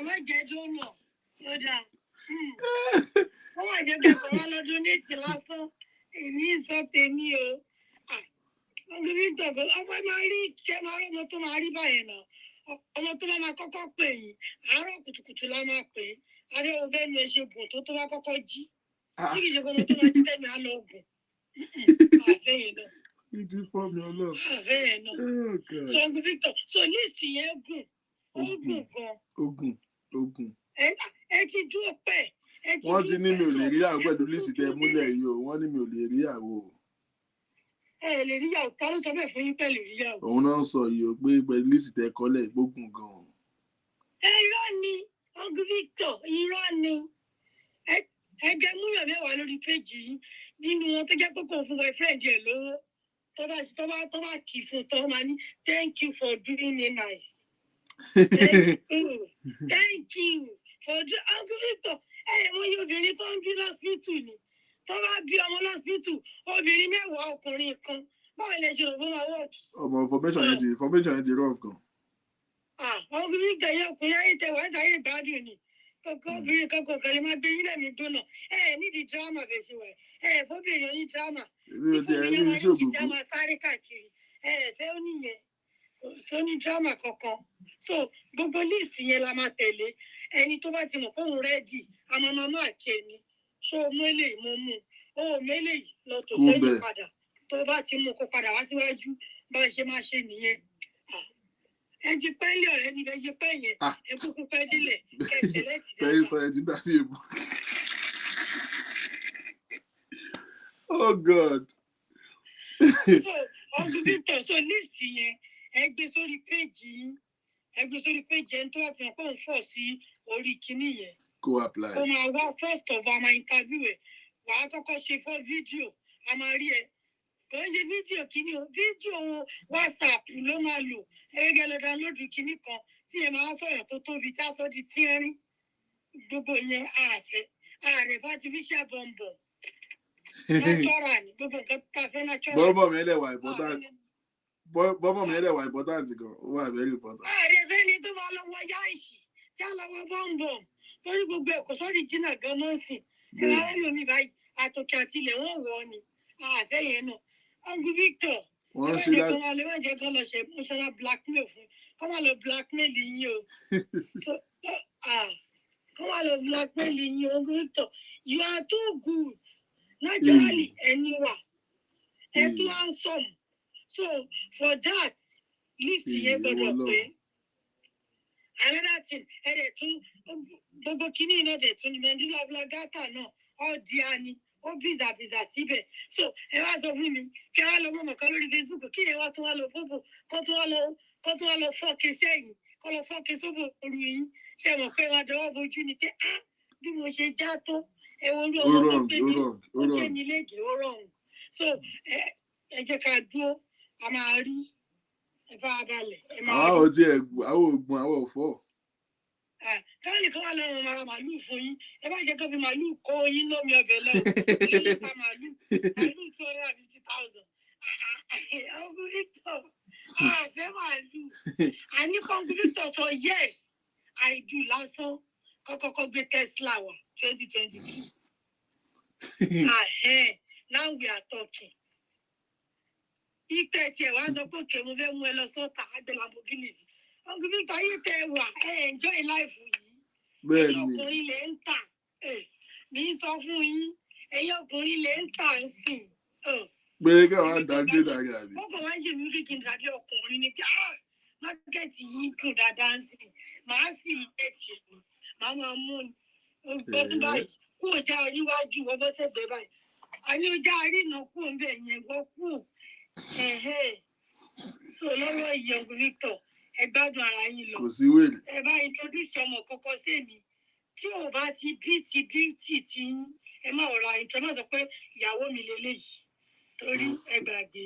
má jẹ́ dónà. Lọ́dà. Wọ́n wà jẹ́ kẹ́kọ̀ọ́ wá lọ́dún ní ìtì lásán. Èmi sọ tèmi o. Uncle Victor, ọmọ máa rí kẹ́ máa rọ́mọ tó máa rí báyẹn náà. Ọmọ tó máa kọ́kọ́ pè yín, àárọ̀ kùtùkùtù la máa pè é. Adé ọbẹ̀ mi ṣe gùn tó bá kọ́kọ́ jí. Tí kìí ṣe pé ọmọ tó máa jí tẹ́mi á lọ gùn. Àfẹ́yìn náà. Ìdí fọ́ọ̀mù ọlọ́run. Àfẹ́yìn náà. So Uncle Victor, so líìsì yẹn gùn. Ó gùn gan. Ogun. Ẹ ti dúró pẹ̀. Wọ́n ti ní mi ò lè rí àwọn pẹ̀lú líìsì tẹ múlẹ̀ yìí o. Wọ́n ní mi ò lè rí àwọn o. Ẹ lè rí yàwó, ta ló sọ bẹ́ẹ̀ fún yín pẹ̀lú rí yàwó? Òun náà sọ yìí o pé pẹ̀lú líìsì tẹ kọ́lẹ̀ ìgbógun gan. Irọ́ ni Uncle Victor, irọ́ ni. Ẹgẹ múyàn mẹ́wàá lórí péjì yìí nínú wọn tó jẹ́ pé kò fún boyfriend ẹ̀ lówó. Tó bá kì í fún tán máa ní thank you for doing me nice. Thank you for doing Uncle Victor. Mo yí obìnrin tó ń bí lọ́sibítù ni. Tó bá bí ọmọ lọ́sibítù, obìnrin mẹ́wàá ọkùnrin kan. Báwo lè ṣe rò bó máa wọ́ọ̀kì? Ọmọ information yẹn ti rough gan. ọkùnrin Victor yẹn ọkùnrin ayé tẹ wàá sáyé ìgbádùn ni kókó obìnrin kankan kan lè máa gbé yín lẹ́mìí gbóná nídìí dírámà bẹ̀ sí wẹ̀ fóbìnrin oní dírámà tí fóbìnrin yẹn máa ní kìtì máa sáré káàkiri fẹ́ ó nìyẹn kò sóní dírámà kankan so gbogbo list yẹn la máa tẹ̀lé ẹni tó bá ti mọ̀ pé òun rẹ́dì àmọ́ màmá àkẹ́ni so mélèé mo mú mélèé lọ tó sẹ́yìn padà tó bá ti mú kó padà wá síwájú bá a ṣe máa ṣe nìyẹn ẹ ti pẹ́ lé ọ̀rẹ́ ni bẹ́ẹ̀ ṣe pẹ́ yẹn ẹ kúkú pẹ́ délẹ̀ kẹsẹ̀ lẹ́tì dáadáa. bẹ́ẹ̀ sọ ẹ ti dàbí èbó. Oh God. So ọdún Victor so list yẹn ẹ gbé sórí péjì ẹni tó wà tí wọn kò ń fọ̀ sí orí kinní yẹn. Kó apply. Kó máa wá first of all máa interview ẹ̀ wàá kọ́kọ́ ṣe fọ́ fídíò a máa rí ẹ. Kò ń ṣe fídíò kíní o fídíò WhatsApp ló máa lò ẹgbẹ́ lọ download kíní kan tí ẹ máa sọ̀rọ̀ tó tóbi tá a sọ di tíẹ́rín gbogbo yẹn ààfẹ́ ààrẹ bá artificial bọ̀m̀bọ̀ natural ni gbogbo nǹkan tá a fẹ́ natural. bọ́ọ̀bọ̀ mi ẹlẹ́wà important bọ́ọ̀bọ̀ mi ẹlẹ́wà important gan ó wà very important. ààrẹ fẹ́ ni tó máa lọ wọ yáìsì tí a lọ wọ bọ̀m̀bọ̀ torí gbogbo ẹ̀kọ́ sọ́ọ́rì jìnnà gan mọ́ sí ẹ wá rẹ́ lómi báyìí àtòkè àtìlẹ̀ wọ́n wọ̀ ni ààfẹ́ yẹn náà. Uncle Victor, wọ́n ṣe láti lè má jẹ́ kán lọ ṣe emotional blackmail fún kán má lọ blackmail yín o so kán má lọ blackmail yín Uncle Victor you are too good naturally ẹni wà ẹ tún handsome so for that list yẹn gbọ́dọ̀ pé another thing ẹ dẹ̀ tún gbogbo kínní náà dẹ̀ tún ní mandela blagata náà ọ̀dìá ni ó bìzàbìzà síbẹ̀ so ẹ wá sọ fún mi kí ẹ wá lọ mọ̀mọ́ kan lórí Facebook kí ẹ wá tún wá lọ bóbò kó tún wá lọ fọ́ọ̀kì sẹ́yìn kó lọ fọ́ọ̀kì sóbò oru yín ṣe mọ̀ pé wọ́n dọwọ́ bojú ni pé bí mo ṣe já tó ẹ wo olú ọmọ tó gbé mi ó gbé mi léègì ó rọrùn so ẹ jẹ́ ká dúró a máa rí ẹ bá a balẹ̀ ẹ máa rí. àwọn ò tiẹ̀ àwọn ògbọ́n àwọn ò fọ́. káwọn nìkan wà lọ́rùn mara màálùú fún yín ẹ bá jẹ́ kó fi màálùú kó yín lómi ọbẹ̀ lọ lórí pa màálùú 250,000 Uncle Victor àfẹ́ màálùú àní Uncle Victor sọ yes I do lásán kọ́kọ́kọ́ gbé Tesla wá 2022 now we are talking ìtẹ̀ tiẹ̀ wá sọ pé kèmú fẹ́ mú ẹ lọ sọ́tà àgbẹ̀ Lamborghini Uncle Victor ayé tẹ wà enjoy life yìí ẹ̀yin ọkùnrin lè ń tà mi sọ fún yín ẹ̀yin ọkùnrin lè ń tà ń sìn. pé kí àwọn dájú dájú àbí. wọ́n kàn wá ń ṣe mí kí n dàbí ọkùnrin ni pé mákẹ́tì yìí dùn dáadáa ń sìn màá sì lẹ́tì mi màá máa mú ọdún báyìí kú ọjà oríwájú ọbọ̀ sẹ́gbẹ̀ẹ́ báyìí àní ọjà àrínà kú ọ̀nbẹ yẹn gbọ́ kú so lọ́wọ́ yìí Uncle Victor ẹ gbádùn ara yín lọ. Kò sí wèrè. Ẹ bá introduce ọmọ kọ́kọ́ sí èmi tí ò bá ti bíìtì tí yín ẹ má ọ̀rọ̀ àìntọ́ má sọ pé ìyàwó mi lélẹ́yìí torí ẹ gbàgbé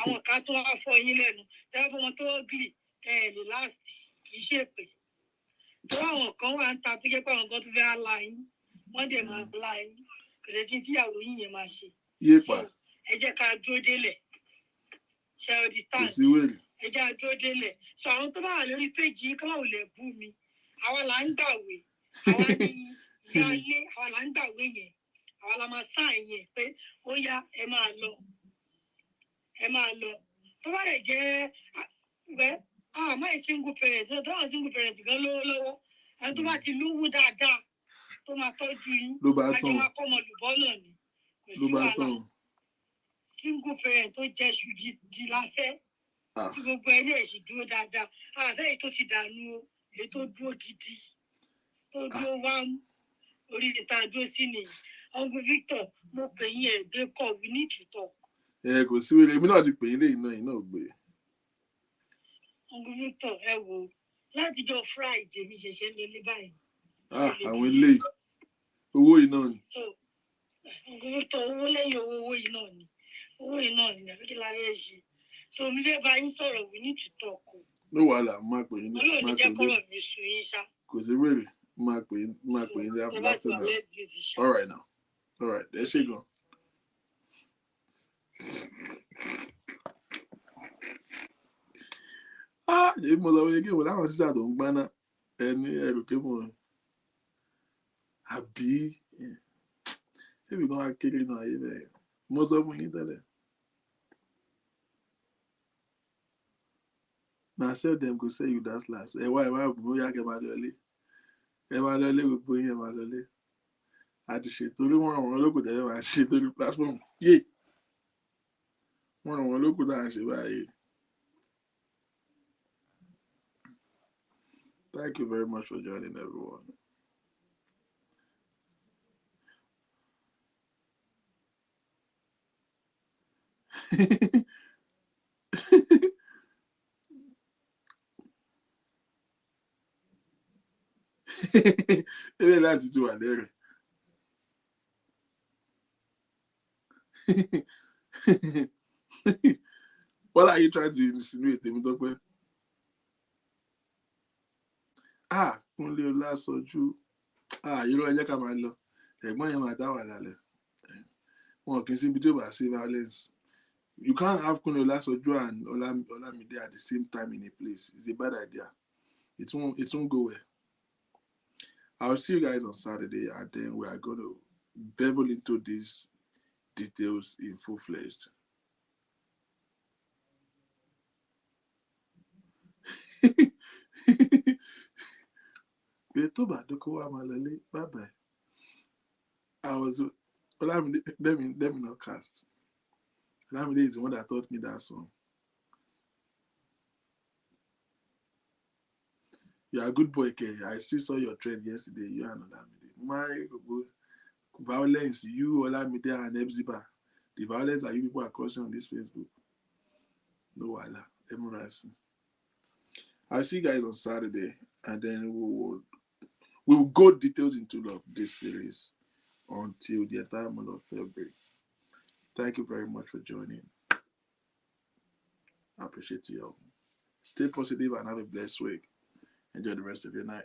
àwọn kan tó wá fọ yín lẹ́nu tẹ́wọ́ fọmọ tó gílì lè last kì í ṣe pé tó àwọn kan wà ń ta tó jẹ́ pé àwọn kan tó fẹ́ la yín wọ́n dẹ̀ máa la yín kò dẹ̀ sí tíyàwó yín yẹn máa ṣe. Yépa. Ẹ jẹ́ ká dúró délẹ̀ ṣe ọdí stand. Kò sí wèrè. Ẹ jẹ́ àjọ délẹ̀ so àwọn tó bá wà lórí péjì kí wọ́n ò lè bú mi àwa là ń gbàwé àwa ní ìyá ilé àwa là ń gbàwé yẹn àwa la máa sáìn yẹn pé ó yá ẹ máa lọ tó bá rẹ̀ jẹ́ àmọ́ ẹ̀ single parent tó wà single parent gan lówó lọ́wọ́ ẹni tó bá ti lówó dáadáa tó máa tọ́jú yín àjọ máa kọ́ ọmọ lùbọ́ náà ni kò sí wàhálà single parent tó jẹ́ ṣù di láfẹ́ tí gbogbo ẹni ẹ̀ sì dúró dáadáa àfẹ́ èyí tó ti dànù o èyí tó dúró gidi tó dúró wámú orí ìta dúró sí ni Uncle Victor mo pè yín ẹ̀gbẹ́ kọ̀ we need to talk. Kò sí wèrè èmi náà ti pè yín lẹ́yìn náà yìí náà gbé. Uncle Victor ẹ wo látijọ́ Friday mi ṣẹ̀ṣẹ̀ lọ ní báyìí. Àwọn eléyìí owó yìí náà ni. So Uncle Victor owó lẹ́yìn owó yìí náà ni àbí kí la rẹ̀ ṣe. So mi fẹ́ bá yín sọ̀rọ̀ we need to talk o. Ní wàhálà máa pè yín Ọlọ́run ní jẹ́ kọ́rọ̀ mi sùn yín ṣá. Kò sí wèrè máa pè yín ní after now. All right now. All right, ẹ ṣé gan. Ṣé mo sọ pé kí mo láwọn sísà tó ń gbaná ẹni ẹrù kí mo àbí ṣébi kan wá kéré náà ayé bẹ́ẹ̀. Mo sọ fún yín tẹ́lẹ̀. Na sell dem go sell you that last. Ẹ wá bóyá kẹ máa lọlé. Ẹ máa lọlé gbogbo yín ẹ máa lọlé. A ti ṣètò orí wọn àwọn olókùn tẹ́lẹ̀ máa ṣe lórí platform. Yé! Wọ́n àwọn olókùn tá à ń ṣe báyìí. Thank you very much for joining, everyone. Ilé láti ti wà lẹ́rìn. What are you trying to insinuate, Temitope? Kúnlé Ọlásọjú. Irọ́ ẹ jẹ́ ká máa lọ. Ẹ̀gbọ́n yẹn máa dá wà lálẹ́. Wọn kì í síbi tí ó bá sí violence. You can't have Kunle Olasoju and Olamide at the same time in a place. It's a bad idea. It won't go well. I'll see you guys on Saturday, and then we are going to bevel into these details in full-fledged. Bye-bye. Olamide, let me not cast. Olamide is the one that taught me that song. You are a good boy, K. I still saw your trend yesterday. You and Olamide. My violence, you, Olamide, and Ebziba. The violence that you people are causing on this Facebook. No wala. Emorasi. I'll see you guys on Saturday, and then we will go details into love this series until the entire month of February. Thank you very much for joining. I appreciate you all. Stay positive and have a blessed week. Enjoy the rest of your night.